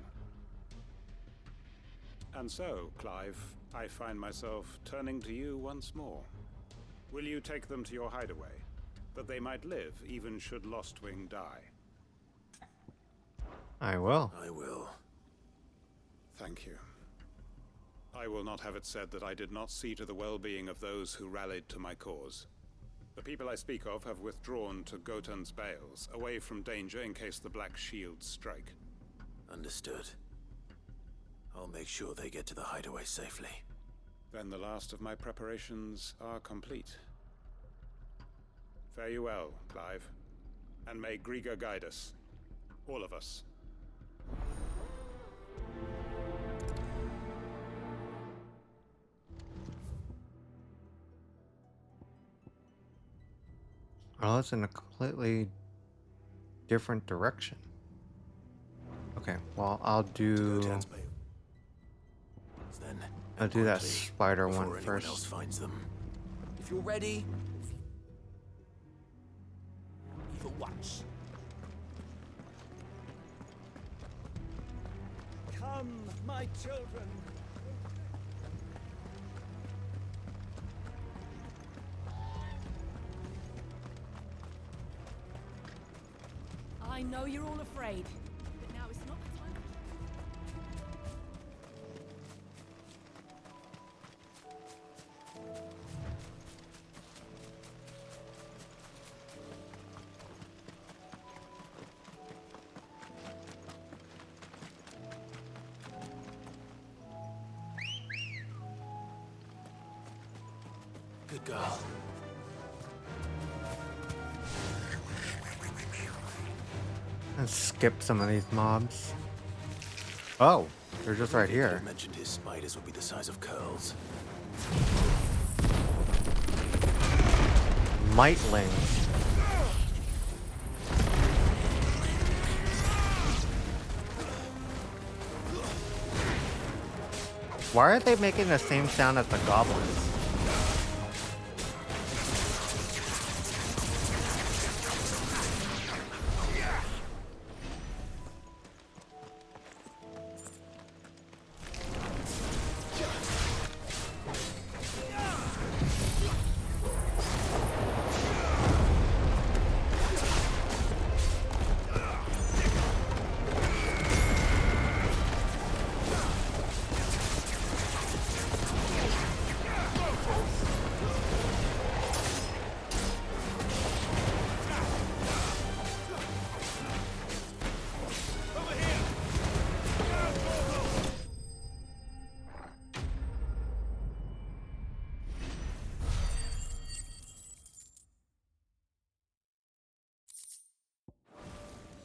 And so, Clive, I find myself turning to you once more. Will you take them to your hideaway, that they might live even should Lostwing die? I will. I will. Thank you. I will not have it said that I did not see to the well-being of those who rallied to my cause. The people I speak of have withdrawn to Gotan's Bales, away from danger in case the Black Shields strike. Understood. I'll make sure they get to the hideaway safely. Then the last of my preparations are complete. Fare you well, Clive. And may Griga guide us. All of us. Oh, it's in a completely different direction. Okay, well, I'll do that spider one first. Else finds them. If you're ready, either watch. Come, my children. I know you're all afraid, but now is not the time. Good girl. Let's skip some of these mobs. Oh, they're just right here. You mentioned his spiders would be the size of curls. Mightlings. Why are they making the same sound as the goblins?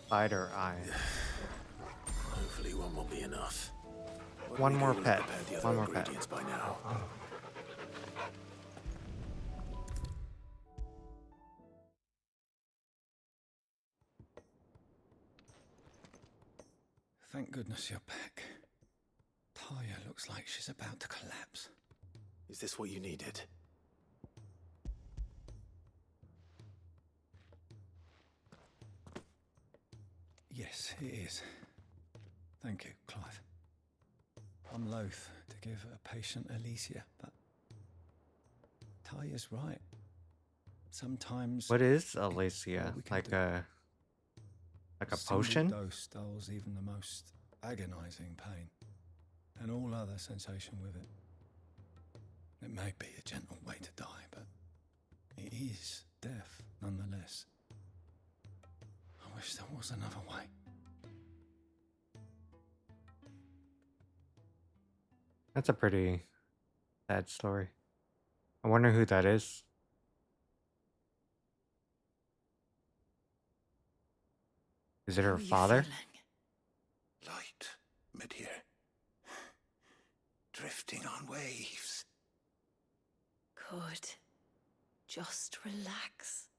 Spider eye. Hopefully one will be enough. One more pet. One more pet. Ingredients by now. Thank goodness you're back. Taya looks like she's about to collapse. Is this what you needed? Yes, it is. Thank you, Clive. I'm loath to give a patient Alicia, but Taya's right. Sometimes What is it's all Alicia? we can Like do. a single potion? dose dulls even the most agonizing pain, and all other sensation with it. It may be a gentle way to die, but it is death nonetheless. I wish there was another way. That's a pretty sad story. I wonder who that is. Is it How her are you father? feeling? Light, mid-here. Drifting on waves. Good. Just relax.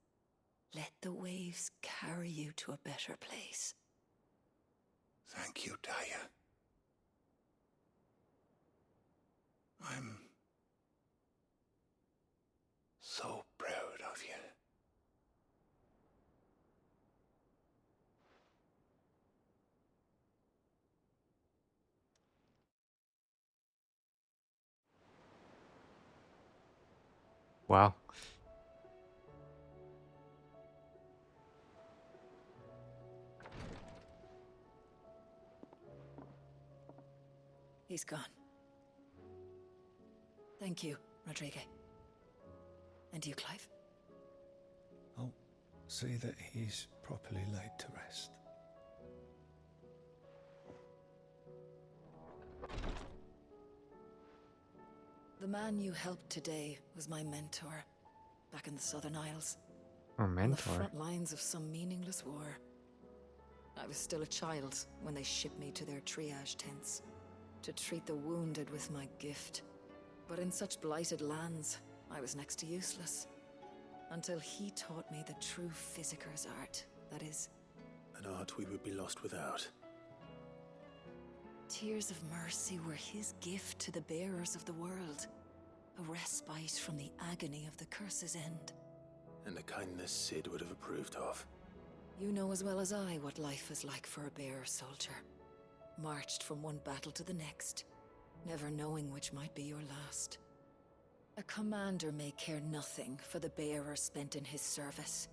Let the waves carry you to a better place. Thank you, Taya. I'm so proud of you. Wow. He's gone. Thank you, Rodrigue. And you, Clive? I'll see that he's properly laid to rest. The man you helped today was my mentor, back in the Southern Isles. Or On the mentor? front lines of some meaningless war. I was still a child when they shipped me to their triage tents, to treat the wounded with my gift. But in such blighted lands, I was next to useless. Until he taught me the true physicker's art, that is, An art we would be lost without. tears of mercy were his gift to the bearers of the world. A respite from the agony of the curse's end. And a kindness Sid would have approved of. You know as well as I what life is like for a bearer soldier. Marched from one battle to the next, never knowing which might be your last. A commander may care nothing for the bearer spent in his service.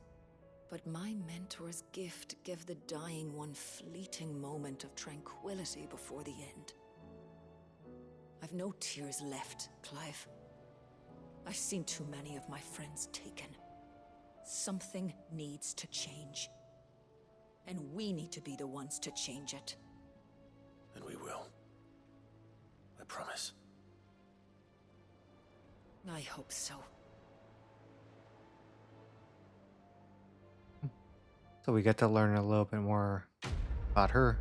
But my mentor's gift gave the dying one fleeting moment of tranquility before the end. I've no tears left, Clive. I've seen too many of my friends taken. Something needs to change. And we need to be the ones to change it. And we will. I promise. I hope so. So we get to learn a little bit more about her.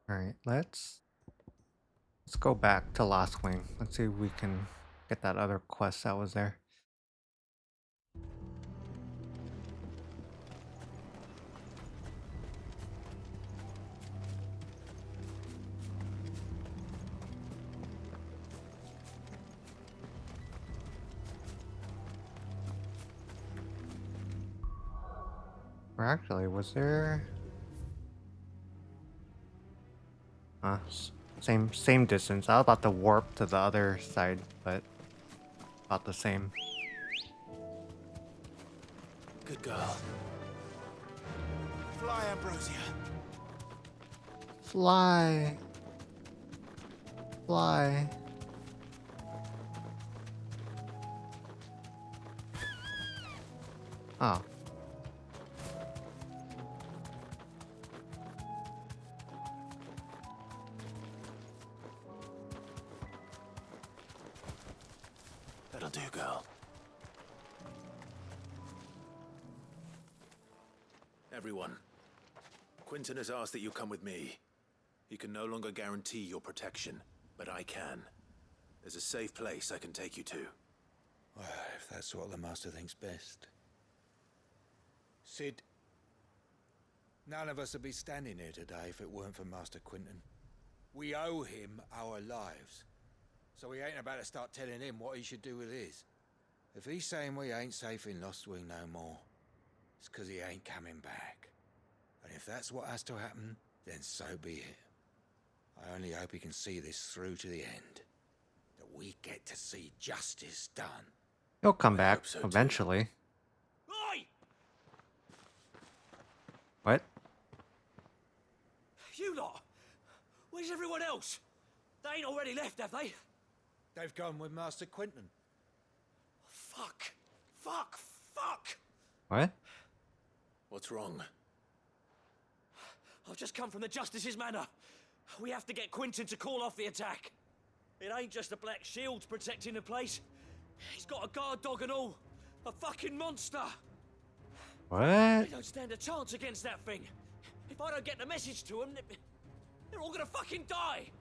Alright, let's go back to Lost Wing. Let's see if we can get that other quest that was there. Or actually, was there... same distance. I was about to warp to the other side, but about the same. Good girl. Fly, Ambrosia. Fly. Fly. Oh. That'll do, girl. Everyone, Quinton has asked that you come with me. He can no longer guarantee your protection, but I can. There's a safe place I can take you to. Well, if that's what the Master thinks best. Sid, None of us would be standing here today if it weren't for Master Quinton. We owe him our lives. So we ain't about to start telling him what he should do with his. If he's saying we ain't safe in Lostwing no more, it's 'cause he ain't coming back. And if that's what has to happen, then so be it. I only hope he can see this through to the end. That we get to see justice done. He'll come back eventually. Oi! What? You lot! Where's everyone else? They ain't already left, have they? They've gone with Master Quinton. Fuck! Fuck! Fuck! What? What's wrong? I've just come from the Justice's manor. We have to get Quinton to call off the attack. It ain't just the Black Shields protecting the place. He's got a guard dog and all. A fucking monster. What? They don't stand a chance against that thing. If I don't get the message to them, they're all gonna fucking die.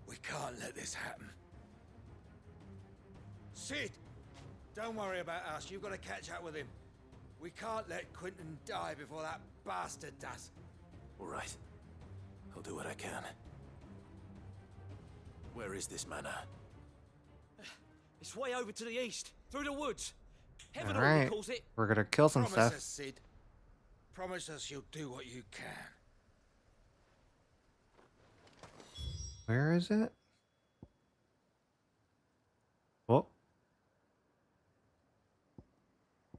We can't let this happen. Sid! Don't worry about us. You've got to catch up with him. We can't let Quinton die before that bastard does. All right. I'll do what I can. Where is this manor? It's way over to the east, through the woods. Heaven Alright, calls it. we're gonna kill some Promise stuff. us, Sid. Promise us you'll do what you can. Where is it? Oh.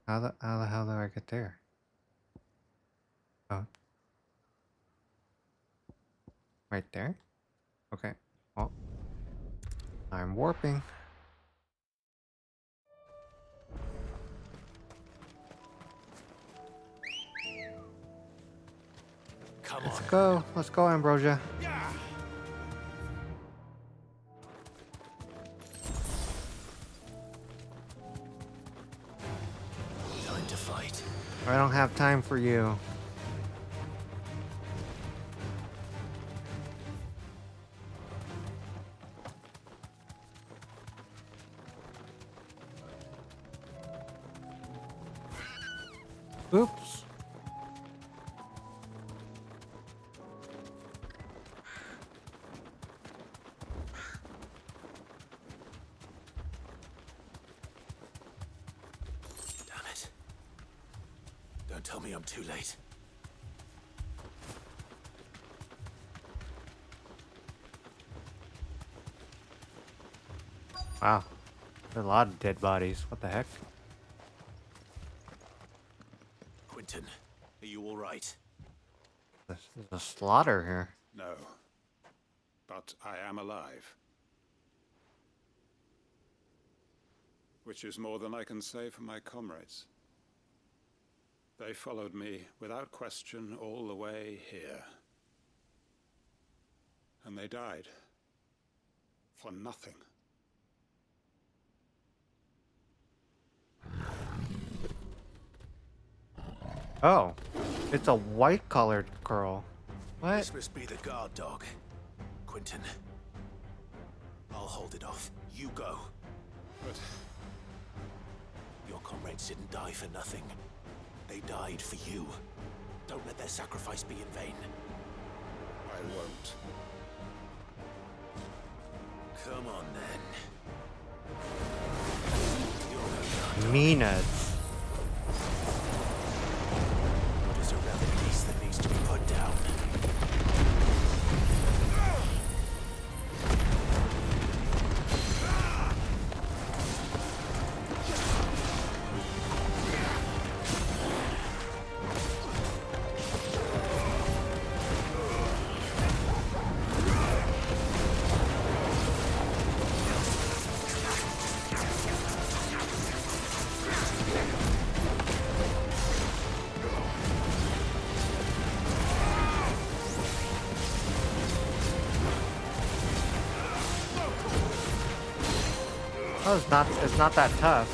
How the hell do I get there? Oh. Right there? Okay. Well, I'm warping. Come Let's on. go. Let's go, Ambrosia. Time to fight. I don't have time for you. Oops. Damn it. Don't tell me I'm too late. Wow. There's a lot of dead bodies. What the heck? Quinton, are you all right? There's a slaughter here. No. But I am alive. Which is more than I can say for my comrades. They followed me without question all the way here. And they died. For nothing. Oh. It's a white-colored girl. What? This must be the guard dog. Quinton. I'll hold it off. You go. But your comrades didn't die for nothing. They died for you. Don't let their sacrifice be in vain. I won't. Come on, then. Minas. There's a relic piece that needs to be put down. Oh, it's not that tough.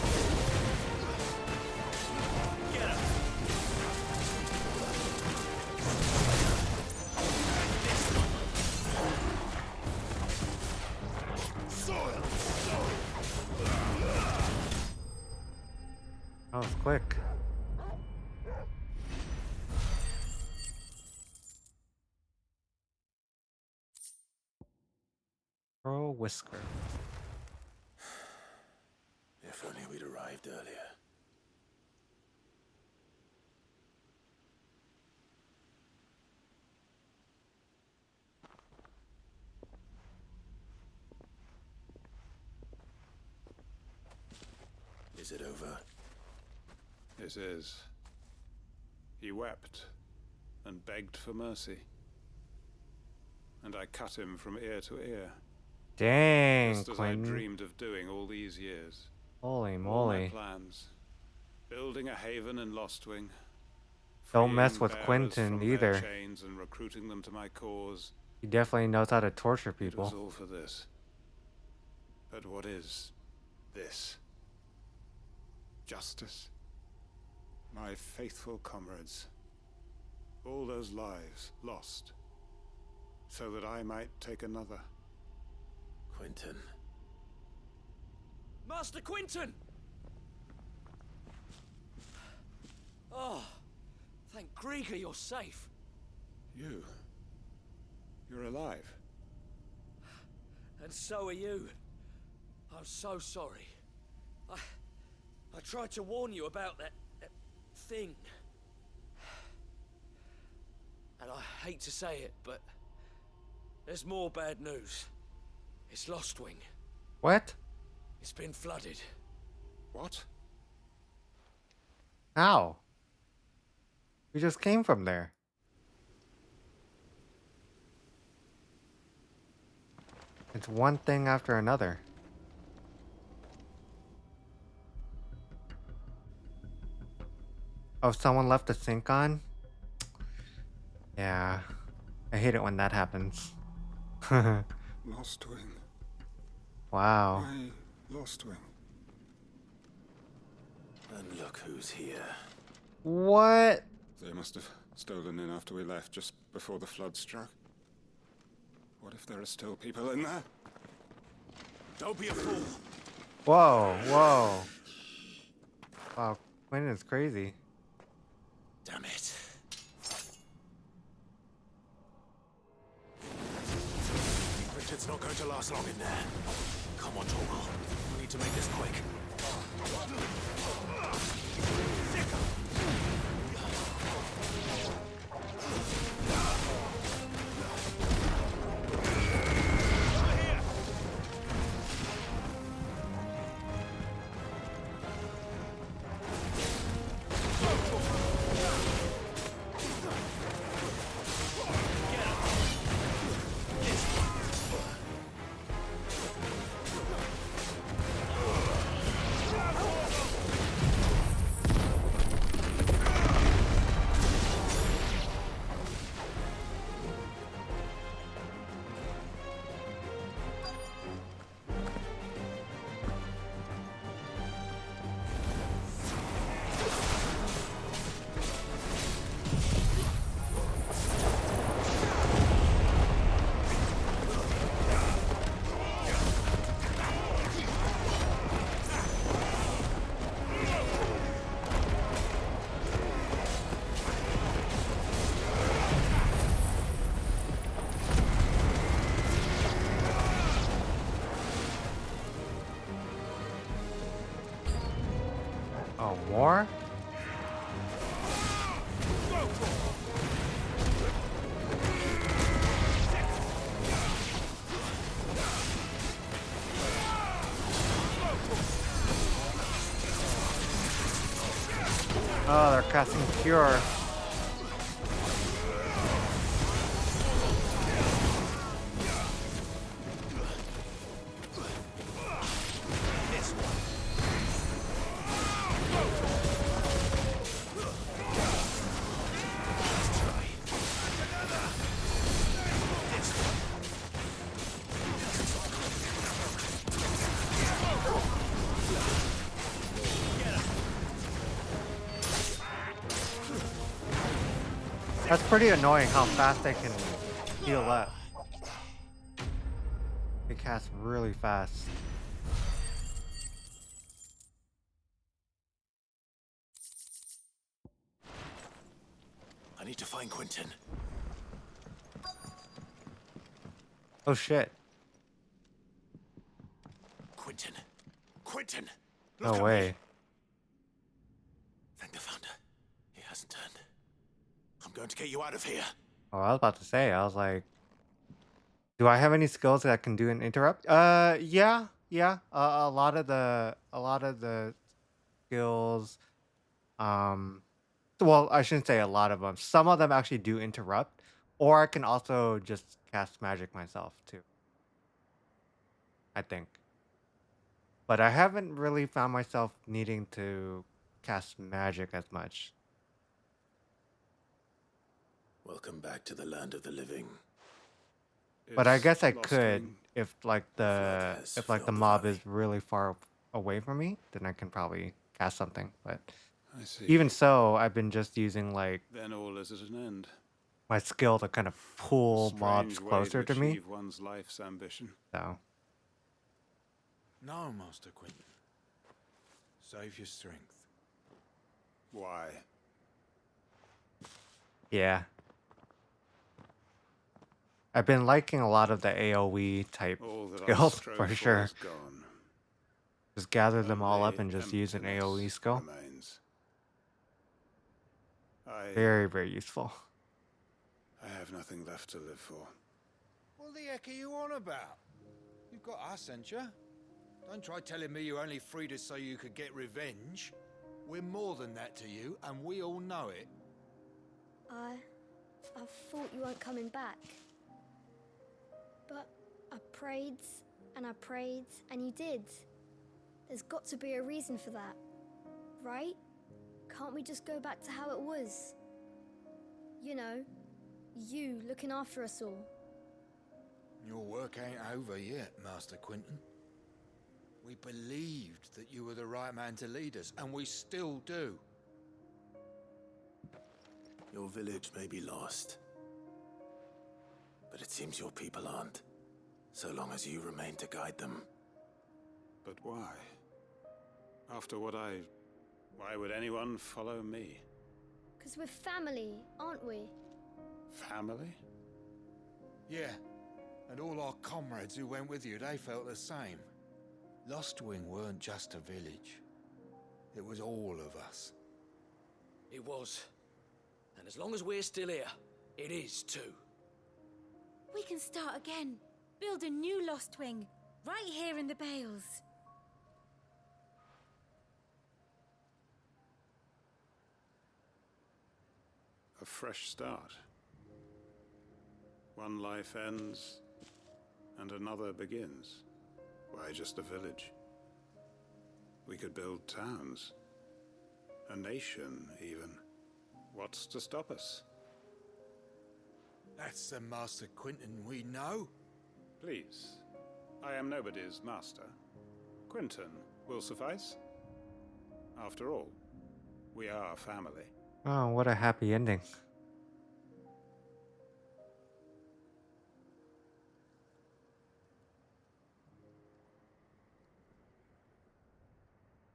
That was quick. Whisker. If only we'd arrived earlier. Is it over? It is. He wept and begged for mercy. And I cut him from ear to ear. Dang, just as Quentin. I dreamed of doing all these years. Holy All my moly. plans. Building a haven in Lostwing. Don't mess freeing with bearers Quentin from their either. chains and recruiting them to my cause. He definitely knows how to torture It was people. all for this. But what is this? Justice? My faithful comrades. All those lives lost. So that I might take another. Quentin. Master Quinton! Oh, thank Grieger you're safe. You're alive. And so are you. I'm so sorry. I tried to warn you about that thing. And I hate to say it, but there's more bad news. It's Lostwing. What? It's been flooded. What? How? We just came from there. It's one thing after another. Oh, someone left the sink on? Yeah. I hate it when that happens. Lostwing. Wow. Lostwing. And look who's here. What? They must have stolen in after we left, just before the flood struck. What if there are still people in there? Don't be a fool. Whoa, whoa. Wow, Quentin is crazy. Damn it. Richard's not going to last long in there. Come on, Torgal. We need to make this quick. Oh, more? Oh, they're casting Cure. That's pretty annoying how fast they can heal up. They cast really fast. I need to find Quentin. Oh shit. Quentin! No Look at way. me! Thank the Founder. He hasn't turned. I'm going to get you out of here. Oh, I was about to say, I was like, do I have any skills that can do an interrupt? Yeah, yeah. A lot of the skills, um, well, I shouldn't say a lot of them. Some of them actually do interrupt, or I can also just cast magic myself too, I think. But I haven't really found myself needing to cast magic as much. Welcome back to the land of the living. But I Is guess I Lost could Wing- if like has if like the filled the mob valley. is really far away from me, then I can probably cast something. But I see. even so, I've been just using like Then all is at an end. my skill to kind of pull mobs Strange way closer to me. achieve one's life's ambition. So No, Master Quentin. Save your strength. Why? yeah, I've been liking a lot of the AOE type All that I skills strove for for sure. is gone. Just gather them all up Only and just use an AOE emptiness skill. remains. Very, very useful. I have nothing left to live for. What the heck are you on about? You've got us, ain't you? Don't try telling me you only freed us so you could get revenge. We're more than that to you, and we all know it. I thought you weren't coming back. But I prayed, and you did. There's got to be a reason for that, right? Can't we just go back to how it was? You know, you looking after us all. Your work ain't over yet, Master Quentin. We believed that you were the right man to lead us, and we still do. Your village may be lost, but it seems your people aren't, so long as you remain to guide them. But why? After why would anyone follow me? 'Cause we're family, aren't we? Family? Yeah, and all our comrades who went with you, they felt the same. Lost Wing weren't just a village. It was all of us. It was. And as long as we're still here, it is too. We can start again. Build a new Lost Wing, right here in the Bales. A fresh start. One life ends, and another begins. Why, just a village. We could build towns. A nation, even. What's to stop us? That's the Master Quentin we know. Please. I am nobody's master. Quentin will suffice. After all, we are family. Oh, what a happy ending.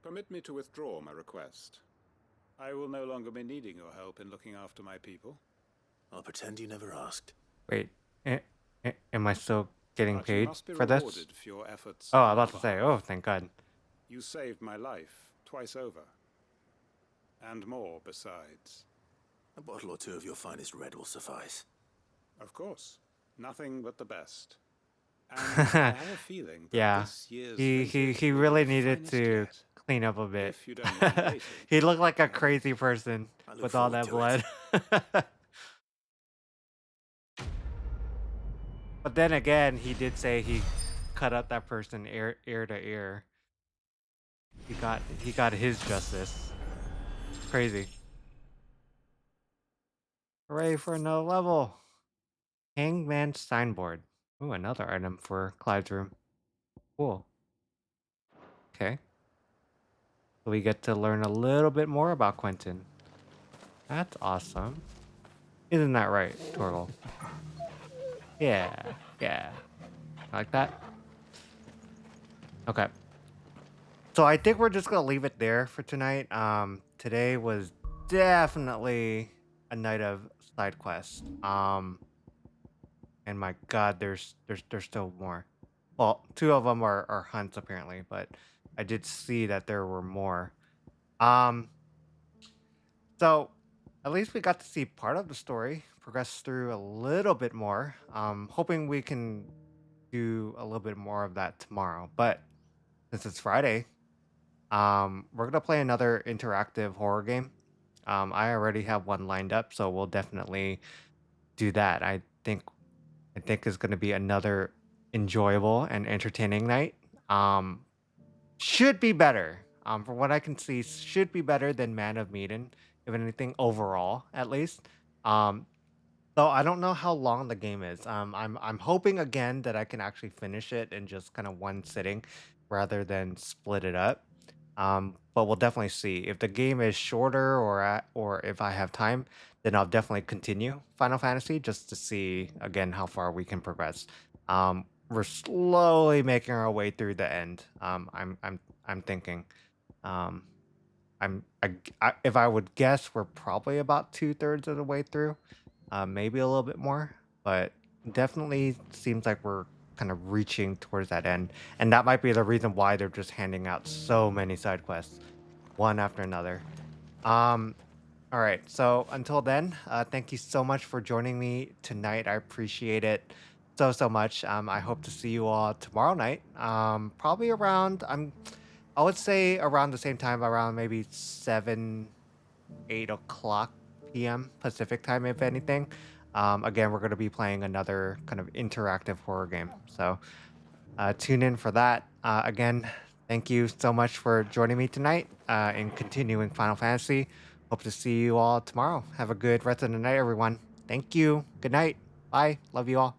Permit me to withdraw my request. I will no longer be needing your help in looking after my people. I'll pretend you never asked. Wait, am I still getting But you paid must be for this? rewarded for your efforts. Oh, I on was about our to say, behalf. oh, thank God. You saved my life twice over. And more besides. A bottle or two of your finest red will suffice. Of course. Nothing but the best. And I have a feeling that Yeah, this year's he vintage will be really the needed finest to yet. clean up a bit. If you don't mind waiting. He looked like a crazy person I look with all forward that to it. blood. But then again, he did say he cut up that person ear to ear. He got his justice. Crazy. Hooray for another level. Hangman's signboard. Ooh, another item for Clyde's room. Cool. Okay. So we get to learn a little bit more about Quentin. That's awesome. Isn't that right, Torgal? Yeah, yeah. Like that? Okay. So I think we're just gonna leave it there for tonight. Today was definitely a night of side quests. And my God, there's still more. Well, two of them are hunts apparently, but I did see that there were more. Um, so at least we got to see part of the story, progress through a little bit more. Hoping we can do a little bit more of that tomorrow. But since it's Friday, we're gonna play another interactive horror game. I already have one lined up, so we'll definitely do that. I think it's gonna be another enjoyable and entertaining night. Um, should be better. From what I can see, should be better than Man of Medan, if anything, overall at least. Um, though I don't know how long the game is. I'm hoping again that I can actually finish it in just kind of one sitting, rather than split it up. But we'll definitely see if the game is shorter or if I have time, then I'll definitely continue Final Fantasy just to see again how far we can progress. We're slowly making our way through the end. I'm thinking. Um, if I would guess, we're probably about 2/3 of the way through, maybe a little bit more, but definitely seems like we're kind of reaching towards that end, and that might be the reason why they're just handing out so many side quests, one after another. Um, all right, so until then, thank you so much for joining me tonight. I appreciate it so much. I hope to see you all tomorrow night. Probably around I would say around the same time, around maybe 7, 8 o'clock p.m. Pacific time, if anything. Again, we're going to be playing another kind of interactive horror game. So tune in for that. Again, thank you so much for joining me tonight in continuing Final Fantasy. Hope to see you all tomorrow. Have a good rest of the night, everyone. Thank you. Good night. Bye. Love you all.